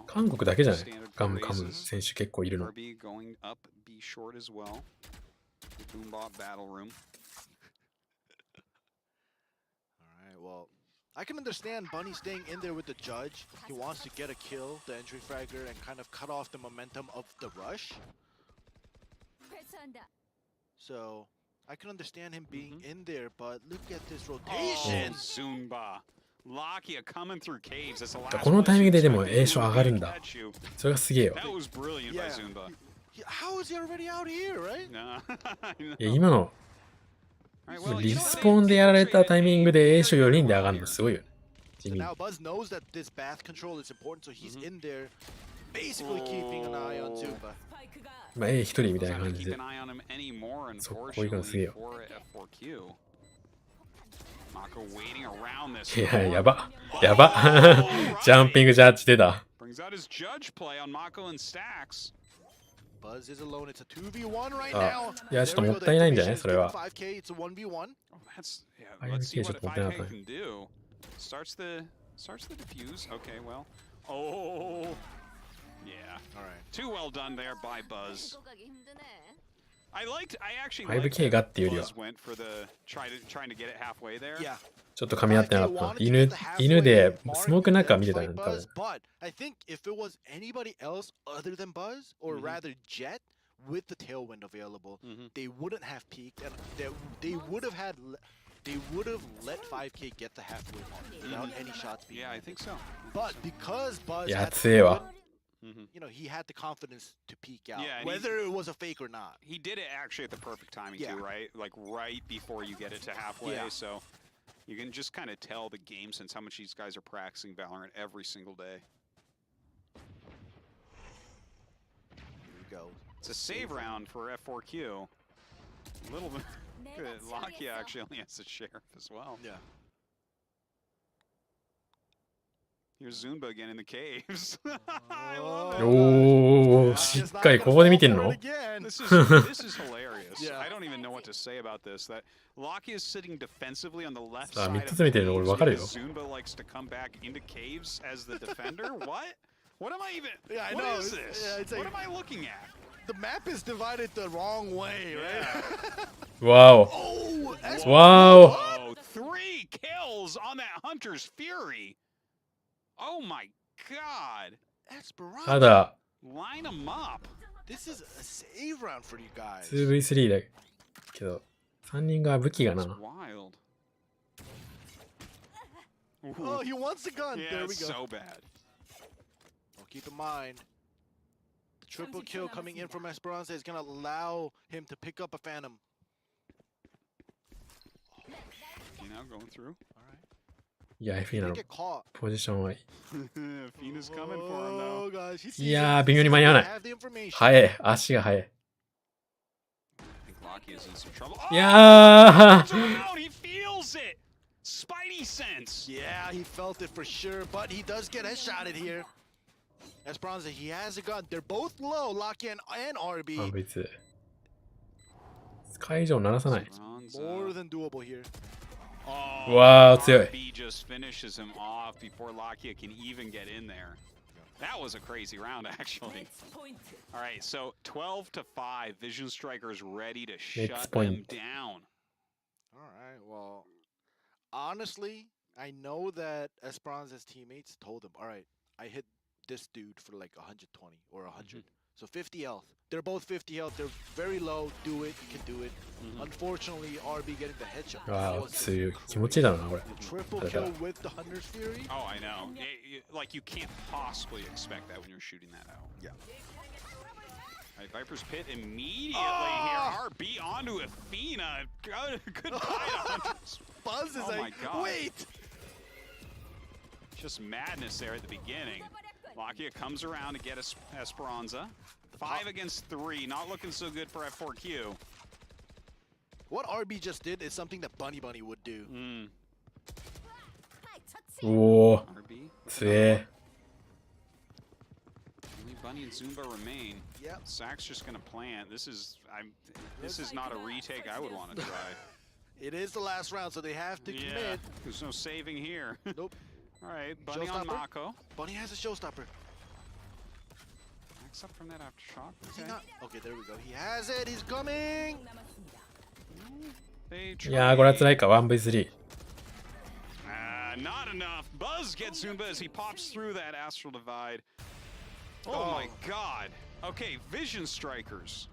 韓国だけじゃないガム噛む選手結構いるの。 RB going up B short as well. The Boombot battle room. Alright, well, I can understand Bunny staying in there with the judge. He wants to get a kill, the entry fragger, and kind of cut off the momentum of the rush. So I can understand him being in there, but look at this rotation. Oh, Zunba. Lakia coming through caves. That's the last このタイミングででも A 賞上がるんだ。それがすげえよ。 That was brilliant by Zunba. How is he already out here, right? No. いや今のリスポーンでやられたタイミングで A 賞4人で上がるのすごいよね。地 So 味に。 now Buzz knows that this bath control is important, so he's in there, basically keeping an eye on Zunba. まあ A 一人みたいな Not 感 gonna じ keep で an。eye on him anymore, そうこういうのすげえ unfortunately, よ。 for F4Q. Mako waiting around this. いや、やば。やば。ジャンピングジャッジ出た。 Brings out his judge play on Mako and Stacks. Buzz is alone. It's a 2v1 right あ now. いや、ちょっともったいないんじゃないそれは。 5K, it's a 1v1. Oh, that's yeah. Let's see what 5K ちょっともったいなかった 5K ね。 can do. Starts the defuse. Okay, well. Oh. Yeah. All right. Too well done there by Buzz. I actually 5K がっていうよりは Buzz went for the trying to get it halfway there. Yeah. ちょっと噛み合ってなかった。犬でスモークの中見てたね、多分。 But I think if it was anybody else other than Buzz, or rather Jet, with the tailwind available, they wouldn't have peaked, and they would have let 5K get the halfway mark without any shots being. Yeah, I think so. But because Buzz いや、 had 強えわ。 you know, he had the confidence to peek out, Yeah, and whether it was a fake or not. He did it actually at the perfect timing Yeah. too, right? Like right before you get it to halfway, Yeah. so you can just kind of tell the game sense how much these guys are practicing Valorant every single day. Here we go. It's a save round for F4Q. A little bit good. Lakia actually only has the sheriff as well. Yeah. Here's Zunba again in the caves. I love it. おー、しっかりここで見てんの This is hilarious. Yeah. I don't even know what to say about this. That Lakia is sitting defensively on the left さあ、 side 3 of つ目見てるの俺 caves わかるよ。 because Zunba likes to come back into caves as the defender. What? What am I even? Yeah, I what know. is this? Yeah, it's what like- am I looking at? The map is divided the wrong way, right? わお。 Oh, that's わお。 Oh, 3 kills on that Hunter's Fury. Oh my god. Esperanza. ただ、Line them up. This is a save round for you guys. 2v3 だけど、3人が武器が That's な。 wild. Oh, he wants the gun. Yeah, There we it's go. so bad. Well, keep in mind, the triple kill coming in from Esperanza is going to allow him to pick up a Phantom. You know, going through. All right. いや、フィーナ He の get caught. ポジションはいい。 Fina's coming for him Oh, though. gosh. He sees いやー、 it. 微妙に間に合わない。 Have the information. 速い。足が速い。 I think Locky is in some trouble. いや Turns ー around, he feels it. Spidey sense. Yeah, he felt it for sure, but he does get headshotted here. Esperanza, he has a gun. They're both low, Locky and RB. あ、別。会場鳴らさない。 More than doable here. Oh, Wow,強い。 RB just finishes him off before Lakia can even get in there. That was a crazy round, actually. All right, so 12-5. Vision Strikers ready to shut them point. down. All right, well, honestly, I know that Esperanza's teammates told him, all right, I hit this dude for like 120 or 100. So 50 health. They're both 50 health. They're very low. Do it. You can do it. Unfortunately, RB getting the headshot. わ That あ、 was 強い。気持ちいいだろうな、これ。 triple kill with the Hunter's Fury. Oh, I know. Like, you can't possibly expect that when you're shooting that out. Yeah. All right, Viper's Pit immediately here. RB onto Athena. Goodbye to Hunters. Buzz is Oh my like, God. wait. Just madness there at the beginning. Lakia comes around to get Esperanza. 5 against 3. Not looking so good for F4Q. What RB just did is something that Bunny would do. おお、 RB. 強え。 Only Bunny and Zumba remain. Yep. Sack's just gonna plant. This is not a retake I would want to try. It is the last round, so they have to Yeah, commit. there's no saving here. Nope. All right, Bunny on Showstopper? Mako. Bunny has a showstopper. Backs up from that aftershock. Is he Okay. not? Okay, there we go. He has it. He's coming. They いやー、これは辛いか、1v3。Not enough. Buzz gets Zumba as he pops through that astral divide. Oh my god. Okay, Vision Strikers.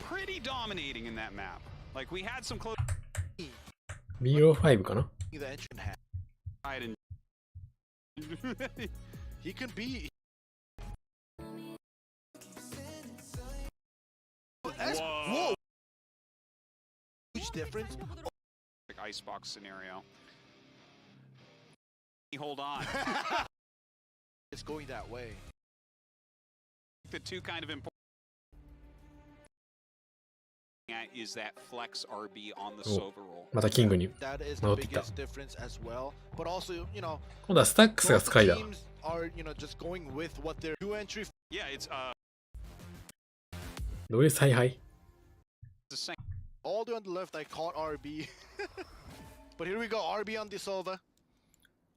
Pretty dominating in that map. Like, we had some close BO5 かな。 The engine hat. and He can be. Whoa. Huge difference. like icebox scenario. Hold on. It's going that way. The two kind of important is that flex RB on the Sova roll. またキングに。 That is the 戻ってきた。 biggest difference as well. But also, you know, 今度はスタックスが both スカイだ。 teams are, you know, just going with what their two entry. Yeah, it'sどういう采配？ the same. All the way on the left, I caught RB. But here we go, RB on the Sova.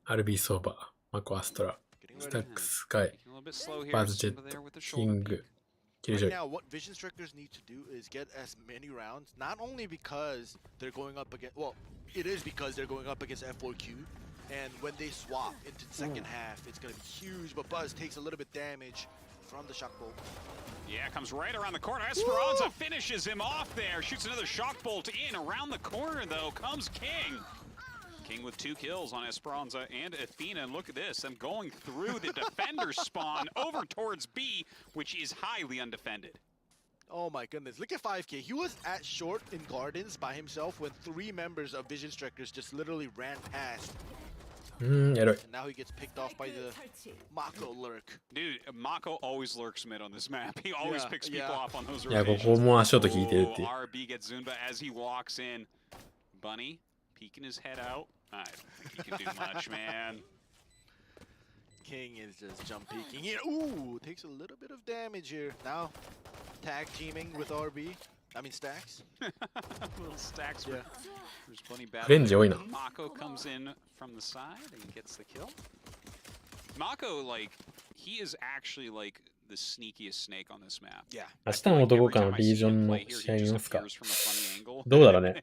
RB ソーバー、マコアストラ、 Getting ス ready. タックススカイ、 A little bit slow here. バズジェッ Zumba ト there with the、キ shoulder ング、キルジョ Right イ。 now, what Vision Strikers need to do is get as many rounds, not only because they're going up against, well, it is because they're going up against F4Q, and when they swap into the second half, it's going to be huge, but Buzz takes a little bit damage from the shock bolt. Yeah, comes right around the corner. Esperanza finishes him off there. Shoots another shock bolt in. Around the corner, though, comes King. King with 2 kills on Esperanza and Athena. And look at this. Them going through the defender spawn over towards B, which is highly undefended. Oh my goodness, look at 5K. He was at short in Gardens by himself when 3 members of Vision Strikers just literally ran past. エロい。 And now he gets picked off by the Mako lurk. Dude, Mako always lurks mid on this map. He always Yeah, picks people yeah. off on those いや、こ rotations. こも足音聞いてるっていう。 RB gets Zumba as he walks in. Bunny peeking his head out. I don't think he can do much, man. King is just jump peeking here. Ooh, takes a little bit of damage here. Now, tag teaming with RB. I mean, Stacks. Little stacks. Yeah. There's plenty bad. フレンジ多いな。 Mako comes in from the side and gets the kill. Mako, like, he is actually like the sneakiest snake on this map. Yeah. 明日もどこかのリージョンの試合見ますか？どうだろうね。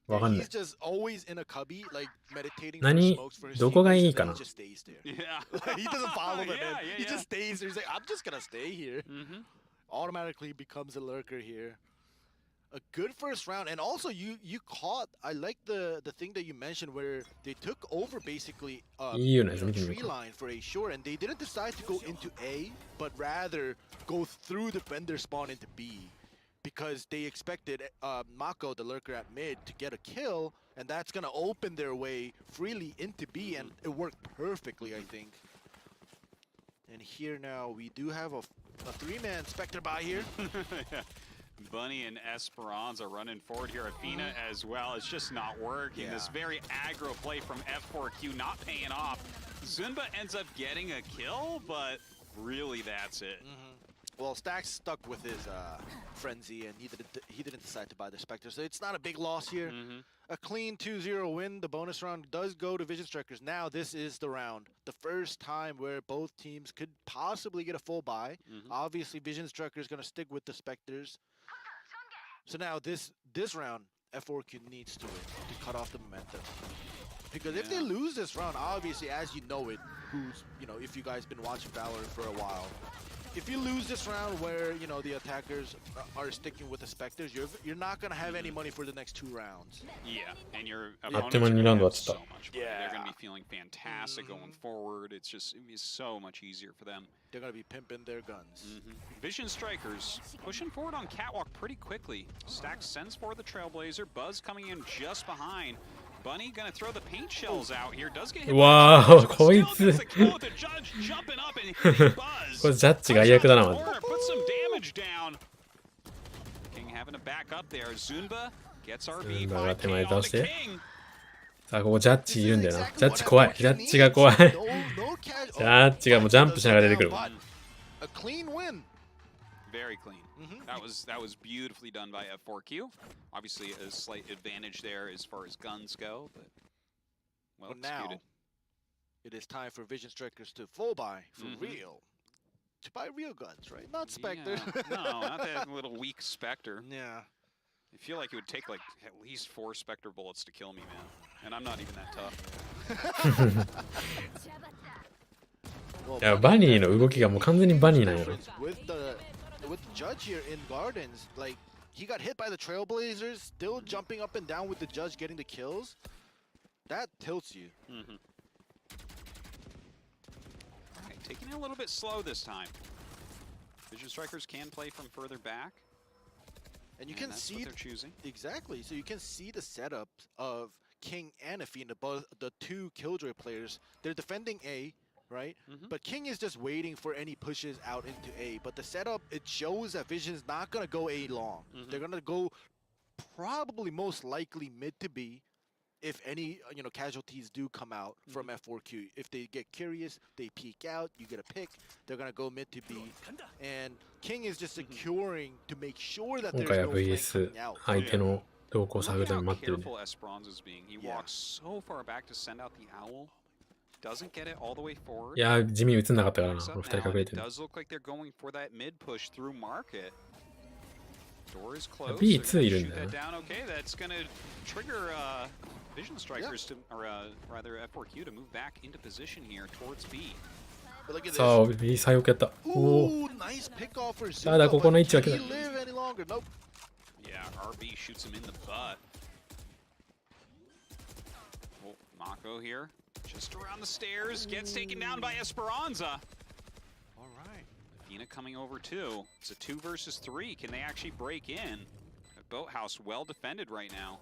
わかんない。He's just always in a cubby, like meditating for 何 smokes for his どこが teammates, いい and か then な he just stays there. Yeah. He doesn't follow them Yeah, in. yeah, He yeah. just stays there. He's like, I'm just gonna stay here. Mm-hmm. Automatically becomes a lurker here. A good first round, and also you caught. I like the thing that you mentioned where they took over basically いいよね、見てみ tree ようか。 line for A short, and they didn't decide to go into A, but rather go through the vendor spawn into B, because they expected Mako, the lurker at mid, to get a kill, and that's gonna open their way freely into B, and it worked perfectly, I think. And here now we do have a three-man Spectre by here. Yeah. Bunny and Esperanza running forward here. Athena as well. It's just not working. Yeah. This very aggro play from F4Q not paying off. Zunba ends up getting a kill, but really that's it. Well, Stax stuck with his frenzy, and he didn't decide to buy the Spectre, so it's not a big loss here. A clean 2-0 win. The bonus round does go to Vision Strikers. Now this is the round, the first time where both teams could possibly get a full buy. Obviously, Vision Strikers gonna stick with the Spectres. So now this round, F4Q needs to win to cut off the momentum. Because if they lose this round, obviously, as you know it, if you guys been watching Valorant for a while, if you lose this round where, the attackers are sticking with the Spectres, you're not going to have any money for the next 2 rounds. Yeah, and your opponents are going to have so much money. Yeah. They're going to be feeling fantastic going forward. It's so much easier for them. They're going to be pimping their guns. Vision Strikers pushing forward on Catwalk pretty quickly. Stax sends for the Trailblazer. Buzz coming in just behind. Bunny gonna throw the paint shells out here. Does get hit. わー、こいつ。 Judge jumping up and hitting Buzz. これジャッジが最悪だな、まず。 Put some damage down. King having to back up there. Zunba gets RB. が手前倒して。 King. さあ、ここジャッジいるんだよな。ジャッジ怖い。ジャッジが怖い。ジャッジがもうジャンプしながら出てくる。A clean win. Very clean. That was beautifully done by F4Q. Obviously, a slight advantage there as far as guns go, but well executed. Now, it is time for Vision Strikers to full buy for real. To buy real guns, right? Not Spectre. Yeah. No, not that little weak Spectre. Yeah. I feel like it would take like at least 4 Spectre bullets to kill me, man. And I'm not even that tough. いや、バニーの動きがもう完全にバニーなんやろ。With the judge here in Gardens, like he got hit by the Trailblazers, still jumping up and down with the judge getting the kills. That tilts you. Okay, taking it a little bit slow this time. Vision Strikers can play from further back. And you can that's see what they're choosing. Exactly. So you can see the setup of King and Athena, both the 2 Killjoy players. They're defending A. Right? But King is just waiting for any pushes out into A. But the setup, it shows that Vision's not going to go A long. They're going to go probably most likely mid to B if any, casualties do come out from F4Q. If they get curious, they peek out, you get a pick, they're going to go mid to B. And King is just securing to make sure that there's no flank coming out. 相手の動向を探るために待ってるね。 Careful Esperanza's being. He walks so far back to send out the owl. Doesn't get it all the way forward. いや、地味映んなかったからな。この2人隠れ It てる。 does look like they're going for that mid push through market. Door is closed. B2 いるんだよ Shoot that down. Okay, that's gonna trigger Vision Strikers to, or rather F4Q to move back into position here towards B. さあ、B 最悪やった。おお。 Nice pick off for Zunba, ただここの位置は but 来 can た。 he live any longer? Nope. Yeah, RB shoots him in the butt. Oh, Mako here. Just around the stairs, gets taken down by Esperanza. All right. Athena coming over too. It's a 2 versus 3. Can they actually break in? The boathouse well defended right now.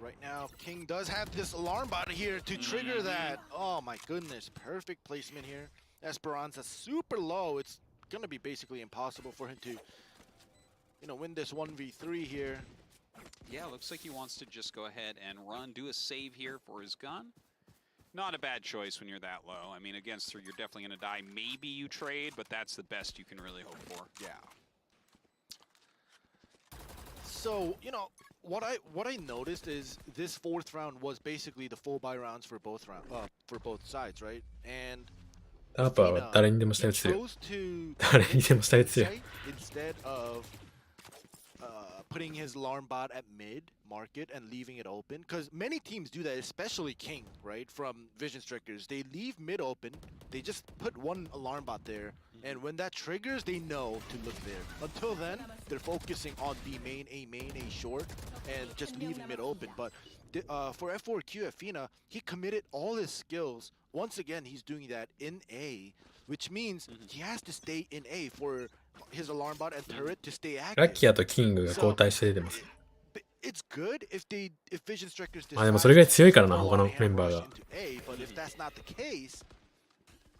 Right now, King does have this alarm bot here to trigger that. Oh my goodness, perfect placement here. Esperanza super low. It's gonna be basically impossible for him to, win this 1v3 here. Yeah, looks like he wants to just go ahead and run, do a save here for his gun. Not a bad choice when you're that low. I mean, against 3, you're definitely going to die. Maybe you trade, but that's the best you can really hope for. Yeah. So, what I noticed is this 4th round was basically the full buy rounds for both sides, right? And ターパーは誰にでも下打つよ。誰にでも下打つよ。Putting his alarm bot at mid market and leaving it open, because many teams do that, especially King, right? From Vision Strikers, they leave mid open, they just put one alarm bot there, and when that triggers, they know to look there. Until then, they're focusing on B main, A short, and just leaving mid open. But for F4Q at Fina, he committed all his skills. Once again, he's doing that in A, which means he has to stay in A for his alarm bot and turret to stay active. ラッキーとキングが交代して出てます。It's good if Vision Strikers でもそれぐらい強いからな、他のメンバーが。But if that's not the case,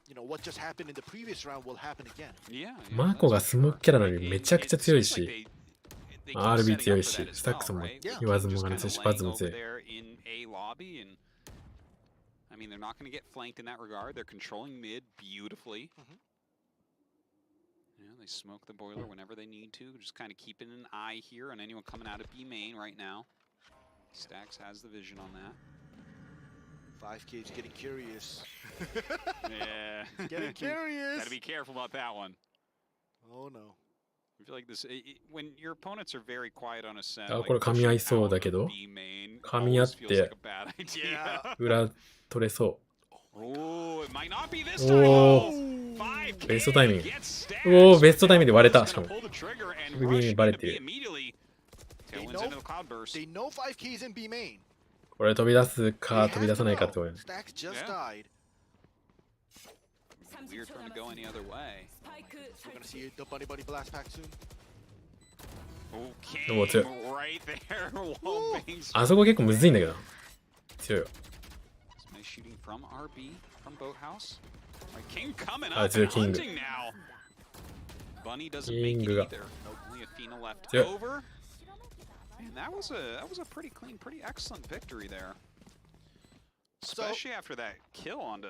you know what just happened in the previous round will happen again. マーコがスモークキャラなのにめちゃくちゃ強いし、RB 強いし、スタックスも言わずもがなし、バズも強い。I mean, they're not going to get flanked in that regard. They're controlling mid beautifully. Yeah, they smoke the boiler whenever they need to. Just kind of keeping an eye here on anyone coming out of B main right now. Stax has the vision on that. 5K is getting curious. Yeah. Getting curious. Gotta be careful about that one. Oh no. I feel like this, when your opponents are very quiet on a set, これ噛み合いそうだけど、噛み合って裏取れそう。ベストタイミング。おお、ベストタイミングで割れた。しかも。BB バレてる。これ飛び出すか飛び出さないかってことね。Weird for him to go any other way. We're gonna see the buddy blast pack soon. Okay, right there. あそこ結構むずいんだけど。強いよ。Nice shooting from RB from Boathouse. King coming up and hunting now. Bunny doesn't make it either. Only Athena left over. And that was a pretty clean, pretty excellent victory there. Especially after that kill onto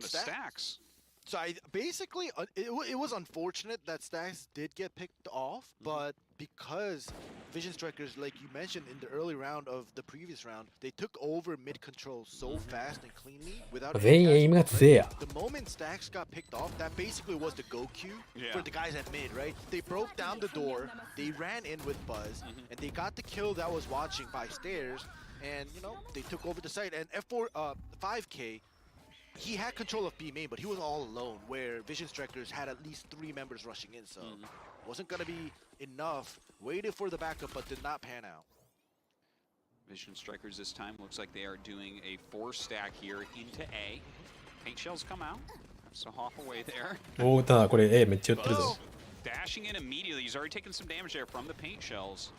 Stax. So basically, it was unfortunate that Stax did get picked off, but because Vision Strikers, like you mentioned in the early round of the previous round, they took over mid control so fast and cleanly without the moment Stax got picked off, that basically was the go cue for the guys at mid, right? They broke down the door, they ran in with Buzz, and they got the kill that was watching by stairs, and you know, they took over the site. And F4 5K, he had control of B main, but he was all alone, where Vision Strikers had at least 3 members rushing in, so wasn't gonna be enough. Waited for the backup, but did not pan out. Vision Strikers this time looks like they are doing a 4-stack here into A. Paint shells come out, so hop away there. おお、ただこれ A めっちゃ打ってるぞ。Dashing in immediately, he's already taken some damage there from the paint shells.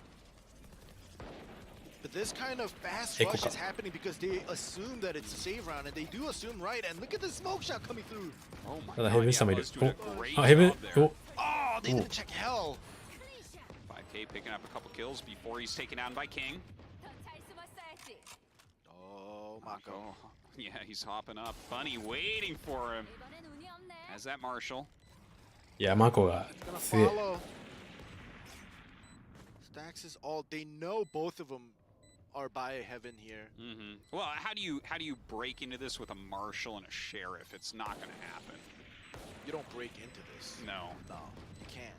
But this kind of fast rush is happening because they assume that it's a save round, and they do assume right. And look at the smoke shot coming through. Oh my ただヘブン下もいる。お、あ、ヘブン、お。Oh, they didn't check hell. 5K picking up a couple kills before he's taken down by King. Oh, Mako. Yeah, he's hopping up. Bunny waiting for him. As that Marshall. いや、マコが強い。Stax is all. They know both of them are by heaven here. Well, how do you break into this with a Marshal and a Sheriff? It's not going to happen. You don't break into this. No, you can't.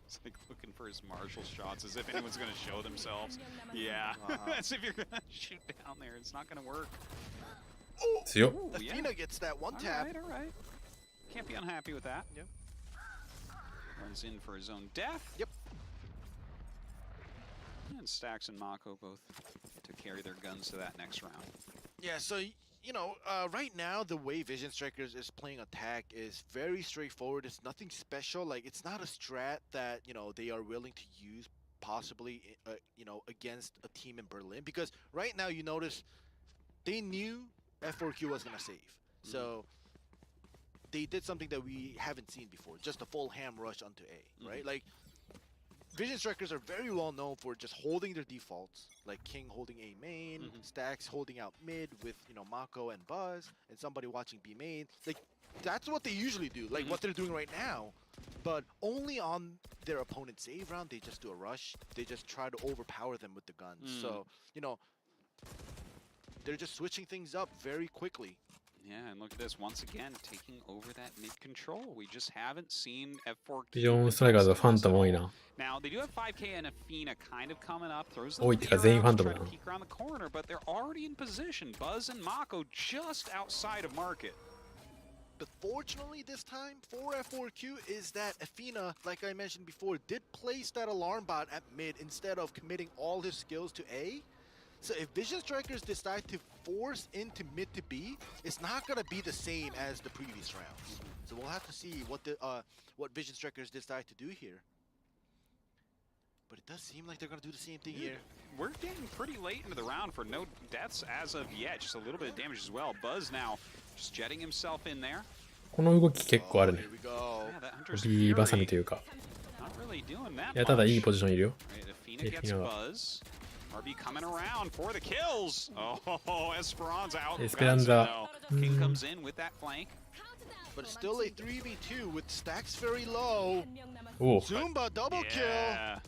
It's like looking for his Marshal shots as if anyone's going to show themselves. Yeah, as if you're going to shoot down there. It's not going to work.強. Athena gets that one tap. All right. Can't be unhappy with that. Yep. Runs in for his own death. Yep. And Stax and Mako both to carry their guns to that next round. Yeah, so, you know, right now, the way Vision Strikers is playing attack is very straightforward. It's nothing special. Like, it's not a strat that, you know, they are willing to use possibly, you know, against a team in Berlin. Because right now, you notice they knew F4Q was going to save. So they did something that we haven't seen before. Just a full ham rush onto A, right? Like, Vision Strikers are very well known for just holding their defaults, like King holding A main, Stax holding out mid with, you know, Mako and Buzz, and somebody watching B main. Like, that's what they usually do, like what they're doing right now. But only on their opponent's save round, they just do a rush. They just try to overpower them with the guns. So, you know, they're just switching things up very quickly. Yeah, and look at this once again, taking over that mid control. We just haven't seen F4. ビジョンストライカーズはファントム多いな。 Now they do have 5K and Athena kind of coming up. Throws the 多いってか全員ファントムだな。 peek around the corner, but they're already in position. Buzz and Mako just outside of market. But fortunately this time for F4Q is that Athena, like I mentioned before, did place that alarm bot at mid instead of committing all his skills to A. So if Vision Strikers decide to force into mid to B, it's not gonna be the same as the previous rounds. So we'll have to see what Vision Strikers decide to do here. But it does seem like they're gonna do the same thing here. We're getting pretty late into the round for no deaths as of yet. Just a little bit of damage as well. Buzz now just jetting himself in there. この動き結構あるね。 Here we go. Yeah, that Hunter's ビーバサミ Fury, というか。 not really doing that いや、ただいい much. ポジションいるよ。 Right, Athena gets Athena. Buzz. RB coming around for the kills. Oh, Esperanza out. Esperanza. King comes in with that flank. But it's still a 3v2 with stacks very low. おお。 Zumba double kill. Yeah.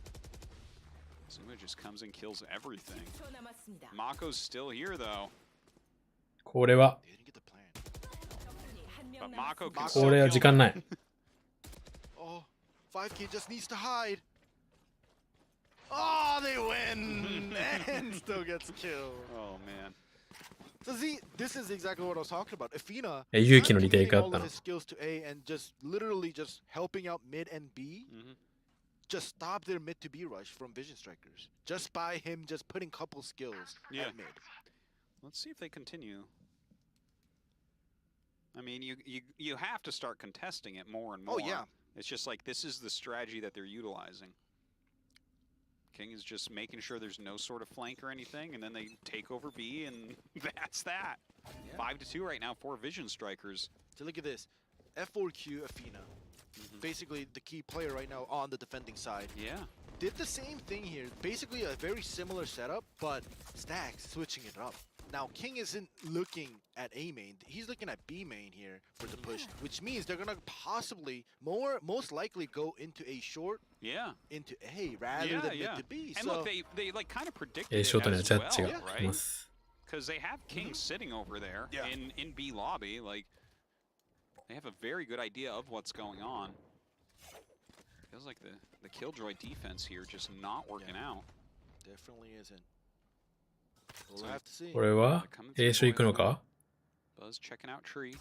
Zuma just comes and kills everything. Mako's still here though. これは、 They didn't get the plan. But Mako can こ still れは kill 時間 them. ない。 Oh, 5K just needs to hide. Oh, they win and still gets killed. Oh man. So see, this is exactly what I was talking about. Athena, 勇気のリテイク committing あった all な of his。skills to A and just literally just helping out mid and B, Mhm. just stop their mid to B rush from Vision Strikers. Just by him just putting couple skills Yeah. at mid. Let's see if they continue. I mean, you have to start contesting it more and more. Oh yeah. It's just like this is the strategy that they're utilizing. King is just making sure there's no sort of flank or anything, and then they take over B, and that's that. Yeah. 5-2 right now for Vision Strikers. So look at this. F4Q Athena, basically the key player right now on the defending side, Yeah. did the same thing here. Basically a very similar setup, but Stacks switching it up. Now King isn't looking at A main, he's looking at B main here for the push, which means they're gonna possibly most likely go into A short Yeah. into A rather Yeah, than yeah. mid to B. And So look, they like kind of predicted シ it ョートには as ジャッジ well, が来 right? ます。 Because they have King sitting over there Yeah. in B lobby. Like, they have a very good idea of what's going on. Feels like the Killjoy defense here just not working out. definitely isn't. We'll So- have to see. これは A 所行くのか？ Buzz checking out tree.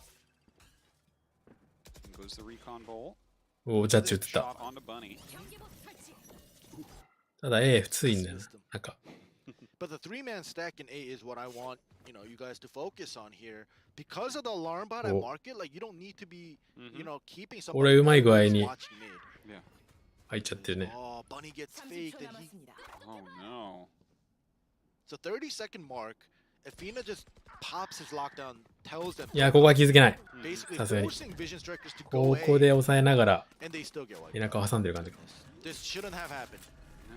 And goes the recon bolt. おお、ジャッジ打ってた。 Shot onto Bunny. ただ A 普通いいんだよな。なんか、 But the 3-man stack in A is what I want, you guys to focus on here. Because of the alarm bot at Oh. market, like you don't need to be, keeping これ somebody うまい具合に watching mid. 入っちゃってるね。 Oh, Bunny gets faked and he Oh no. so 30-second mark, Athena just pops his lockdown, tells them いや、ここは気づけない。 basically さすがに。 forcing Vision Strikers to こ go こ A で抑えながら and they still get wiped. 背中を挟んでる感じ。 This shouldn't have happened. No.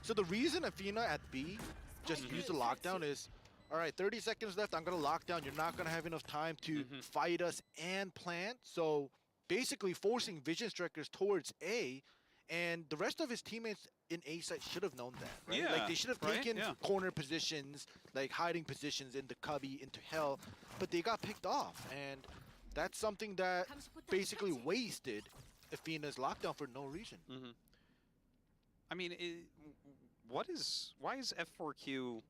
So the reason Athena at B just used the lockdown is, all right, 30 seconds left, I'm going to lock down. You're not going to have enough time to fight us and plant. So basically forcing Vision Strikers towards A, and the rest of his teammates in A side should have known that, right? Yeah, Like they should have right? taken Yeah. corner positions, like hiding positions into Cubby, into Hell, but they got picked off. And that's something that basically wasted Athena's lockdown for no reason. I mean, why is F4Q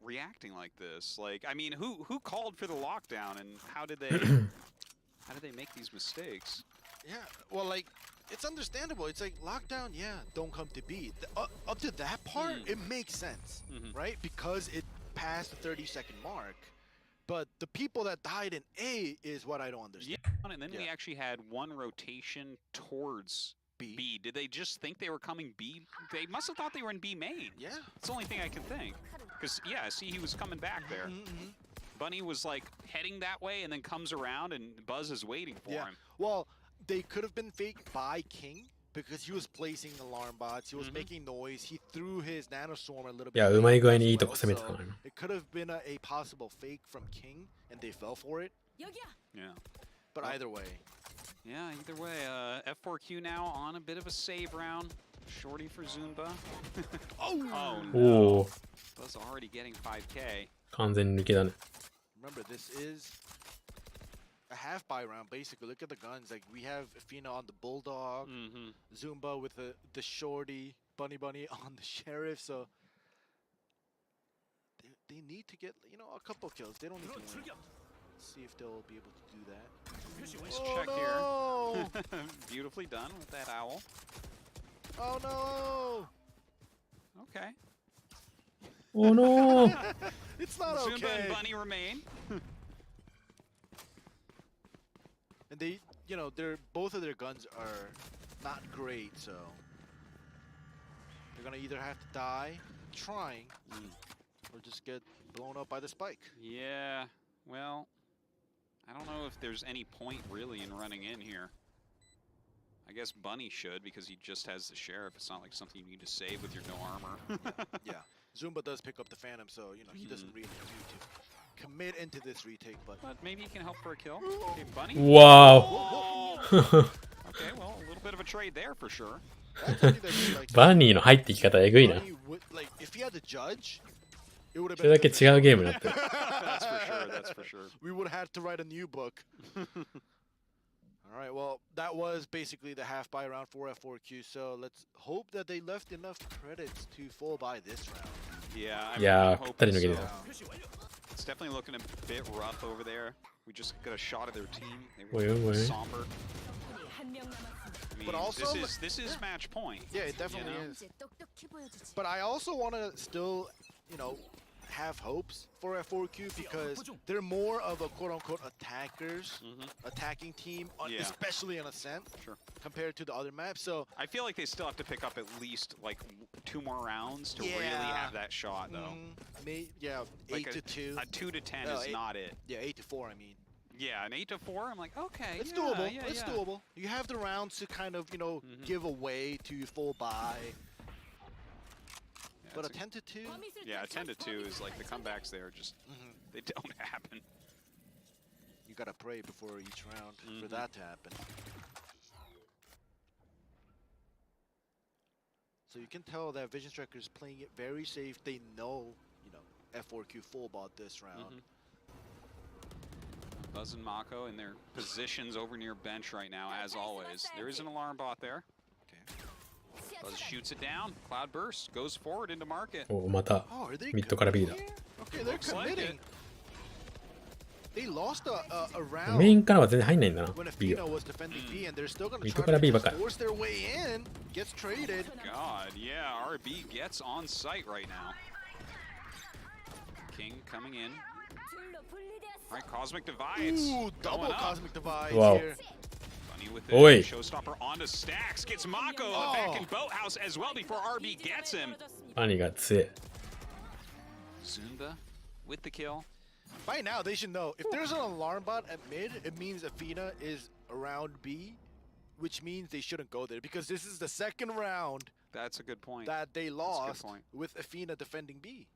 reacting like this? Like, I mean, who called for the lockdown, and how did they make these mistakes? Yeah, well, like, it's understandable. It's like, lockdown, yeah, don't come to B. Up to that part, it makes sense, right? Because it passed the 30-second mark. But the people that died in A is what I don't understand. Yeah, and then we actually had one rotation towards B. Did they just think they were coming B? They must have thought they were in B main. Yeah. It's the only thing I can think. Because, yeah, see, he was coming back there. Bunny was, like, heading that way and then comes around, and Buzz is waiting for him. Well, they could have been faked by King because he was placing alarm bots. He was making noise. He threw his nanoswarm a little bit. いや、うまい具合にいいとこ攻めてたのよ。 It could have been a possible fake from King, and they fell for it. Yeah. But either way. Yeah, either way, F4Q now on a bit of a save round. Shorty for Zumba. Oh no. おお、 Buzz already getting 5K. 完全に抜けだね。 Remember, this is half buy round, basically. Look at the guns. Like, we have Athena on the Bulldog, Zumba with the Shorty, Bunny on the Sheriff, so they need to get, you know, a couple kills. They don't need to win. Let's see if they'll be able to do that. Nice Oh, check no! here. Beautifully done with that owl. Oh no! Okay. Oh no! It's not okay. Zumba and Bunny remain. And they, you know, both of their guns are not great, so they're gonna either have to die trying, or just get blown up by the spike. Yeah. Well, I don't know if there's any point really in running in here. I guess Bunny should, because he just has the Sheriff. It's not like something you need to save with your no armor. Yeah, Zumba does pick up the Phantom, so, you know, he doesn't really need to commit into this retake, but maybe he can help for a kill. Okay, Bunny. Wow. Okay, well, a little bit of a trade there for sure. バニーの入ってき方えぐいな。 Like, if he had to judge, it would have それだけ違うゲームになってる。 That's for sure, that's for sure. We would have had to write a new book. All right, well, that was basically the half buy round for F4Q, so let's hope that they left enough credits to full buy this round. Yeah, いやー、 I'm ぴったり抜け hoping て so. た。 It's definitely looking a bit rough over there. We just got a shot of their team. They Wait, were wait. somber. I mean, But also, this is match point. Yeah, it definitely you know? is. But I also want to still, you know, have hopes for F4Q because they're more of a quote-unquote attacking team, Yeah. especially in Ascent, Sure. compared to the other maps. So I feel like they still have to pick up at least like 2 more rounds to really Yeah. have that shot, though. yeah, Like 8 to 2. A 2 to 10 No, is 8 not it. Yeah, 8 to 4. I mean, Yeah, an 8 to 4. I'm like, okay, it's yeah, doable. Yeah, it's yeah. doable. You have the rounds to kind of, you know, give away to full buy. Yeah, But a it's 10 to 2. yeah, a 10 to 2 is like the comebacks there just they don't happen. You gotta pray before each round for that to happen. So you can tell that Vision Striker is playing it very safe. They know, you know, F4Q full bought this round. Buzz and Mako in their positions over near bench right now, as always. There is an alarm bot there. Okay. Buzz shoots it down. Cloud burst goes forward into market. お、また Oh, are they ミッドから B だ。 Okay, they're Looks like committing. it. They lost a round メインからは全然入んないんだな、 when B Athena が。 was defending B, and they're still gonna ミッド try から B to ばっかり。 force their way in. Gets traded. God, yeah, RB gets on site right now. King coming in. All right, Cosmic Divides. Ooh, double going up. Cosmic Divide Wow. here. Bunny with Oi. the showstopper onto Stacks. Gets Mako back in Boathouse as well before RB gets him. バニーが強い。 Zumba with the kill. By now, they should know. If there's an alarm bot at mid, it means Athena is around B, which means they shouldn't go there because this is the second round That's a good point. that they lost point. with Athena defending B.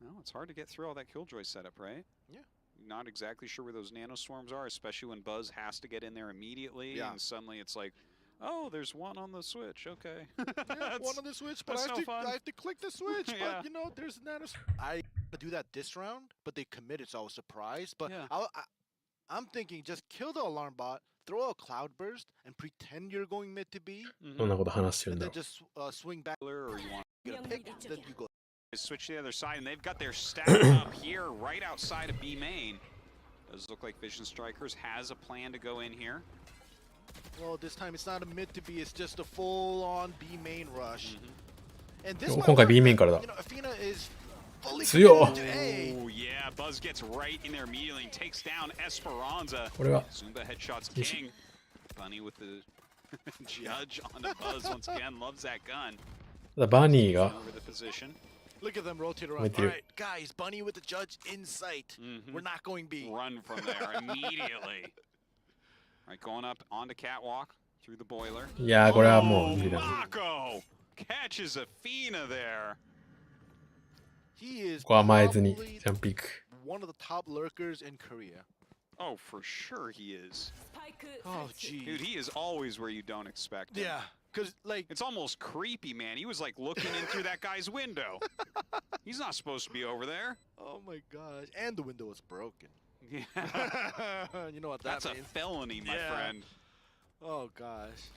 Well, it's hard to get through all that Killjoy setup, right? Yeah. Not exactly sure where those nano swarms are, especially when Buzz has to get in there immediately, Yeah. and suddenly it's like, oh, there's one on the switch. Okay. Yeah, one on the switch, but that's no fun. I have to click the switch. Yeah. But you know, there's nano. I do that this round, but they committed, so I was surprised. But Yeah. I'm thinking just kill the alarm bot, throw a cloud burst, and pretend you're going mid to B, そんなこと話してるん and だ then ろ just swing back, Or you want get a pick, then you go. to switch to the other side, and they've got their stack up here right outside of B main. Does look like Vision Strikers has a plan to go in here. Well, this time it's not a mid to B, it's just a full-on B main rush. And this 今回 B メインからだ you know, Athena is fully 強っ committed to A. Oh yeah, Buzz gets right in there immediately and takes down Esperanza. これは Zumba headshots King. Bunny with the judge on the Buzz once again. Loves that gun. ただバニーが Over the position. Look at them rotate around. Right All there. right, guys, Bunny with the judge in sight. We're not going B. Run from there immediately. All right, going up onto Catwalk through the boiler. いやーこれはもう無理だ。 Mako catches Athena there. He is ここは甘えずに probably ジャンプピーク。 one of the top lurkers in Korea. Oh, for sure he is. Oh, gee. Dude, he is always where you don't expect him. Yeah, because, like, It's almost creepy, man. He was like looking in through that guy's window. He's not supposed to be over there. oh my gosh. And the window was broken. Yeah. You know what that That's means. a felony, my Yeah. friend. Oh gosh.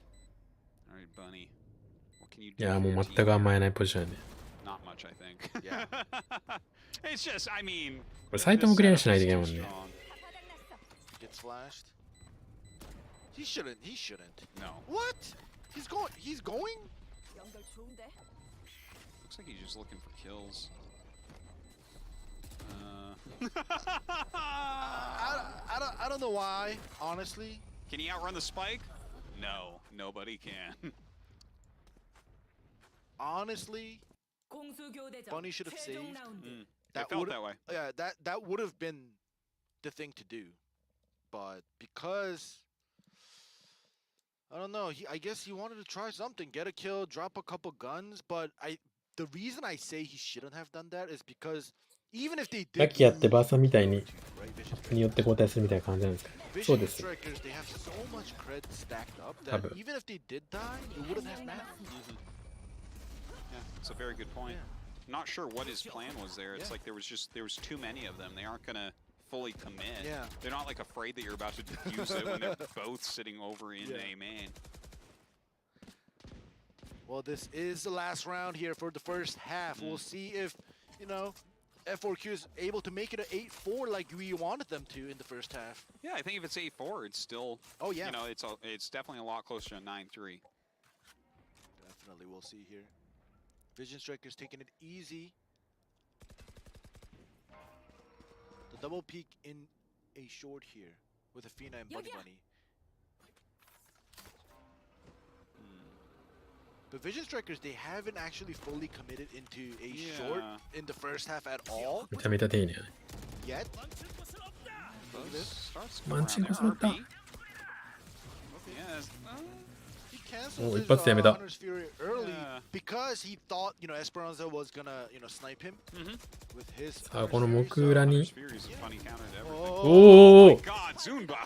All right, Bunny. What can you do? いや、 for も your う team 全く here? 甘えないポジションやね。 Not much, I think. Yeah. It's just, I mean. これサイトもクリア this しないといけ setup ない is もん too ね。 strong. Gets flashed. He shouldn't. He shouldn't. No. What? He's going. He's going. Looks like he's just looking for kills. I don't know why. Honestly. Can he outrun the spike? No, nobody can. Honestly. Bunny should have saved. It felt would've- that way. Yeah, that would have been the thing to do, but because I don't know, I guess he wanted to try something, get a kill, drop a couple guns. But the reason I say he shouldn't have done that is because even if they さっ did, きやってバーサーみたいに right, Vision 国によって交代するみたいな感じなんですか。そう Vision です。 Strikers, they have so much cred stacked up that 多分。 even if they did die, it wouldn't have mattered. Yeah, it's a very good point. Yeah. Not sure what his plan was there. It's Yeah. like there was too many of them. They aren't gonna fully commit. Yeah. They're not like afraid that you're about to defuse it when they're both sitting over in Yeah. A main. Well, this is the last round here for the first half. We'll see if, F4Q is able to make it an 8-4 like we wanted them to in the first half. Yeah, I think if it's 8-4, it's still. Oh yeah. It's definitely a lot closer to 9-3. Definitely, we'll see here. Vision Strikers taking it easy. The double peek in a short here with Athena and Bunny Bunny. But Vision Strikers, they haven't actually fully committed into a short in the first half at all めちゃめちゃ丁寧やね。 yet. Starts マンチンコ around 揃った。 there. RB. Yeah, He canceled his 이뻤어, 얘네다. Hunter's Fury early Yeah. because he thought, Esperanza was gonna, snipe him with his さあ、この Hunter's 木 Fury, 裏 Hunter's に。 Fury is a funny counter to everything. おお God, Zunba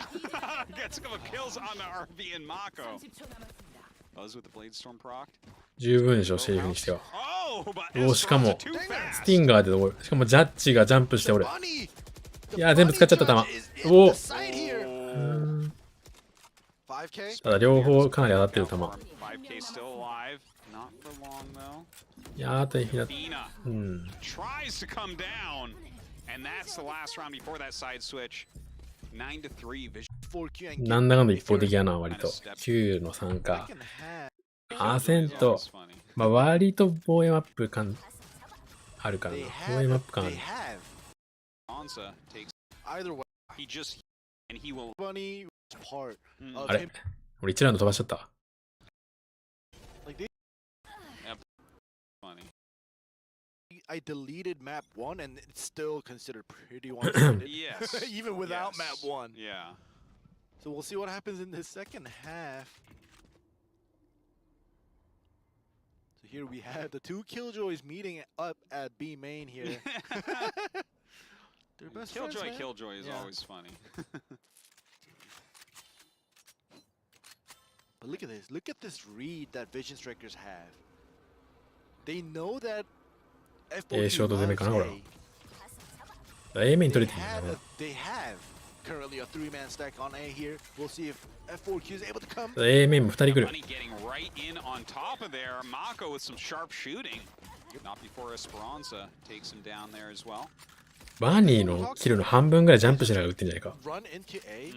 gets a couple kills on the RB and Mako. Buzz with the Blade Storm proc. 十分でしょ、シェリフにしては。 Oh, but おお、しかも Esperanza too fast. スティンガーでおる。しかもジャッジがジャンプしておる。 Bunny! いや、全部使っちゃった球。おお。 Side here. うん。 5K. ただ両方かなり当たってる球。 5K still alive. Not for long though. いやー、大変だ。 Athena うん。 tries to come down, and that's the last round before that side switch. 9-3 Vision. 4Q and なんだかんだ一方的やな、割と。9の3か。 second half. アーセント It's。funny. まあ、割と防衛マップ感あるからな They。防衛マッ have. プ感あ They る。 have. Anza takes. Either way, He just and he will. Bunny is part of あれ him. 俺1ラウンド飛ばしちゃったわ。 Like they, Funny. I deleted map 1 and it's still considered pretty one-sided. Yes. Even without Yes. map 1. Yeah. So we'll see what happens in the second half. So here we have the two Killjoys meeting up at B main here. They're best friends, man. Killjoy is Yeah. always funny. But look at this. Look at this read that Vision Strikers have. They know that F4 ショート攻めかな、これは。 A. A メイン取 They れてるんだ have, ね。 they have currently a 3-man stack on A here. We'll see if F4Q is able to come. A メインも2人来る。 Bunny getting right in on top of there. Mako with some sharp shooting. Not before Esperanza takes him down there as well. バーニーのキルの半分ぐらいジャンプしながら撃ってんじゃないか。 Run into A.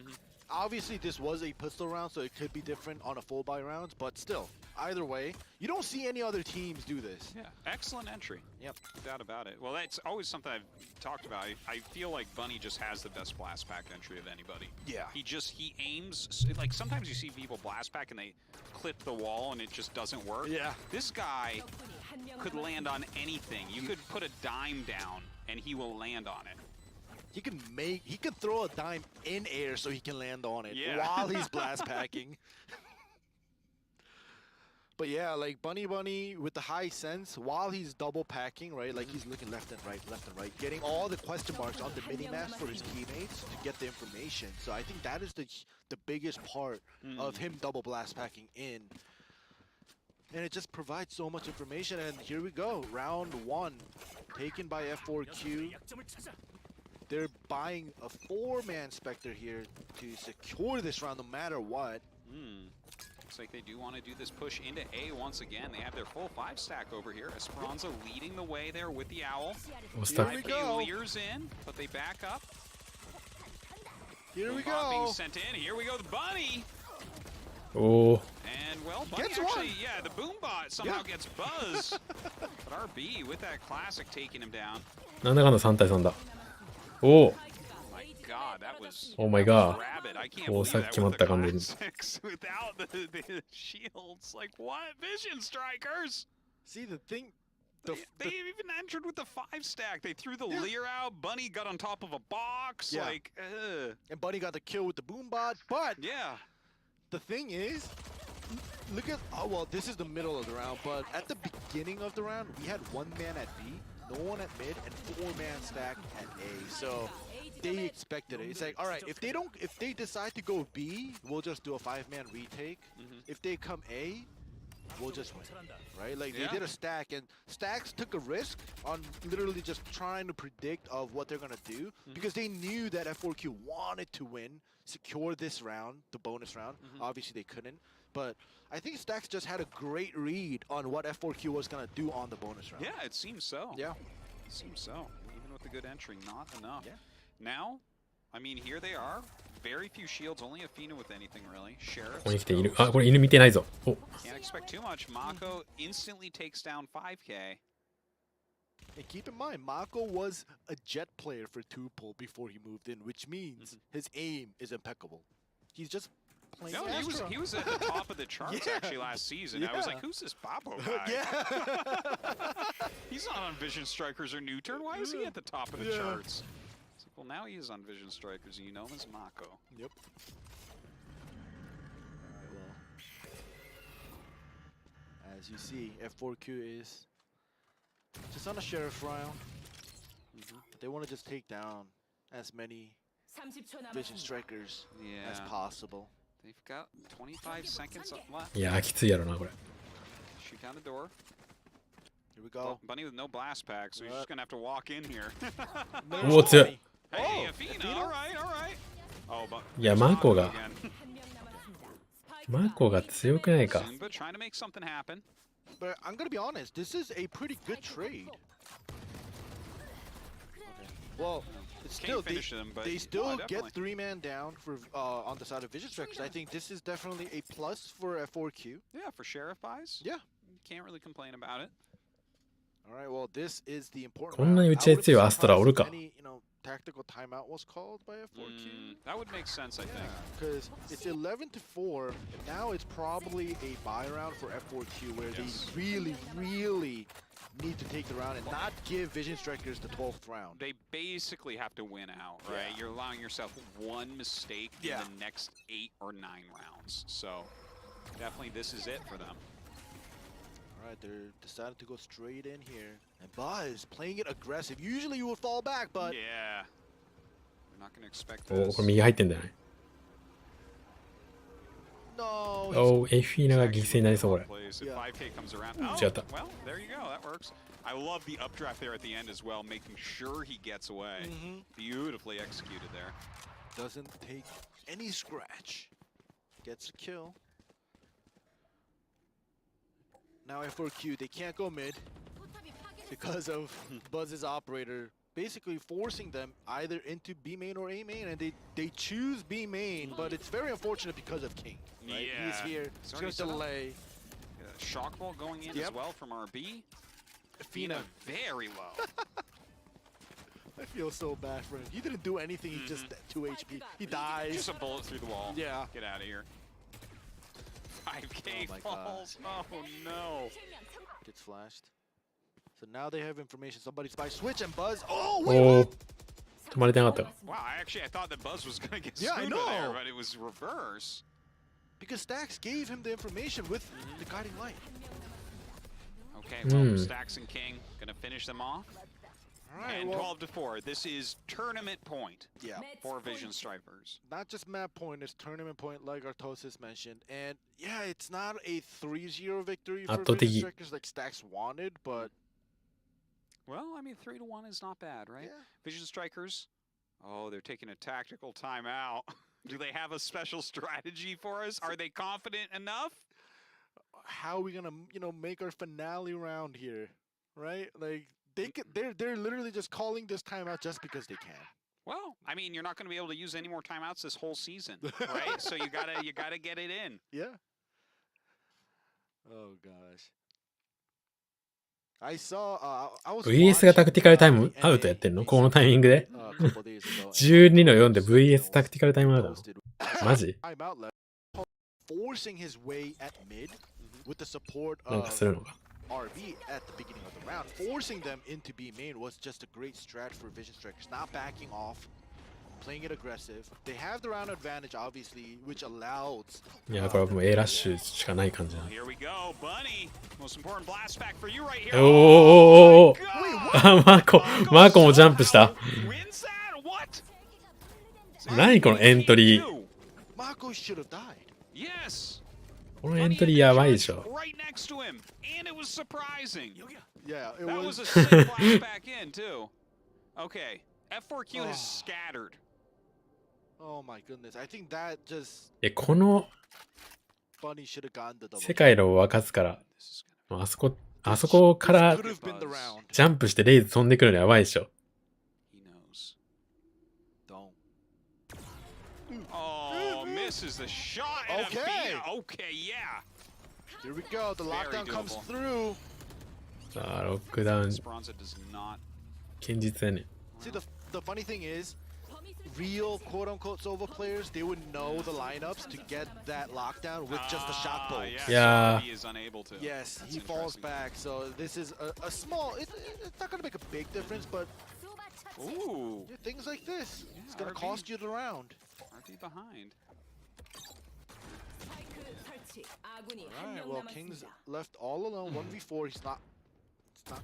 Obviously, this was a pistol round, so it could be different on a full buy round. But still, either way, you don't see any other teams do this. Yeah, excellent entry. Yep. No doubt about it. Well, that's always something I've talked about. I feel like Bunny just has the best blast pack entry of anybody. Yeah. He aims, like sometimes you see people blast pack and they clip the wall and it just doesn't work. Yeah. This guy could land on anything. You could put a dime down and he will land on it. He can throw a dime in air so he can land on it Yeah. while he's blast packing. But yeah, like Bunny with the high sense while he's double packing, right? Like he's looking left and right, getting all the question marks on the mini maps for his teammates to get the information. So I think that is the biggest part of him double blast packing in. And it just provides so much information. And here we go, round 1, taken by F4Q. they're buying a 4-man Spectre here to secure this round no matter what. Looks like they do want to do this push into A once again. They have their full 5-stack over here. Esperanza leading the way there with the Owl. Here we go. Leers in, but they back up. Here we Boombot go. being sent in. Here we go, the Bunny. Oh. And well, Bunny Gets actually, one. yeah, the Boombot somehow gets Buzz. But RB with that classic taking him down. なんだかんだ3対3だ。おお。My God, that was Oh my God. rabbit. I can't おお、 believe さっ that き決ま with っ the た完全に。 classics without the shields. Like what? Vision strikers. See the thing. They even entered with the 5-stack. They threw the Leer out. Bunny got on top of a box. Yeah. Like, And Bunny got the kill with the Boombot. But yeah. the thing is, look at, oh, well, this is the middle of the round, but at the beginning of the round, we had 1 man at B, no one at mid, and 4-man stack at A. So they expected it. It's like, all right, if they decide to go B, we'll just do a 5-man retake. If they come A, we'll just win, right? Like they did a stack, and Stacks took a risk on literally just trying to predict of what they're gonna do because they knew that F4Q wanted to win, secure this round, the bonus round. Obviously they couldn't, but I think Stacks just had a great read on what F4Q was gonna do on the bonus round. Yeah, it seems so. Yeah. It seems so. Even with the good entry, not enough. Yeah. Now, I mean, here they are. Very few shields, only Athena with anything really. Sheriff. ここに来て犬。あ、これ犬見てないぞ。お。 Can't expect too much. Mako instantly takes down 5K. And keep in mind, Mako was a jet player for 2-pull before he moved in, which means his aim is impeccable. He's just playing No, Astra. he was at the top of the charts actually last season. I was like, who's this Babo guy? Yeah. He's not on Vision Strikers or New Turn. Why is he at the top of the charts? It's like, well, now he is on Vision Strikers, and you know him as Mako. Yep. Well, as you see, F4Q is just on a sheriff round. They want to just take down as many Vision Strikers as possible. They've got 25 seconds left. いやー、きついやろな、これ。 Shoot down the door. Here we go. Bunny with no blast pack, so he's just gonna have to walk in here. おお、強い。 Hey, Athena, all right, all right. Oh, but いや、マコが、 again. マコが強くないか。 But trying to make something happen. But I'm gonna be honest, this is a pretty good trade. Well, it's still Can't finish them, but they still get definitely. 3-man down for on the side of Vision Strikers. I think this is definitely a plus for F4Q. Yeah, for sheriff buys. Yeah. Can't really complain about it. All right, well, this is the important こんなに打ち合い強いアストラおるか。 Any, tactical timeout was called by F4Q. That would make sense, I think. Because it's 11-4, and now it's probably a buy round for F4Q where they really, really need to take the round and not give Vision Strikers the 12th round. They basically have to win out, right? Yeah. You're allowing yourself one mistake in Yeah. the next 8 or 9 rounds. So definitely this is it for them. All right, they're deciding to go straight in here. And Buzz playing it aggressive. Usually you would fall back, but Yeah. We're not going to expect おお、 this. これ右入ってんだよね。 no. おお、エフィーナが犠牲になりそう、これ。 Plays. If Yeah. 5K comes around. Ooh. Oh, Jetta. well, there you go. That works. I love the updraft there at the end as well, making sure he gets away. Beautifully executed there. Doesn't take any scratch. Gets a kill. Now F4Q, they can't go mid because of Buzz's operator basically forcing them either into B main or A main, and they choose B main, but it's very unfortunate because of King. Right? Yeah. He's here. He's It's already gonna set up. delay. Shock ball going in as Yep. well from RB. Athena. Very low. I feel so bad for him. He didn't do anything. He just 2 HP. He dies. Just a bullet through the wall. Yeah. Get out of here. 5K Oh my falls. Oh no. Gets flashed. So now they have information. Somebody's by switch and Buzz. Oh, お wait, お what?、止まれてなかったか。 Wow, I thought that Buzz was gonna get Yeah, I Suda there, know. but it was reverse. Because Stacks gave him the information with the guiding light. Okay, well, Stacks and King gonna finish them off. All right, And well, 12-4. This is tournament point yeah. for Vision Strikers. Not just map point, it's tournament point like Artosis mentioned. And yeah, it's not a 3-0 victory for 圧倒的。 Vision Strikers like Stacks wanted, but Well, I mean, 3-1 is not bad, right? yeah. Vision Strikers Oh, they're taking a tactical timeout. Do they have a special strategy for us? Are they confident enough? How are we gonna, make our finale round here, right? Like they're literally just calling this timeout just because they can. Well, I mean, you're not going to be able to use any more timeouts this whole season, right? So you gotta get it in. Yeah. Oh gosh. I saw. I was VS がタクティカルタイムアウトやってんのこのタイミングで ?12 の4で VS タクティカルタイムアウトなのマジ forcing his way at mid with the support なんかするのか RB at the beginning of the round. Forcing them into B main was just a great strat for Vision Strikers. Not backing off, playing it aggressive. They have the round advantage, obviously, which allows. いや、これはもう A ラッシュしかない感じだ。 Here we go, Bunny. Most important blast back for you right here. おーあ、マーコもジャンプした。 Wins that? What? 何このエントリー。 Marco should have died. Yes. このエントリーやばいでしょ。 Right next to him, and it was surprising. Yeah, it That was. was a sick blast back in too. Okay, F4Q has scattered. Oh my goodness. I think that just この Bunny should have gotten the double. 世界の沸かすから、あそこから Could have been the round. ジャンプしてレイズ飛んでくるのやばいでしょ。 He knows. Don't. Oh, misses the shot. And Okay. Okay, yeah. Here we go. The lockdown Very comes doable. through. さあ、ロックダウン、 Esperanza does not. 堅実だね。 See, the funny thing is, real quote-unquote Sova players, they would know the lineups to get that lockdown with just the shock bolts. Yeah. He is unable to. Yes, That's he falls interesting. back. So this is a small. It's not gonna make a big difference, but Ooh. things like this, it's gonna RB. cost you the round. RB behind. All right. Well, King's left all alone. 1v4. He's not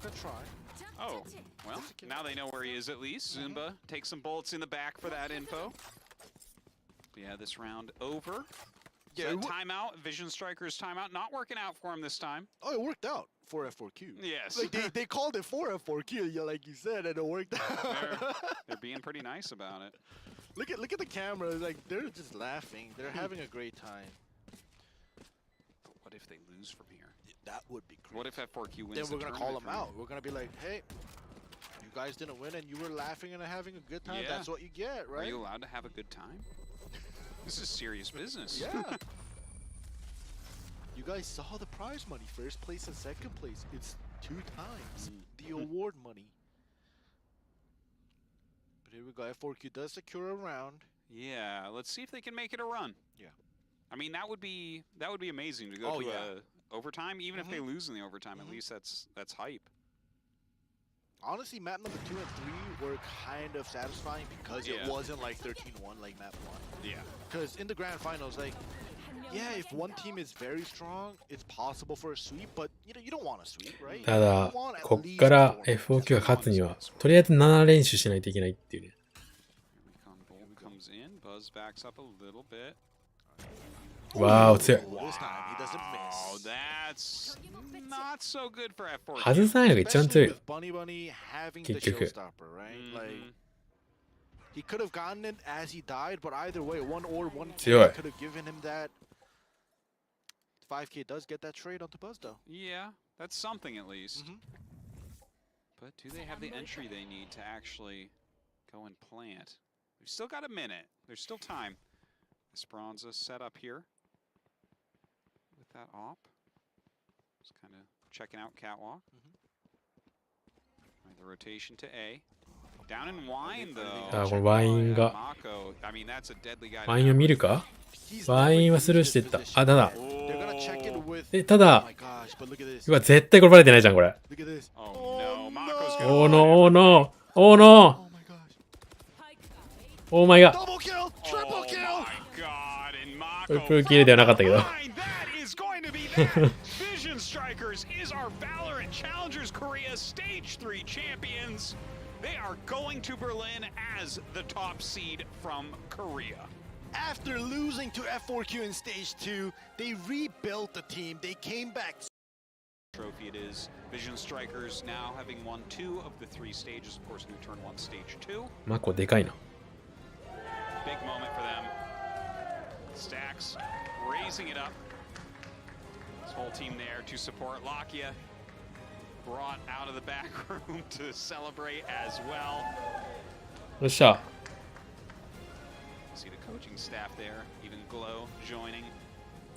gonna try. Oh, well, now they know where he is at least. Zumba takes some bullets in the back for that info. Yeah, this round over. Yeah, So timeout, Vision Striker's timeout, not working out for him this time. Oh, it worked out for F4Q. Yes. Like they called it for F4Q, yeah, like you said, and it worked out. They're being pretty nice about it. Look at the camera. Like they're just laughing. They're having a great time. But what if they lose from here? That would be great. What if F4Q wins? Then we're the gonna call tournament them from out. We're gonna be like, hey, you guys didn't win, and you were laughing and having a good time. Yeah. That's what you get, here? right? Are you allowed to have a good time? This is serious business. Yeah. You guys saw the prize money, first place and second place. It's 2 times the award money. But here we go. F4Q does secure a round. Yeah, let's see if they can make it a run. Yeah. I mean, that would be amazing to go Oh, to yeah. a overtime. Even if they lose in the overtime, at least that's hype. Honestly, map number 2 and 3 were kind of satisfying because Yeah. it wasn't like 13-1 like map 1. Yeah. Because in the grand finals, like, yeah, if one team is very strong, it's possible for a sweep, but you don't want a sweep, right? ただ You want at こっ least から 4. F4Q が勝つには、とりあえず7連取しないといけないっていうね。 Recon Bolt comes in, Buzz backs up a little bit. わー、強い。 This time he doesn't Oh, miss. that's not so good for F4Q. 外さないのが一番強い Especially よ。 with Bunny having the 結局。 showstopper, right? Like he could have gotten it as he died, but either way, 1 or 1 強い。 could have given him that. 5K does get that trade onto Buzz though. Yeah, that's something at least. Mhm. But do they have the entry they need to actually go and plant? We've still got a minute. There's still time. Esperanza set up here with that op. Just kind of checking out Catwalk. Right, the rotation to A. Down in Wine though. あ、このワインが、 Mako, I mean, that's a deadly guy. ワインを見るか He's ワインはスルーしていった。あ、ただ、 They're gonna check in with. た Oh だ my、gosh! But look at this. うわ、絶対これバレてないじゃん、これ。 Look at this. Oh no, Mako's gonna. おーのー、おーのー、おーの Oh my gosh! ー、オーマイガー。 Double kill! Oh Triple kill! my god, and Mako. これプーキーではなかったけど。 Fine, that is going to be that. Vision Strikers is our Valorant Challengers Korea Stage 3 champions. They are going to Berlin as the top seed from Korea. After losing to F4Q in stage 2, they rebuilt the team. They came back. Trophy it is. Vision Strikers now having won 2 of the 3 stages. Of course, new turn 1, stage 2. マコでかいな。Whole team there to support Lakia. Brought out of the back room to celebrate as well. よっしゃ。 See the coaching staff there, even Glow joining.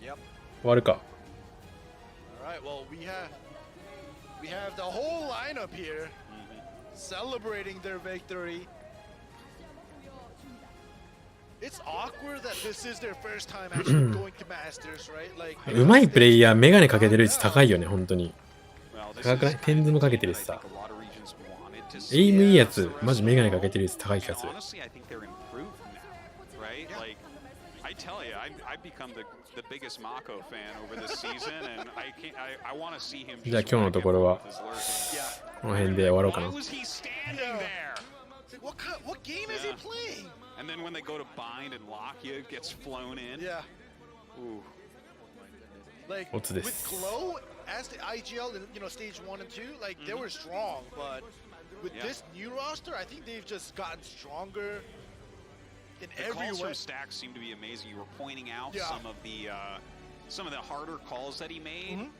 Yep. 終わるか。 All right. Well, we have the whole lineup here celebrating their victory. It's awkward that this is their first time actually going to Masters, right? Like. うまいプレイヤー、メガネかけてる率高いよね、本当に。 Well, this 高くない？ is テンズもかけてるし I さ think。a lot of regions wanted to エ see. イムいいやつ、マジメガネかけてる率高い気がする。 Honestly, I think they're improved now, right? Like, I tell you, I've become the biggest Mako fan over this season, and I want to see him. じゃあ今日のところは Yeah. この辺で終わろうか Why な。 was he standing there? It's like, what game is he playing? And then when they go to bind and Lakia gets flown in. Yeah. Ooh. Like What's with this? Glow as the IGL in stage 1 and 2, like they were strong, but with this new roster, I think they've just gotten stronger in The every calls way. from Stacks seem to be amazing. You were pointing out Yeah. some of the harder calls that he made.